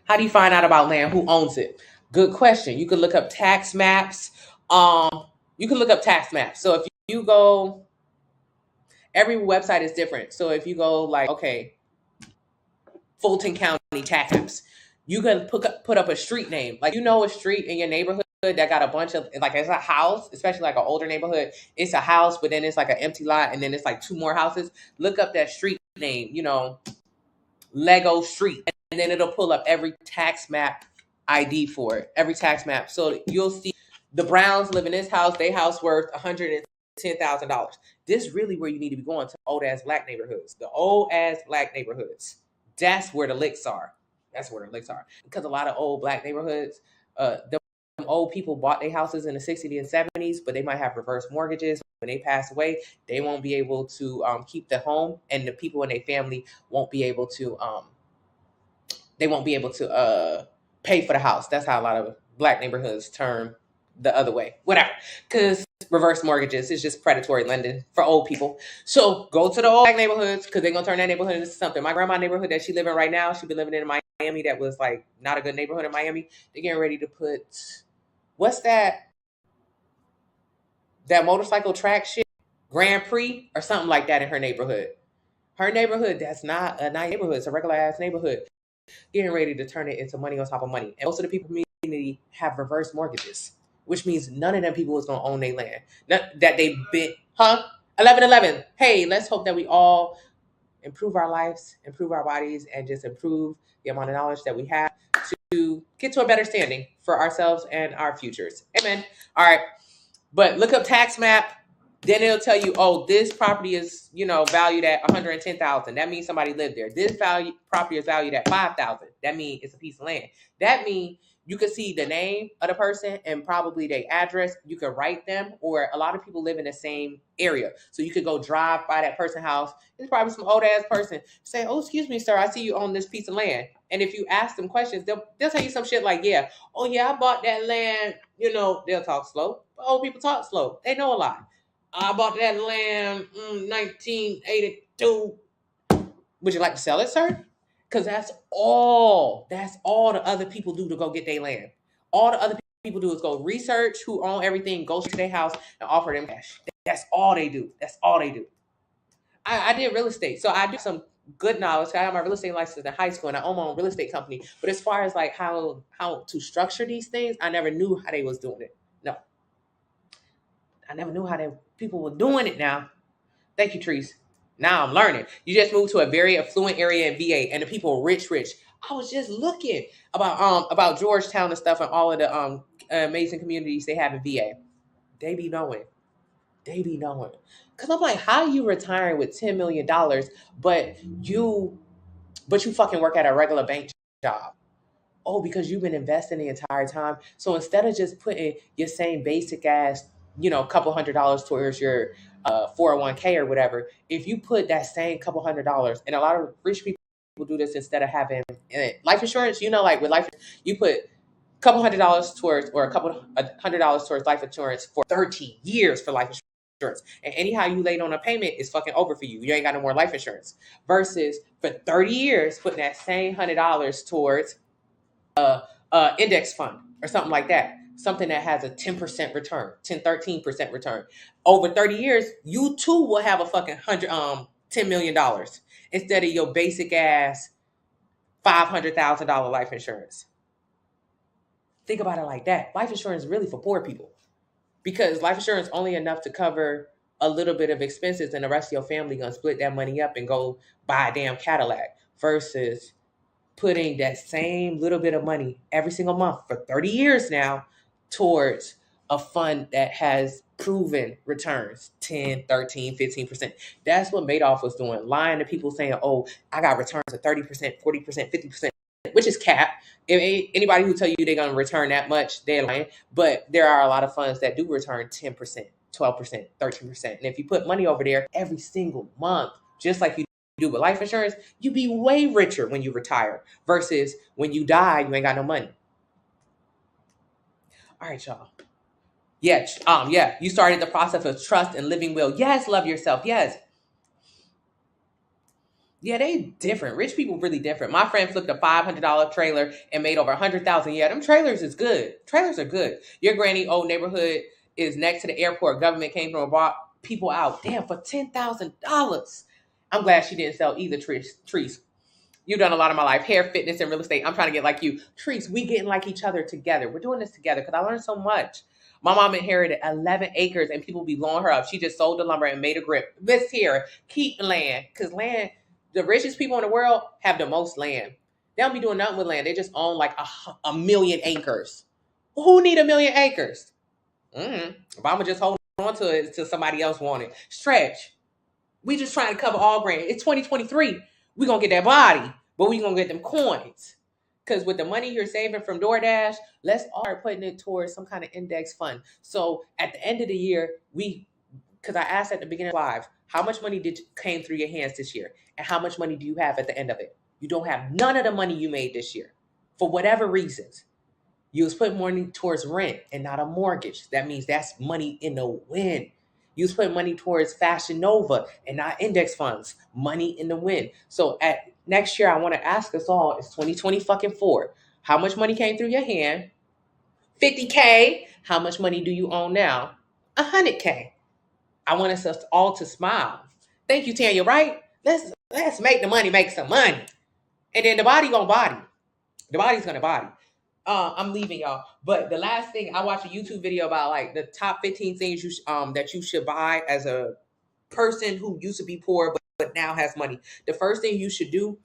How do you find out about land? Who owns it? Good question. You can look up tax maps. So if you go, every website is different. So if you go like, okay, Fulton County tax maps, you can put up a street name. Like, a street in your neighborhood that got a bunch of, like, it's a house, especially like an older neighborhood. It's a house, but then it's like an empty lot, and then it's like two more houses. Look up that street name, Lego Street, and then it'll pull up every tax map ID for it, every tax map. So you'll see the Browns live in this house, their house worth $110,000. This really where you need to be going, to old ass black neighborhoods. The old ass black neighborhoods. That's where the licks are. Because a lot of old black neighborhoods, them old people bought their houses in the 60s and 70s, but they might have reverse mortgages. When they pass away, they won't be able to keep the home, and the people in their family won't be able to pay for the house. That's how a lot of black neighborhoods turn the other way. Whatever. Because reverse mortgages is just predatory lending for old people. So go to the old black neighborhoods, because they're going to turn that neighborhood into something. My grandma's neighborhood that she live in right now, she been living in Miami, that was like not a good neighborhood in Miami. They're getting ready to put, what's that motorcycle track shit? Grand Prix or something like that in her neighborhood. Her neighborhood, that's not a nice neighborhood. It's a regular ass neighborhood. Getting ready to turn it into money on top of money. And most of the people in the community have reverse mortgages, which means none of them people is going to own their land. That they been, 11-11. Hey, let's hope that we all improve our lives, improve our bodies, and just improve the amount of knowledge that we have to get to a better standing for ourselves and our futures. Amen. All right. But look up tax map. Then it'll tell you, oh, this property is, valued at $110,000. That means somebody lived there. This property is valued at $5,000. That means it's a piece of land. That means you can see the name of the person and probably their address. You can write them, or a lot of people live in the same area. So you could go drive by that person's house. It's probably some old ass person. Say, oh, excuse me, sir, I see you own this piece of land. And if you ask them questions, they'll tell you some shit like, yeah, oh yeah, I bought that land. They'll talk slow. But old people talk slow. They know a lot. I bought that land 1982. Would you like to sell it, sir? Because that's all the other people do to go get their land. All the other people do is go research who own everything, go to their house, and offer them cash. That's all they do. I did real estate, so I do some good knowledge. I got my real estate license in high school, and I own my own real estate company. But as far as like how to structure these things, I never knew how they was doing it. No. I never knew how people were doing it now. Thank you, Trees. Now I'm learning. You just moved to a very affluent area in VA, and the people are rich. I was just looking about Georgetown and stuff, and all of the amazing communities they have in VA. They be knowing. Cause I'm like, how you retiring with $10 million, but you fucking work at a regular bank job? Oh, because you've been investing the entire time. So instead of just putting your same basic ass, couple $100 towards your 401k or whatever, if you put that same couple $100, and a lot of rich people do this instead of having life insurance, like with life, you put a couple $100 towards, or a couple $100 towards life insurance for 13 years for life insurance. And anyhow you laid on a payment is fucking over for you. You ain't got no more life insurance. Versus for 30 years, putting that same $100 towards index fund or something like that. Something that has a 10% return, 13% return. Over 30 years, you too will have a fucking $10 million instead of your basic ass $500,000 life insurance. Think about it like that. Life insurance is really for poor people because life insurance only enough to cover a little bit of expenses, and the rest of your family gonna split that money up and go buy a damn Cadillac versus putting that same little bit of money every single month for 30 years now towards a fund that has proven returns 10, 13, 15%. That's what Madoff was doing, lying to people saying, oh, I got returns of 30%, 40%, 50%, which is cap. If anybody who tell you they're going to return that much, they're lying. But there are a lot of funds that do return 10%, 12%, 13%. And if you put money over there every single month, just like you do with life insurance, you be way richer when you retire versus when you die, you ain't got no money. All right, y'all. Yeah. You started the process of trust and living will. Yes, love yourself. Yes. Yeah, they different. Rich people really different. My friend flipped a $500 trailer and made over 100,000. Yeah, them trailers is good. Trailers are good. Your granny old neighborhood is next to the airport. Government came through and bought people out. Damn, for $10,000. I'm glad she didn't sell either. Trees. You've done a lot of my life, hair, fitness, and real estate. I'm trying to get like you. Trees, we getting like each other together. We're doing this together because I learned so much. My mom inherited 11 acres and people be blowing her up. She just sold the lumber and made a grip. This here, keep land. Because land, the richest people in the world have the most land. They don't be doing nothing with land. They just own like a million acres. Who need a million acres? If I'm just hold on to it until somebody else want it. Stretch. We just trying to cover all ground. It's 2023. We gonna get that body, but we gonna get them coins. Because with the money you're saving from DoorDash, let's all start putting it towards some kind of index fund. So at the end of the year, because I asked at the beginning of live, how much money came through your hands this year? And how much money do you have at the end of it? You don't have none of the money you made this year. For whatever reasons. You was putting money towards rent and not a mortgage. That means that's money in the wind. You was putting money towards Fashion Nova and not index funds. Money in the wind. So at next year, I want to ask us all, it's 2024. How much money came through your hand? 50K. How much money do you own now? 100K. I want us all to smile. Thank you, Tanya, right? Let's make the money make some money. And then the body gonna body. The body's gonna body. I'm leaving y'all. But the last thing, I watched a YouTube video about like the top 15 things that you should buy as a person who used to be poor but now has money. The first thing you should do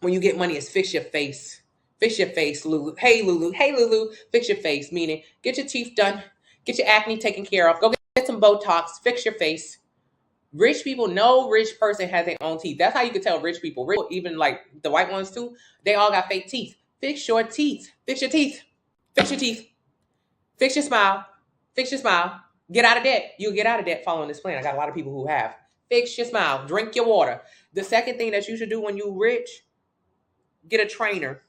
when you get money is fix your face. Fix your face, Lulu. Hey, Lulu. Hey, Lulu. Fix your face, meaning get your teeth done, get your acne taken care of, go get some Botox, fix your face. Rich people, no rich person has their own teeth. That's how you can tell rich people. Rich, even like the white ones too, they all got fake teeth. Fix your teeth. Fix your teeth. Fix your teeth. Fix your smile. Fix your smile. Get out of debt. You'll get out of debt following this plan. I got a lot of people who have. Fix your smile. Drink your water. The second thing that you should do when you rich, get a trainer.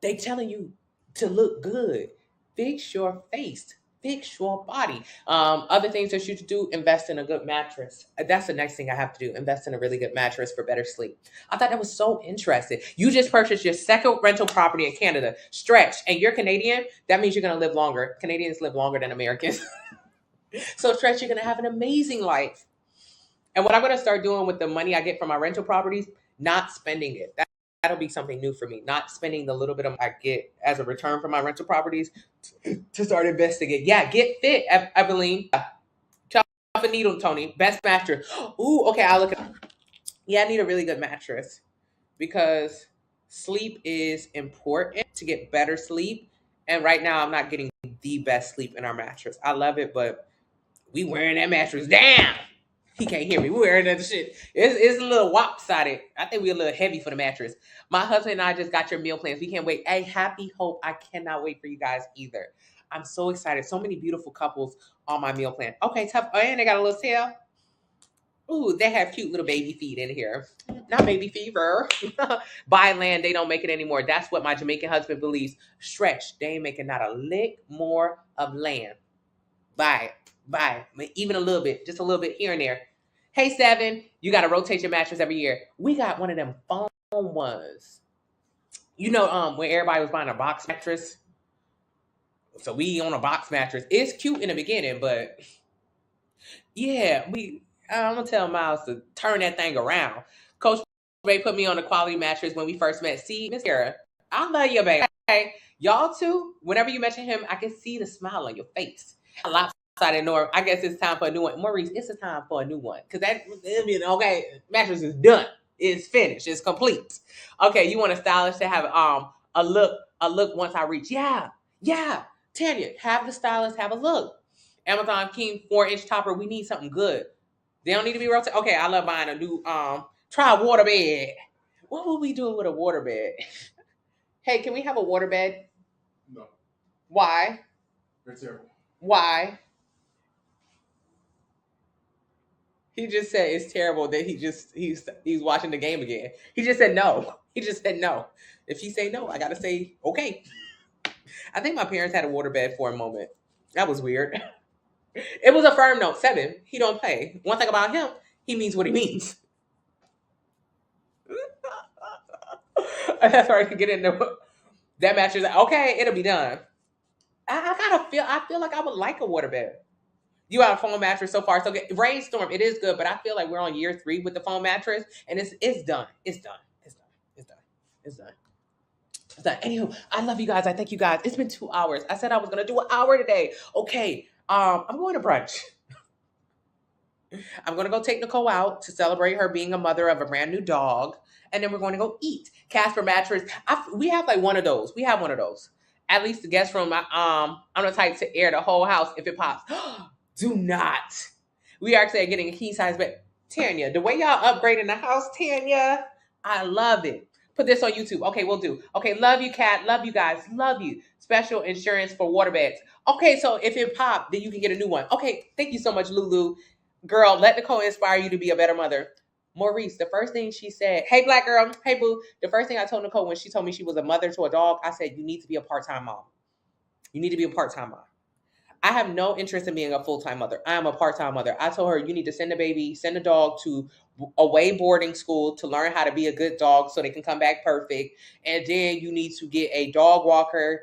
They telling you to look good. Fix your face. Fix your body. Other things that you should do, invest in a good mattress. That's the next thing I have to do. Invest in a really good mattress for better sleep. I thought that was so interesting. You just purchased your second rental property in Canada. Stretch. And you're Canadian. That means you're going to live longer. Canadians live longer than Americans. So Stretch, you're going to have an amazing life. And what I'm going to start doing with the money I get from my rental properties, not spending it. That'll be something new for me. Not spending the little bit of I get as a return from my rental properties to start investing it. Yeah, get fit, Evelyn. Chop a needle, Tony. Best mattress. Ooh, okay, I'll look at. Yeah, I need a really good mattress because sleep is important to get better sleep. And right now, I'm not getting the best sleep in our mattress. I love it, but we wearing that mattress down. He can't hear me. We're wearing that shit. It's a little lopsided. I think we're a little heavy for the mattress. My husband and I just got your meal plans. We can't wait. Hey, happy hope. I cannot wait for you guys either. I'm so excited. So many beautiful couples on my meal plan. Okay, tough. Oh, and they got a little tail. Ooh, they have cute little baby feet in here. Not baby fever. Buy land, they don't make it anymore. That's what my Jamaican husband believes. Stretch, they ain't making not a lick more of land. Buy even a little bit, just a little bit here and there. Hey, Seven, you got to rotate your mattress every year. We got one of them foam ones. You know, when everybody was buying a box mattress. So we on a box mattress. It's cute in the beginning, but yeah, I'm gonna tell Miles to turn that thing around. Coach Ray put me on a quality mattress when we first met. See, Miss Kara, I love you, baby. Okay. Y'all too, whenever you mention him, I can see the smile on your face. A lopsided Nora. I guess it's time for a new one. Maurice, it's a time for a new one. Because that, okay, mattress is done. It's finished. It's complete. Okay, you want a stylist to have a look once I reach. Yeah. Tanya, have the stylist have a look. Amazon King 4-inch topper. We need something good. They don't need to be rotated. Okay, I love buying a new try a water bed. What would we do with a water bed? Hey, can we have a water bed? No. Why? They're terrible. Why? He just said it's terrible that he's watching the game again. He just said no. He just said no. If he say no, I gotta say okay. I think my parents had a water bed for a moment. That was weird. It was a firm note 7. He don't play. One thing about him, he means what he means. That's right. To get into that mattress. Okay, it'll be done. I feel like I would like a waterbed. You have a foam mattress so far, so good. Rainstorm, it is good, but I feel like we're on year 3 with the foam mattress, and it's done. It's done. It's done. It's done. It's done. It's done. Anywho, I love you guys. I thank you guys. It's been 2 hours. I said I was gonna do an hour today. Okay. I'm going to brunch. I'm gonna go take Nicole out to celebrate her being a mother of a brand new dog, and then we're going to go eat. Casper mattress. We have like one of those. We have one of those. At least the guest room. I'm the type to air the whole house if it pops. Do not. We are actually getting a king size bed. Tanya, the way y'all upgrading the house, Tanya, I love it. Put this on YouTube. Okay, we'll do. Okay, love you, Kat. Love you guys. Love you. Special insurance for water beds. Okay, so if it popped, then you can get a new one. Okay, thank you so much, Lulu. Girl, let Nicole inspire you to be a better mother. Maurice, the first thing she said, hey, black girl, hey, boo. The first thing I told Nicole when she told me she was a mother to a dog, I said, you need to be a part-time mom. You need to be a part-time mom. I have no interest in being a full-time mother. I am a part-time mother. I told her you need to send the dog to away boarding school to learn how to be a good dog so they can come back perfect. And then you need to get a dog walker.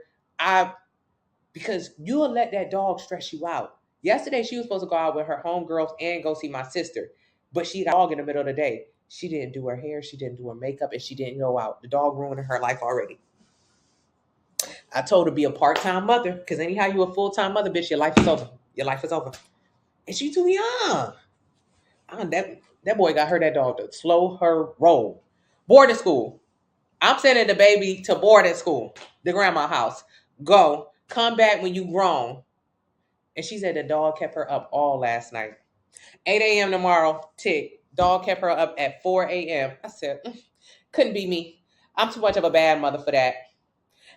Because you'll let that dog stress you out. Yesterday, she was supposed to go out with her homegirls and go see my sister. But she got a dog in the middle of the day. She didn't do her hair. She didn't do her makeup. And she didn't go out. The dog ruined her life already. I told her to be a part-time mother, because anyhow you a full-time mother, bitch, your life is over. Your life is over. And she too young. That boy got her that dog to slow her roll. Boarding school. I'm sending the baby to boarding school, the grandma house. Go. Come back when you grown. And she said the dog kept her up all last night. 8 a.m. tomorrow, tick. Dog kept her up at 4 a.m. I said, couldn't be me. I'm too much of a bad mother for that.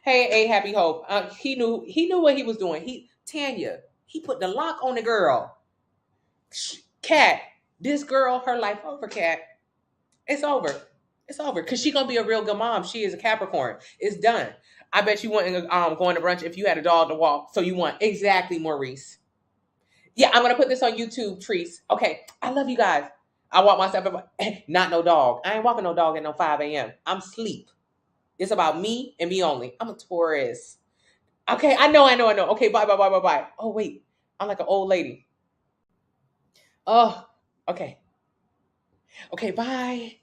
Hey, A Happy Hope. He knew what he was doing. Tanya, he put the lock on the girl. Cat, this girl, her life over, Cat. It's over. It's over. Because she's going to be a real good mom. She is a Capricorn. It's done. I bet you wouldn't going to brunch if you had a dog to walk. So you want. Exactly, Maurice. Yeah, I'm going to put this on YouTube, Treese. Okay, I love you guys. I walk myself. Not no dog. I ain't walking no dog at no 5 a.m. I'm asleep. It's about me and me only. I'm a Taurus. Okay, I know. Okay, bye. Oh, wait. I'm like an old lady. Oh, okay. Okay, bye.